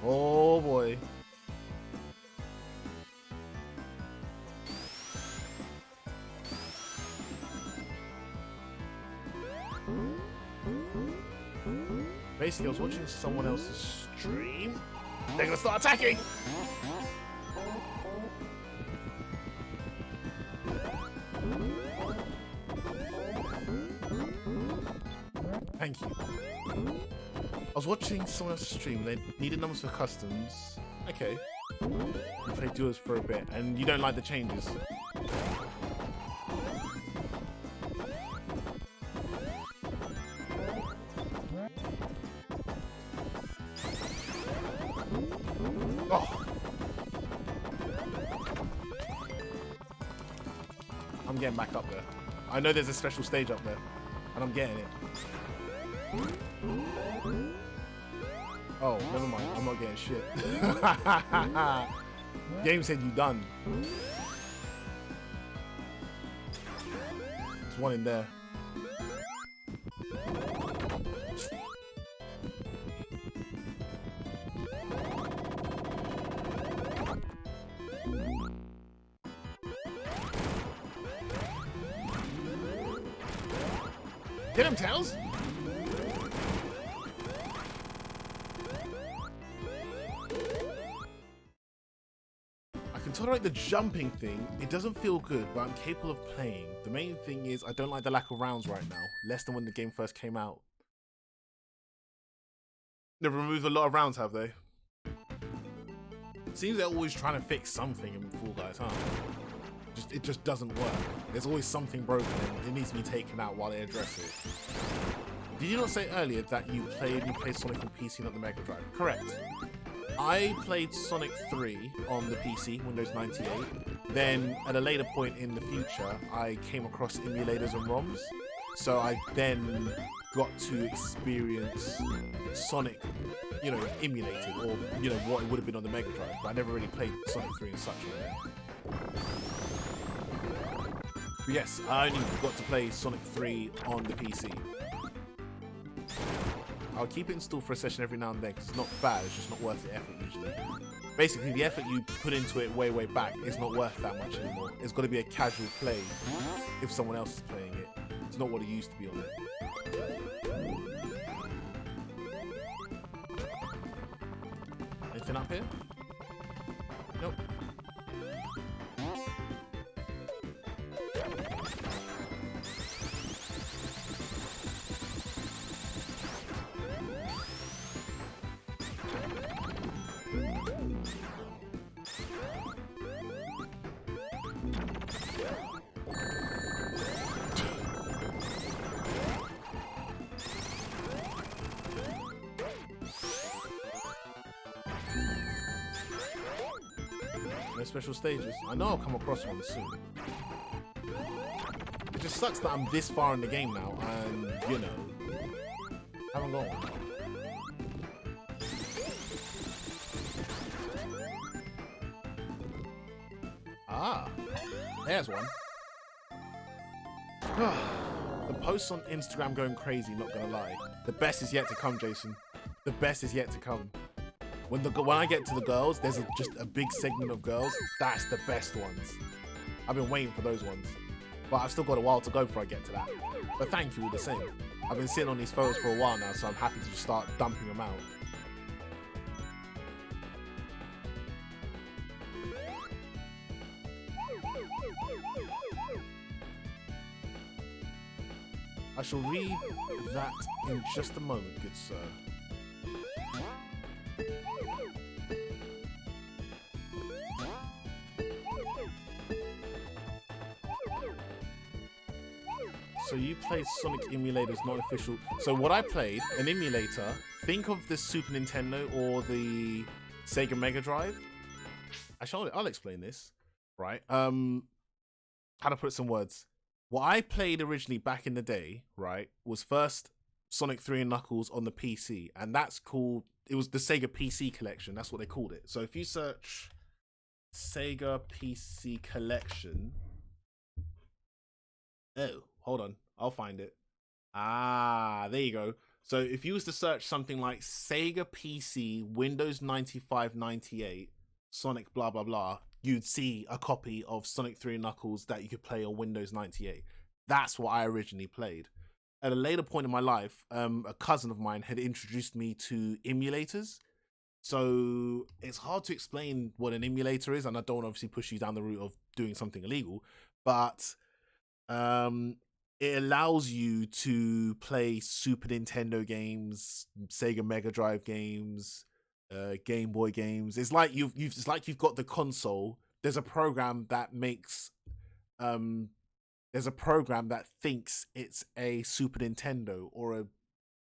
Oh boy. Basically, I was watching someone else's stream. They're gonna start attacking. Thank you. I was watching someone else's stream. They needed numbers for customs. Okay. You played duos for a bit, and you don't like the changes. Oh. I'm getting back up there. I know there's a special stage up there, and I'm getting it. Oh, never mind. I'm not getting shit. Game said you done. There's one in there. Get him, Tails! I can tolerate the jumping thing. It doesn't feel good, but I'm capable of playing. The main thing is I don't like the lack of rounds right now. Less than when the game first came out. They've removed a lot of rounds, have they? Seems they're always trying to fix something in Fall Guys, huh? It just doesn't work. There's always something broken and it needs to be taken out while they address it. Did you not say earlier that you played Sonic on PC, not the Mega Drive? Correct. I played Sonic 3 on the PC, Windows 98. Then, at a later point in the future, I came across emulators and ROMs. So I then got to experience Sonic, you know, emulated, or, you know, what it would have been on the Mega Drive. But I never really played Sonic 3 and such like that. But yes, I only got to play Sonic 3 on the PC. I'll keep it installed for a session every now and then because it's not bad, it's just not worth the effort usually. Basically, the effort you put into it way back is not worth that much anymore. It's got to be a casual play if someone else is playing it. It's not what it used to be on it. Anything up here? Nope. No special stages. I know I'll come across one soon. It just sucks that I'm this far in the game now and, you know, haven't got one. Ah, there's one. The posts on Instagram going crazy, not gonna lie. The best is yet to come, Jason. The best is yet to come. When I get to the girls, there's just a big segment of girls. That's the best ones. I've been waiting for those ones. But I've still got a while to go before I get to that. But thank you all the same. I've been sitting on these photos for a while now, so I'm happy to just start dumping them out. I shall read that in just a moment, good sir. So you played Sonic emulators, not official. So what I played, an emulator, think of the Super Nintendo or the Sega Mega Drive. Actually, I'll explain this, right? How to put some words. What I played originally back in the day, right, was first Sonic 3 and Knuckles on the PC, and that's called, it was the Sega PC Collection, that's what they called it. So if you search Sega PC Collection, oh, hold on, I'll find it. Ah, there you go. So if you was to search something like Sega PC Windows 95/98 Sonic blah blah blah, you'd see a copy of Sonic 3 and Knuckles that you could play on Windows 98. That's what I originally played. At a later point in my life, a cousin of mine had introduced me to emulators. So it's hard to explain what an emulator is, and I don't obviously push you down the route of doing something illegal, but it allows you to play Super Nintendo games, Sega Mega Drive games, Game Boy games. It's like you've got the console. There's a program that makes there's a program that thinks it's a Super Nintendo or a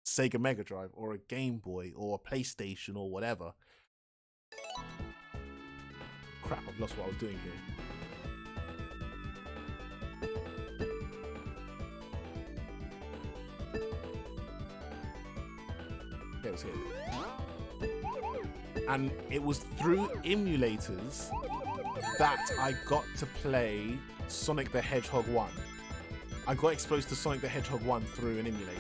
Sega Mega Drive or a Game Boy or a PlayStation or whatever. Crap, I've lost what I was doing here. Okay, it was here. And it was through emulators that I got to play Sonic the Hedgehog 1. I got exposed to Sonic the Hedgehog 1 through an emulator.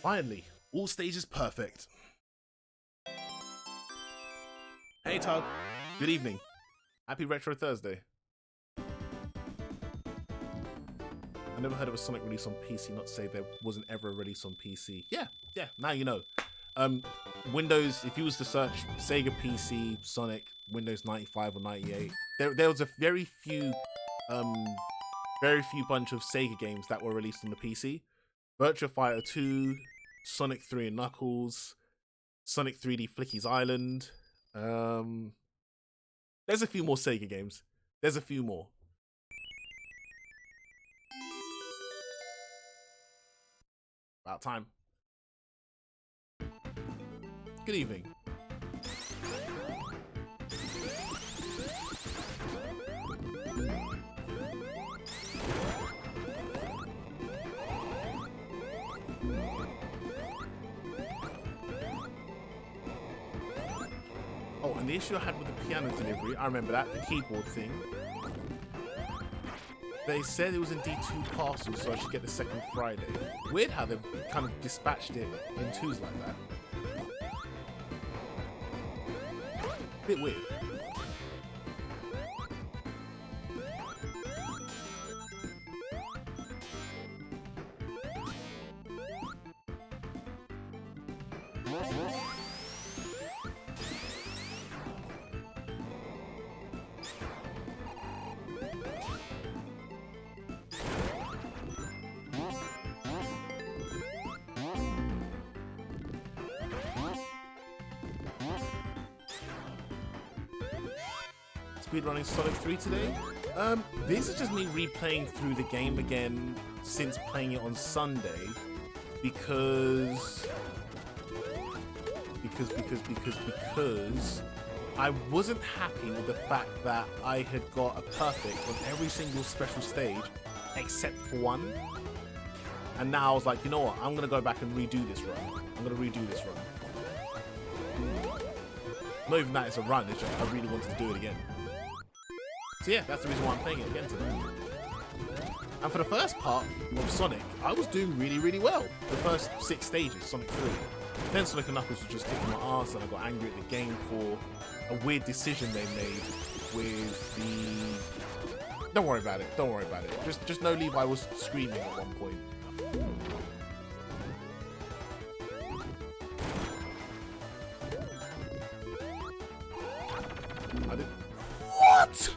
Finally, all stages perfect. Hey Tug, good evening. Happy Retro Thursday. I never heard of a Sonic release on PC, not to say there wasn't ever a release on PC. Yeah, now you know. Windows, if you was to search Sega PC, Sonic, Windows 95 or 98, there was a very few bunch of Sega games that were released on the PC. Virtua Fighter 2, Sonic 3 and Knuckles, Sonic 3D Flicky's Island. There's a few more Sega games. There's a few more. About time. Good evening. Oh, and the issue I had with the piano delivery, I remember that, the keyboard thing. They said it was in D2 parcels, so I should get the second Friday. Weird how they've kind of dispatched it in twos like that. Bit weird. Speedrunning Sonic 3 today. This is just me replaying through the game again since playing it on Sunday because I wasn't happy with the fact that I had got a perfect on every single special stage except for one. And now I was like, you know what? I'm gonna go back and redo this run. Not even that it's a run, it's just I really wanted to do it again. So yeah, that's the reason why I'm playing it again today. And for the first part of Sonic, I was doing really, really well. The first 6 stages, Sonic 3. Then Sonic and Knuckles was just kicking my ass and I got angry at the game for a weird decision they made with the... Don't worry about it. Just know Levi was screaming at one point. I didn't... What?!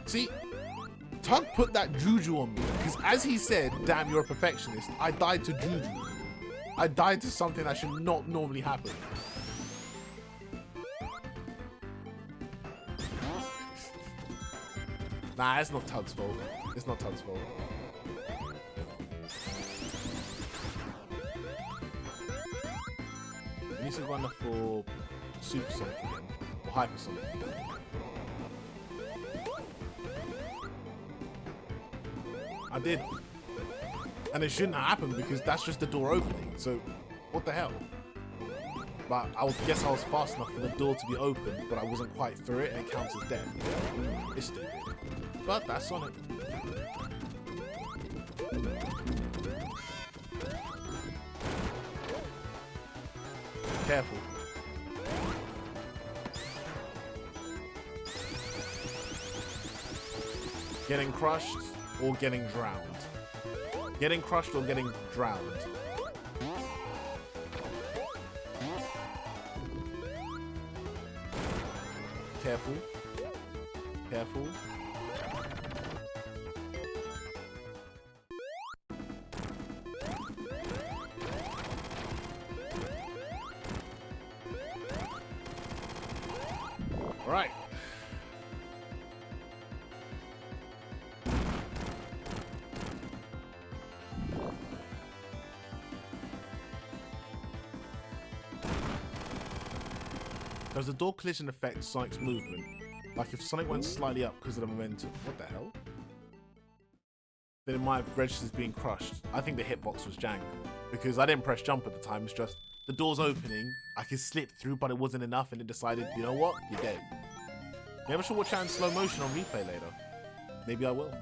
See, Tug put that juju on me because as he said, damn, you're a perfectionist, I died to juju. I died to something that should not normally happen. Nah, it's not Tug's fault. It's not Tug's fault. We need to run for Super Sonic again, or Hyper Sonic. I did. And it shouldn't have happened because that's just the door opening. So, what the hell? But I guess I was fast enough for the door to be open, but I wasn't quite through it and it counts as death. It's stupid. But that's Sonic. Careful. Getting crushed or getting drowned. Getting crushed or getting drowned. Careful. Careful. Right. Does the door collision affect Sonic's movement? Like if Sonic went slightly up because of the momentum. What the hell? Then it might have registered as being crushed. I think the hitbox was jank because I didn't press jump at the time. It's just the door's opening. I could slip through, but it wasn't enough, and it decided, you know what? You're dead. Maybe I should watch out in slow motion on replay later. Maybe I will.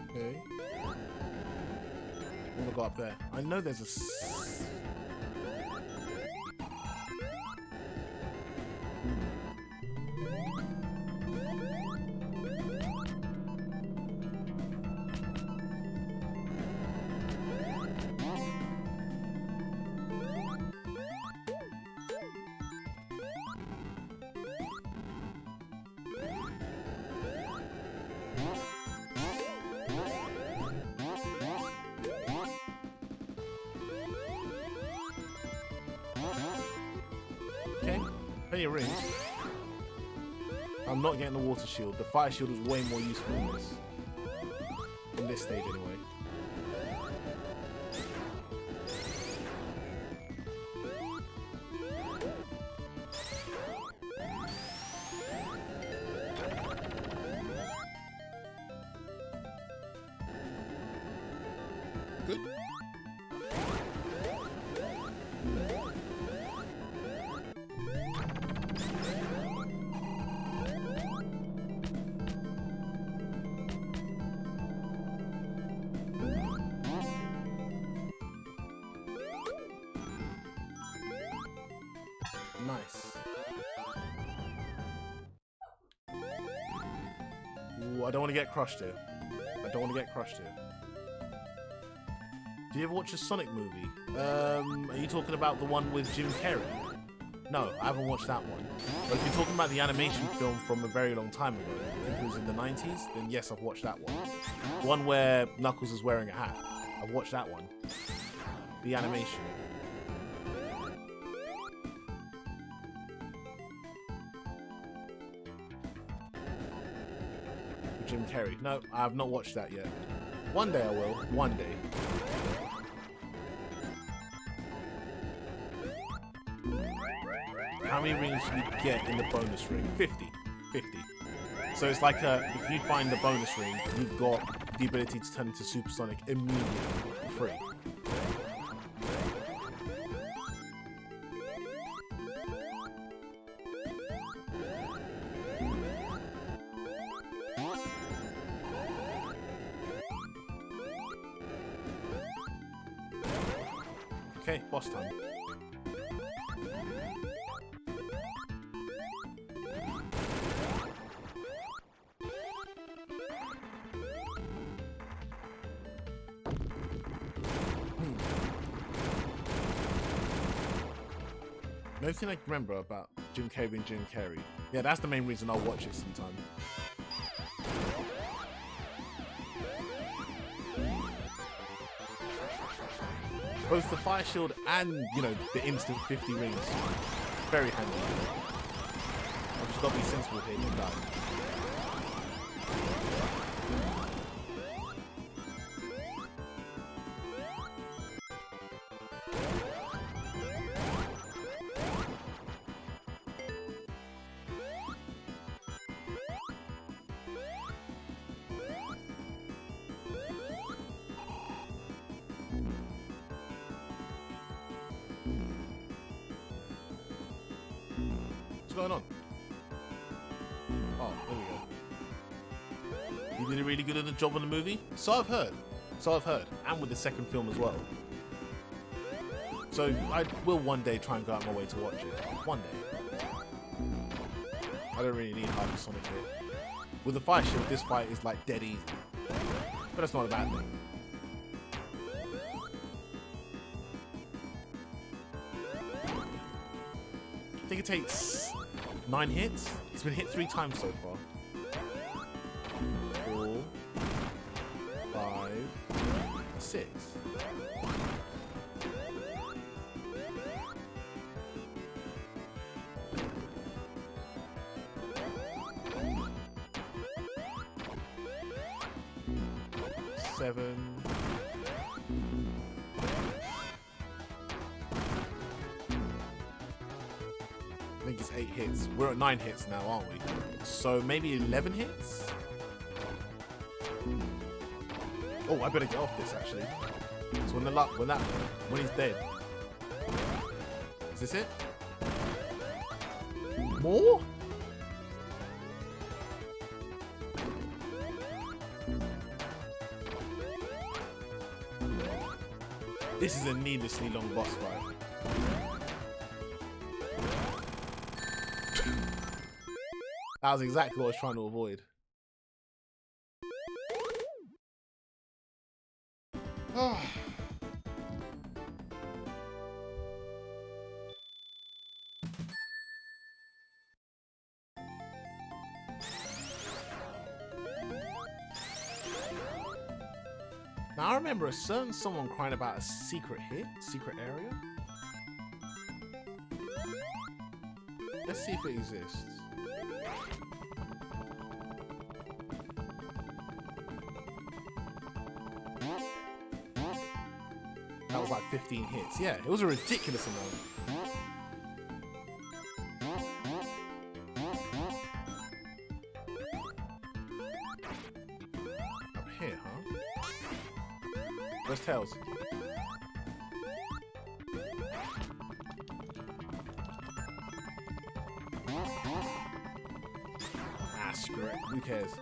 Okay. What have I got up there? I know there's a... Okay, plenty of rings. I'm not getting the water shield. The fire shield was way more useful in this. In this stage, anyway. Good. Nice. Ooh, I don't want to get crushed here. I don't want to get crushed here. Do you ever watch a Sonic movie? Are you talking about the one with Jim Carrey? No, I haven't watched that one. But if you're talking about the animation film from a very long time ago, I think it was in the 90s, then yes, I've watched that one. The one where Knuckles is wearing a hat. I've watched that one. The animation. Jim Carrey. No, I have not watched that yet. One day I will. One day. How many rings do you get in the bonus ring? 50. 50. So it's like if you find the bonus ring, you've got the ability to turn into Super Sonic immediately for free. Okay, boss time. The only thing I can remember about Jim Carrey and Jim Carrey. Yeah, that's the main reason I'll watch it sometime. Both the fire shield and, you know, the instant 50 rings. Very handy. I've just got to be sensible here and die. going on? Oh, there we go. He did a really good at the job on the movie. So I've heard. And with the second film as well. So I will one day try and go out my way to watch it. One day. I don't really need hypersonic here. With the fire shield, this fight is like dead easy. But that's not a bad thing. I think it takes 9 hits. It's been hit 3 times so far. 4, 5, 6. Seven. I think it's 8 hits. We're at 9 hits now, aren't we? So maybe 11 hits? Oh, I better get off this actually. So when he's dead. Is this it? More? This is a needlessly long boss fight. That was exactly what I was trying to avoid. Now I remember a certain someone crying about a secret area. Let's see if it exists. That was like 15 hits. Yeah, it was a ridiculous amount. Up here, huh? Where's Tails? Ah, screw it. Who cares?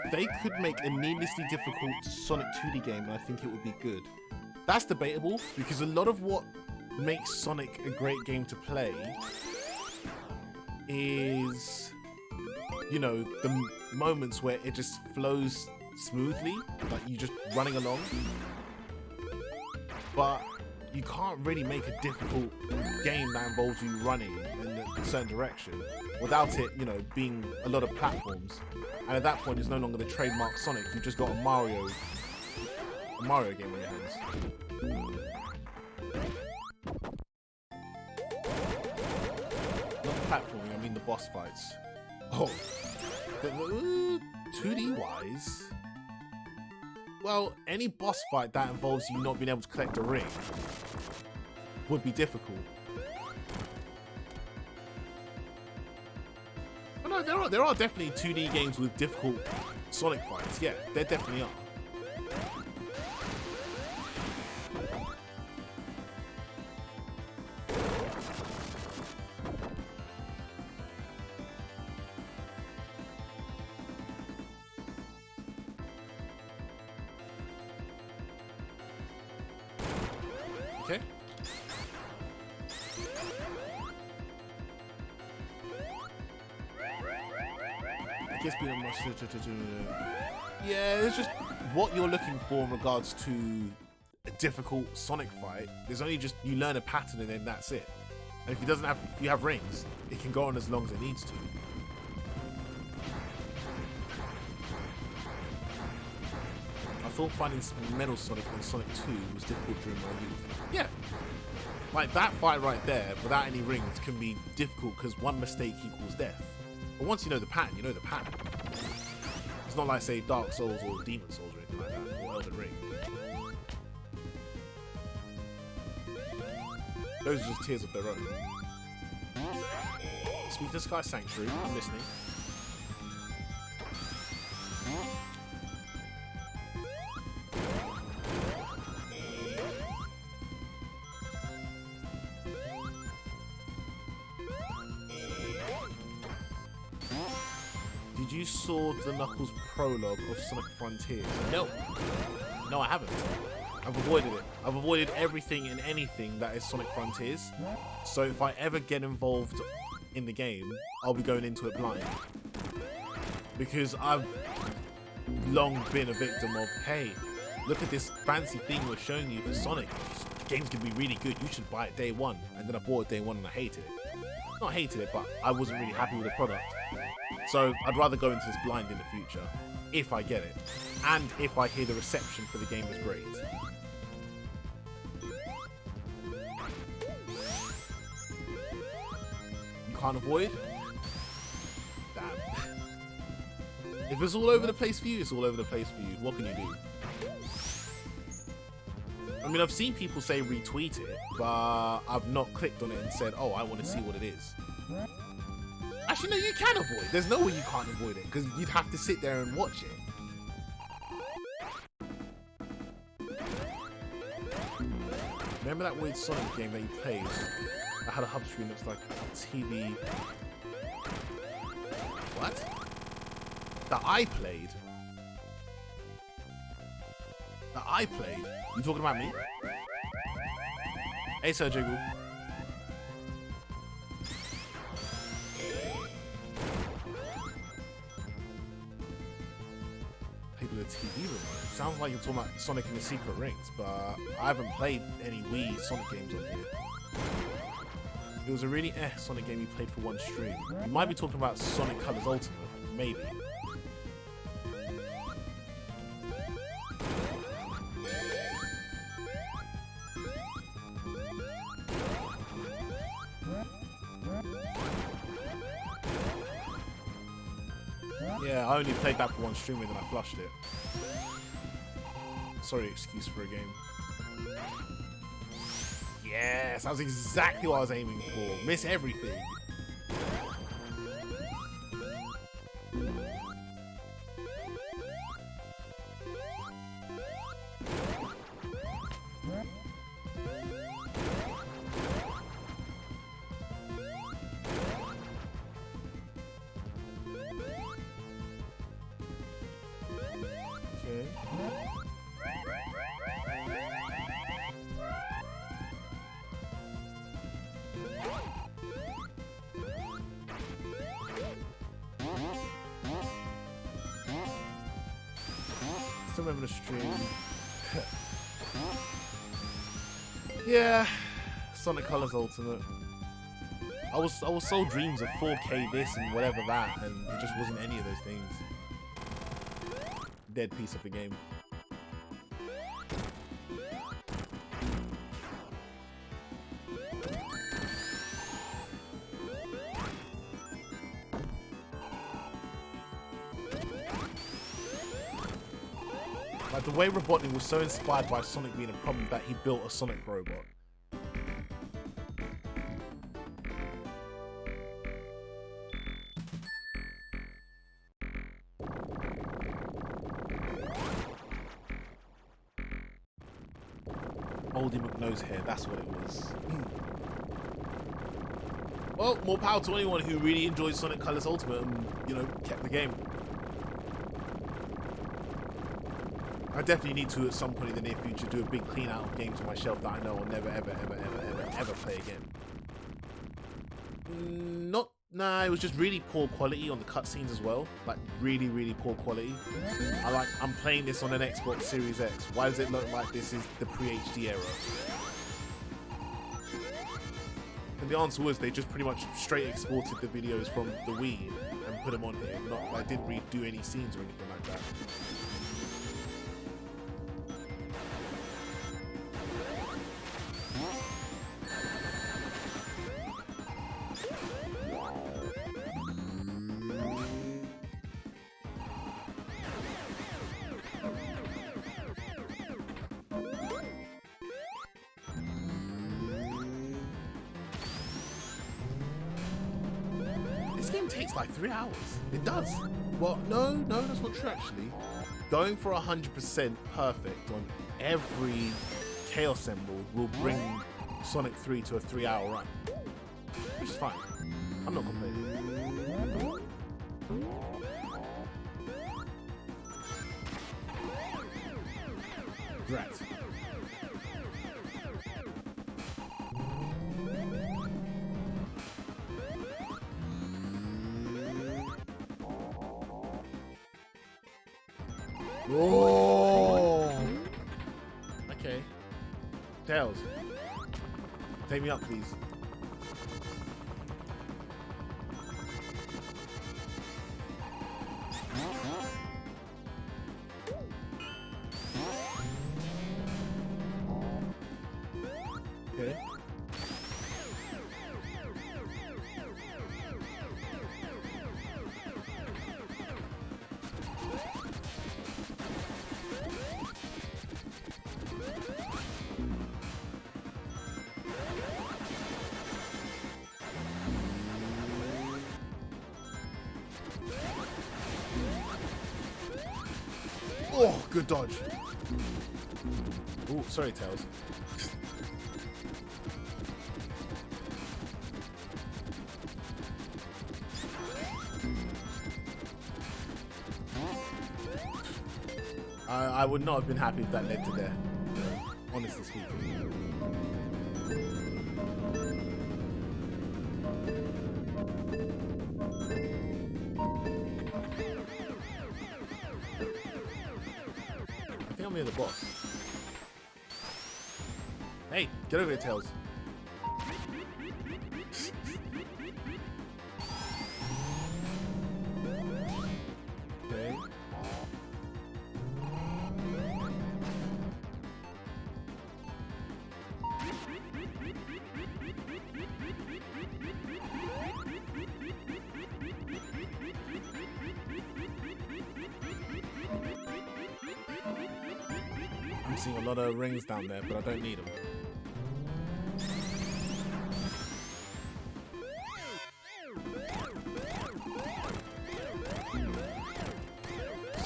They could make a needlessly difficult Sonic 2D game and I think it would be good. That's debatable because a lot of what makes Sonic a great game to play is, you know, the moments where it just flows smoothly, like you just running along. But you can't really make a difficult game that involves you running in a certain direction without it, you know, being a lot of platforms. And at that point, it's no longer the trademark Sonic. You've just got a Mario game on your hands. Not the platforming, I mean the boss fights. Oh, 2D wise. Well, any boss fight that involves you not being able to collect a ring would be difficult. But no, there are definitely 2D games with difficult Sonic fights. Yeah, there definitely are. Okay. I guess being a monster. Yeah, it's just what you're looking for in regards to a difficult Sonic fight. There's only just you learn a pattern and then that's it. And if you have rings, it can go on as long as it needs to. I thought finding Metal Sonic in Sonic 2 was difficult during my youth. Yeah. Like that fight right there, without any rings, can be difficult because one mistake equals death. But once you know the pattern, you know the pattern. It's not like, say, Dark Souls or Demon Souls or anything like that, or Elden Ring. Those are just tears of their own. Speak to Sky Sanctuary, I'm listening. Did you saw the Knuckles prologue of Sonic Frontiers? No. No, I haven't. I've avoided it. I've avoided everything and anything that is Sonic Frontiers. So if I ever get involved in the game, I'll be going into it blind. Because I've long been a victim of, hey, look at this fancy thing we're showing you for Sonic. The game's gonna be really good. You should buy it day one. And then I bought it day one and I hated it. Not hated it, but I wasn't really happy with the product. So I'd rather go into this blind in the future, if I get it. And if I hear the reception for the game is great. You can't avoid? Damn. If it's all over the place for you, it's all over the place for you. What can you do? I mean, I've seen people say retweet it, but I've not clicked on it and said, oh, I want to see what it is. Actually, no, you can avoid. There's no way you can't avoid it, because you'd have to sit there and watch it. Remember that weird Sonic game that you played? I had a hub screen that's like a TV. What? That I played? That I played? You talking about me? Hey, Sir Jiggle. Played with a TV remote. Sounds like you're talking about Sonic and the Secret Rings, but I haven't played any Wii Sonic games on here. It was a really Sonic game you played for one stream. You might be talking about Sonic Colors Ultimate, maybe. Yeah, I only played that for one stream and then I flushed it. Sorry, excuse for a game. Yes, that was exactly what I was aiming for. Miss everything. Still remember the stream. Yeah, Sonic Colors Ultimate. I was sold dreams of 4K this and whatever that, and it just wasn't any of those things. Dead piece of the game. Like, the way Robotnik was so inspired by Sonic being a problem that he built a Sonic robot. Oldie McNose hair, that's what it was. Well, more power to anyone who really enjoyed Sonic Colors Ultimate and, you know, kept the game. I definitely need to, at some point in the near future, do a big clean out of games on my shelf that I know I'll never, ever play again. Nah, it was just really poor quality on the cutscenes as well. Like, really, really poor quality. I'm playing this on an Xbox Series X. Why does it look like this is the pre-HD era? And the answer was they just pretty much straight exported the videos from the Wii and put them on here. I didn't redo any scenes or anything like that. This game takes like 3 hours. It does. Well, no, that's not true actually. Going for 100% perfect on every Chaos Emerald will bring Sonic 3 to a 3-hour run. Which is fine. I'm not complaining. Drat. Oh. Okay. Tails. Take me up, please. Okay. Oh, good dodge. Oh, sorry, Tails. I would not have been happy if that led to death, honestly speaking. I think I'm near the boss. Hey, get over here, Tails. Okay. I'm seeing a lot of rings down there, but I don't need them.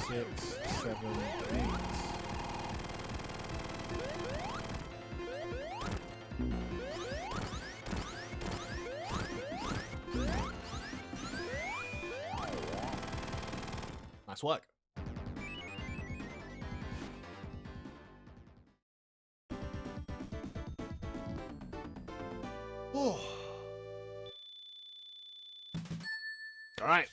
Six, seven, eight. Nice work. Oh. All right.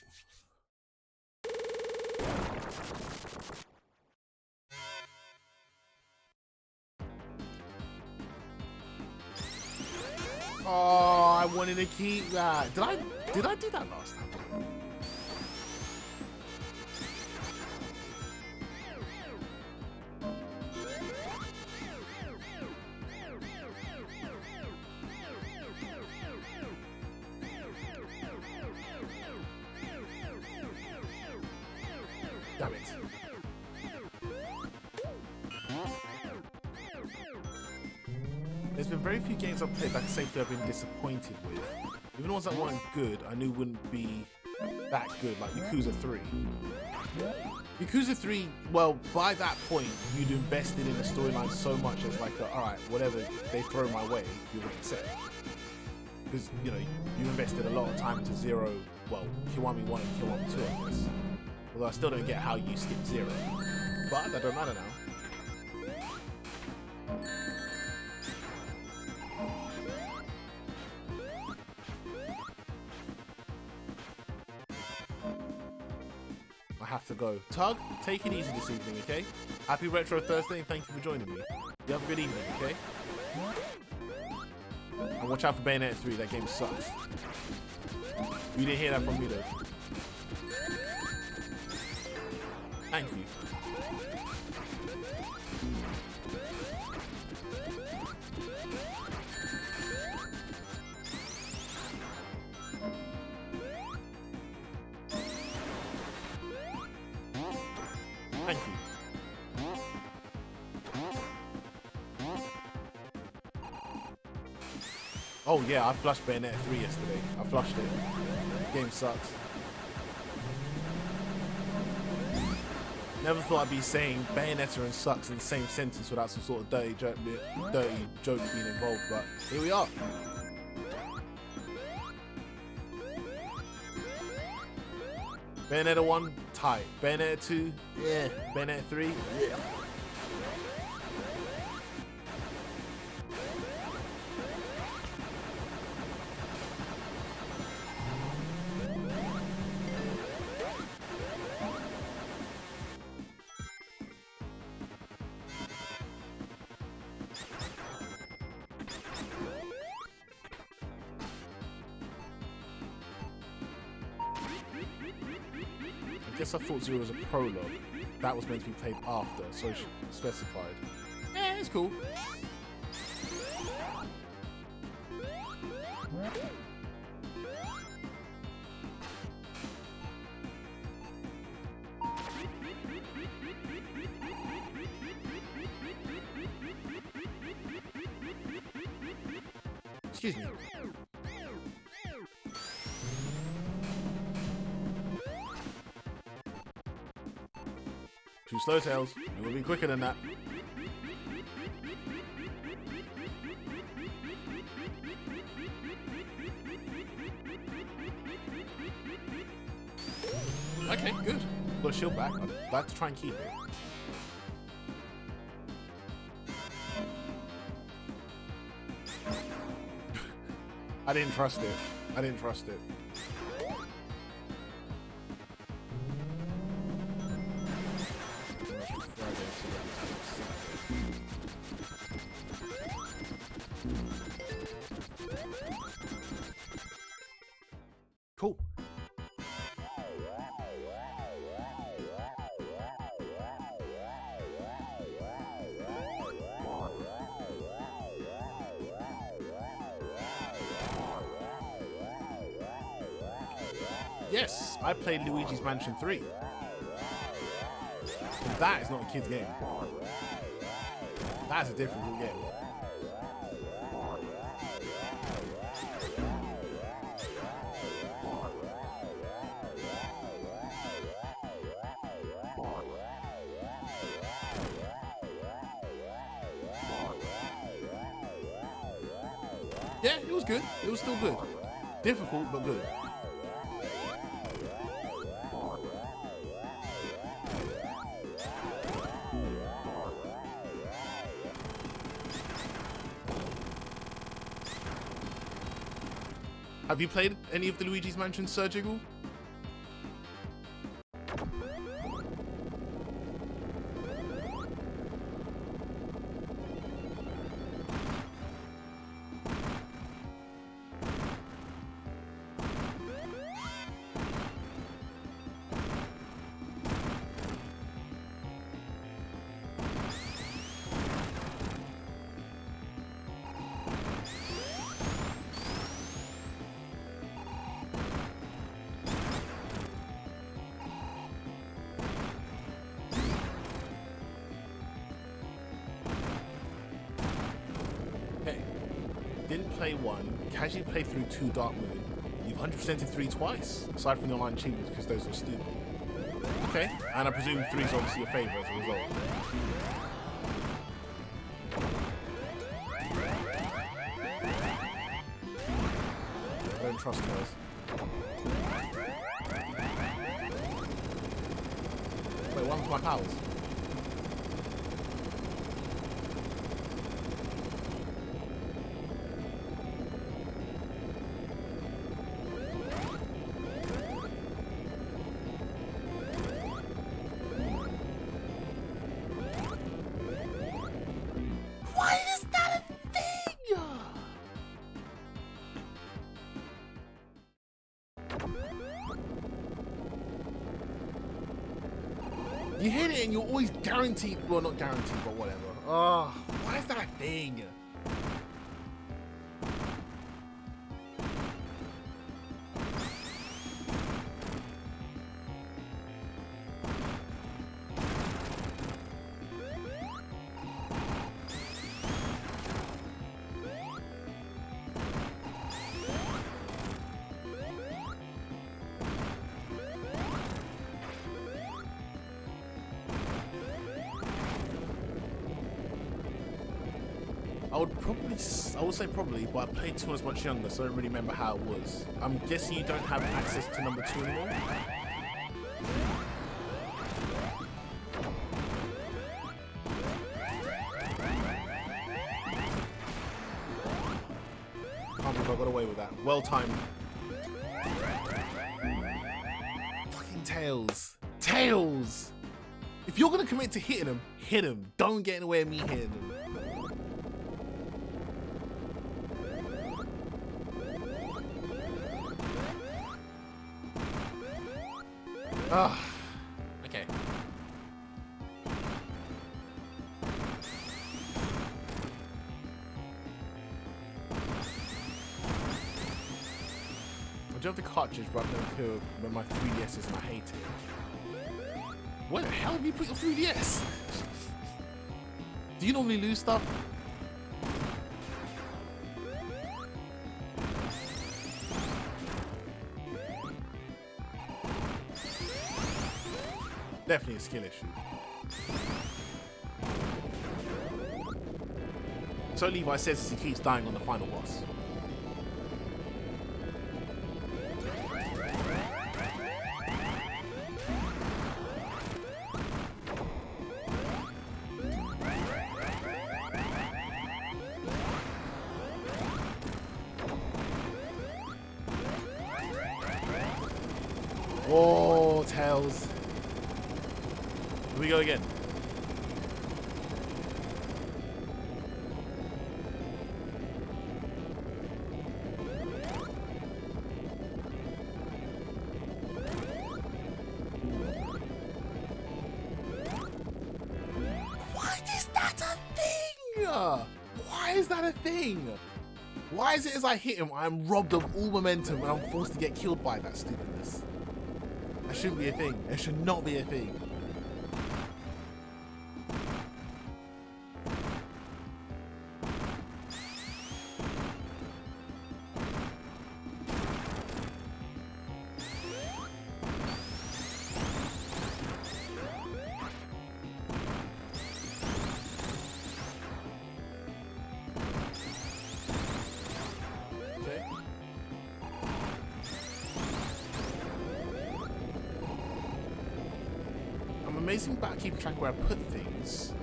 Oh, I wanted to keep that. Did I do that last time? Damn it. There's been very few games I've played that safely I've been disappointed with. Even the ones that weren't good, I knew wouldn't be that good, like Yakuza 3. Yakuza 3, well, by that point, you'd invested in the storyline so much as like, alright, whatever they throw my way, you'll accept. Because, you know, you invested a lot of time into Zero, well, Kiwami 1 and Kiwami 2, I guess. Although I still don't get how you skip Zero. But that don't matter now. I have to go. Tug, take it easy this evening, okay? Happy Retro Thursday and thank you for joining me. You have a good evening, okay? And watch out for Bayonetta 3, that game sucks. You didn't hear that from me though. Thank you. Thank you. Oh yeah, I flushed Bayonetta 3 yesterday. I flushed it. Game sucks. Never thought I'd be saying Bayonetta and sucks in the same sentence without some sort of dirty joke being involved, but here we are. Bayonetta 1, tight. Bayonetta 2, yeah. Bayonetta 3, yeah. guess I thought 0 was a prologue. That was meant to be played after, so specified. Yeah, it's cool. Excuse me. Too slow, Tails. You will be quicker than that. Okay, good. Got a shield back. I'd like to try and keep it. I didn't trust it. I didn't trust it. Cool. Yes, I played Luigi's Mansion 3. And that is not a kid's game. That's a difficult game. Yeah, it was good. It was still good. Difficult, but good. Have you played any of the Luigi's Mansion, Sir Jiggle? Didn't play 1, casually played through 2 Dark Moon. You've 100%ed 3 twice, aside from the online achievements because those were stupid. Okay, and I presume 3 is obviously your favourite as a result. I don't trust Tails. Wait, what happened to my powers? You hit it and you're always guaranteed, well not guaranteed, but whatever. Oh, why is that a thing? I would say probably, but I played 2 when I was much younger, so I don't really remember how it was. I'm guessing you don't have access to number 2 anymore? Can't believe I got away with that. Well timed. Fucking Tails. Tails! If you're gonna commit to hitting him, hit him. Don't get in the way of me hitting him. I do have the cartridge, but I've never put when my 3DS is and I hate it. Where the hell have you put your 3DS? Do you normally lose stuff? Definitely a skill issue. So Levi says as he keeps dying on the final boss. Oh, Tails. Here we go again. Why is that a thing? Why is that a thing? Why is it as I hit him, I'm robbed of all momentum and I'm forced to get killed by that stupidness? That shouldn't be a thing. It should not be a thing. Okay. I'm amazing about keeping track where I put things.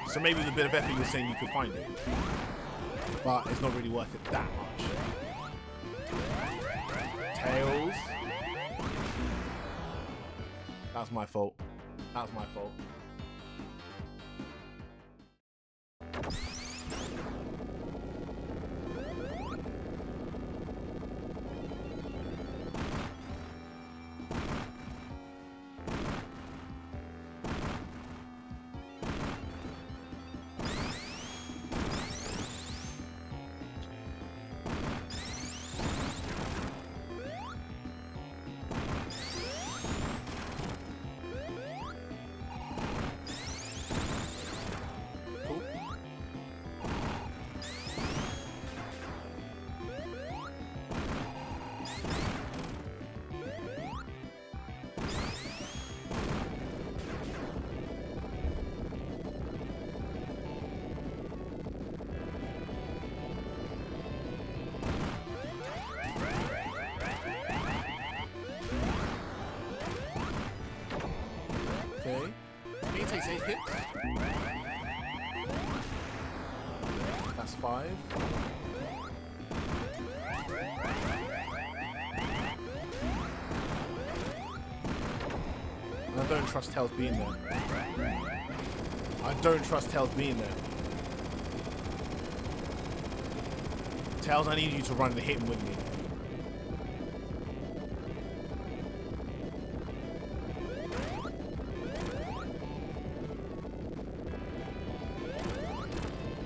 So maybe with a bit of effort you're saying you could find it. But it's not really worth it that much. Tails. That's my fault. That's my fault. Okay. He takes 8 hits. That's 5. And I don't trust Tails being there. I don't trust Tails being there. Tails, I need you to run and hit him with me.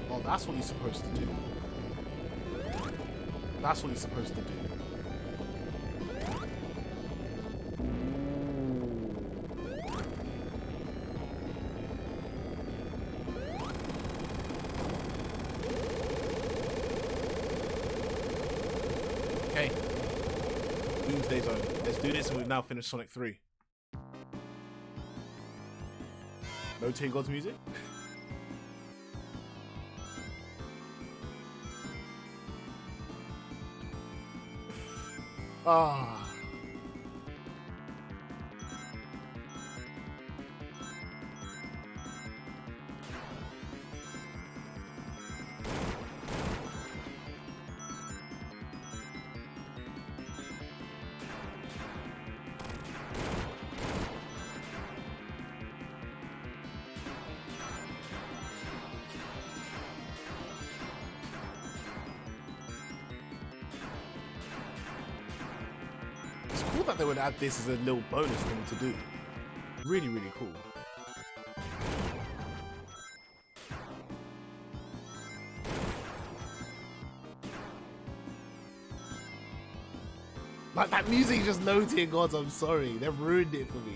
Oh, that's what you're supposed to do. That's what you're supposed to do. Okay. Doomsday Zone. Let's do this and we've now finished Sonic 3. No Tay God's music? Ah. It's cool that they would add this as a little bonus thing to do. Really, really cool. Like, that music is just low tier gods, I'm sorry. They've ruined it for me.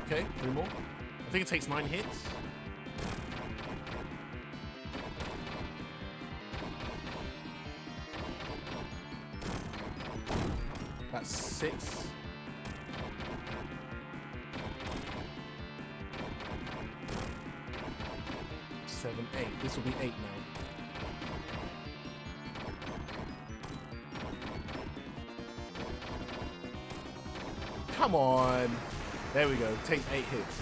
Okay, 3 more. I think it takes 9 hits. That's 6. 7, 8. This will be 8 now. Come on. There we go. Take 8 hits.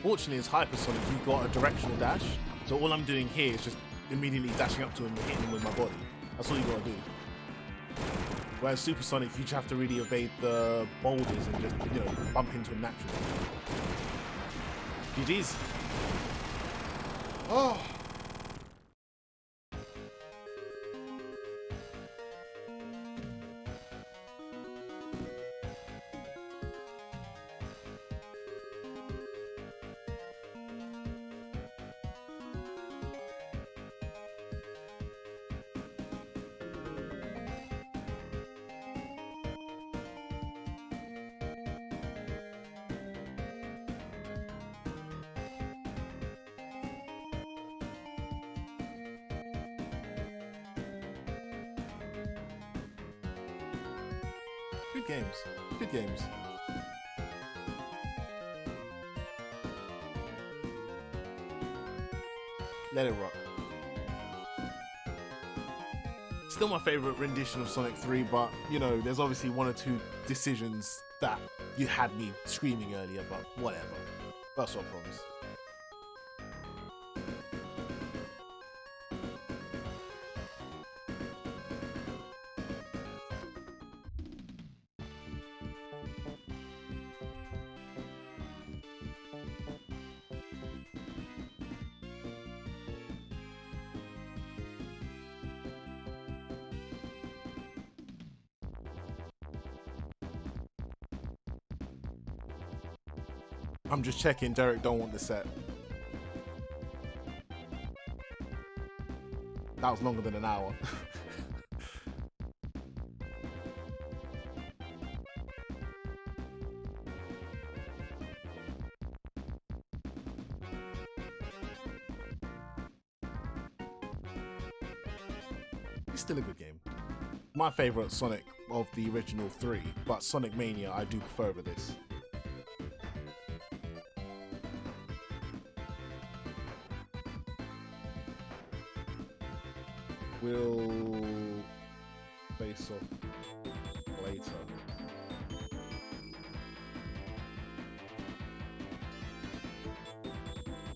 Fortunately, it's hypersonic. You've got a directional dash, so all I'm doing here is just immediately dashing up to him and hitting him with my body. That's all you gotta do. Whereas supersonic, you just have to really evade the boulders and just, you know, bump into him naturally. GG's. Oh. Good games. Good games. Let it rock. Still my favorite rendition of Sonic 3, but, you know, there's obviously 1 or 2 decisions that you had me screaming earlier, but whatever. That's what I promise. I'm just checking. Derek don't want the set. That was longer than an hour. It's still a good game. My favorite Sonic of the original 3, but Sonic Mania I do prefer over this. We'll face off later.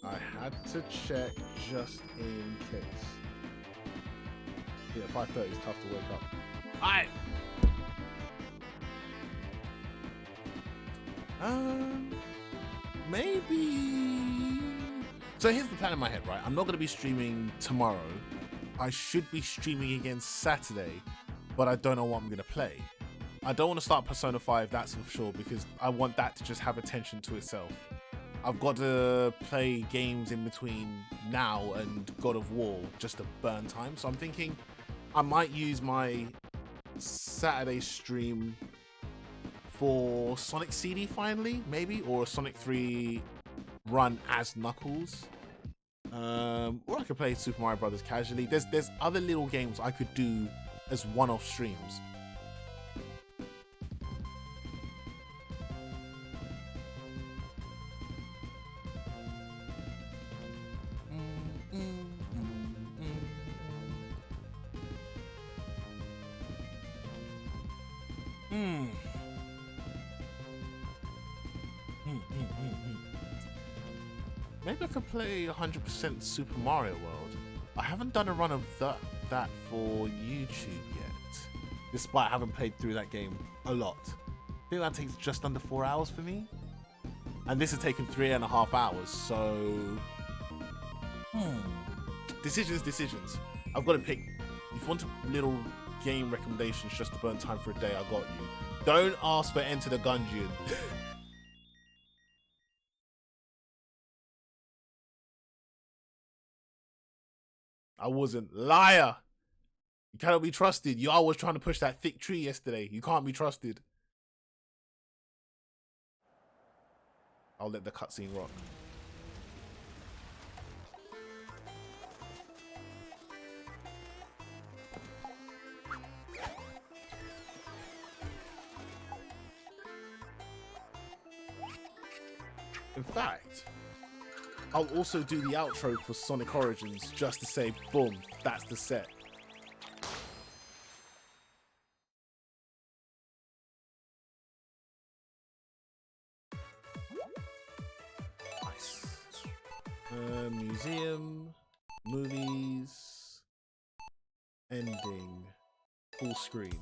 I had to check just in case. Yeah, 5:30 is tough to wake up. Alright! Maybe... So here's the plan in my head, right? I'm not going to be streaming tomorrow. I should be streaming again Saturday, but I don't know what I'm going to play. I don't want to start Persona 5, that's for sure, because I want that to just have attention to itself. I've got to play games in between now and God of War just to burn time. So I'm thinking I might use my Saturday stream for Sonic CD finally, maybe, or a Sonic 3 run as Knuckles. Or I could play Super Mario Brothers casually. There's other little games I could do as one-off streams. Maybe I could play 100% Super Mario World. I haven't done a run of that for YouTube yet, despite having played through that game a lot. I think that takes just under 4 hours for me, and this has taken 3.5 hours. So, decisions. I've got to pick. If you want a little game recommendations just to burn time for a day, I got you. Don't ask for Enter the Gungeon. I wasn't. Liar! You cannot be trusted. You was trying to push that thick tree yesterday. You can't be trusted. I'll let the cutscene rock. In fact, I'll also do the outro for Sonic Origins just to say, boom, that's the set. Nice. Museum, movies, ending, full screen.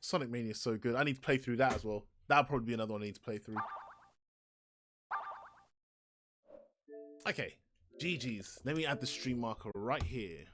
Sonic Mania is so good. I need to play through that as well. That'll probably be another one I need to play through. Okay, GG's. Let me add the stream marker right here.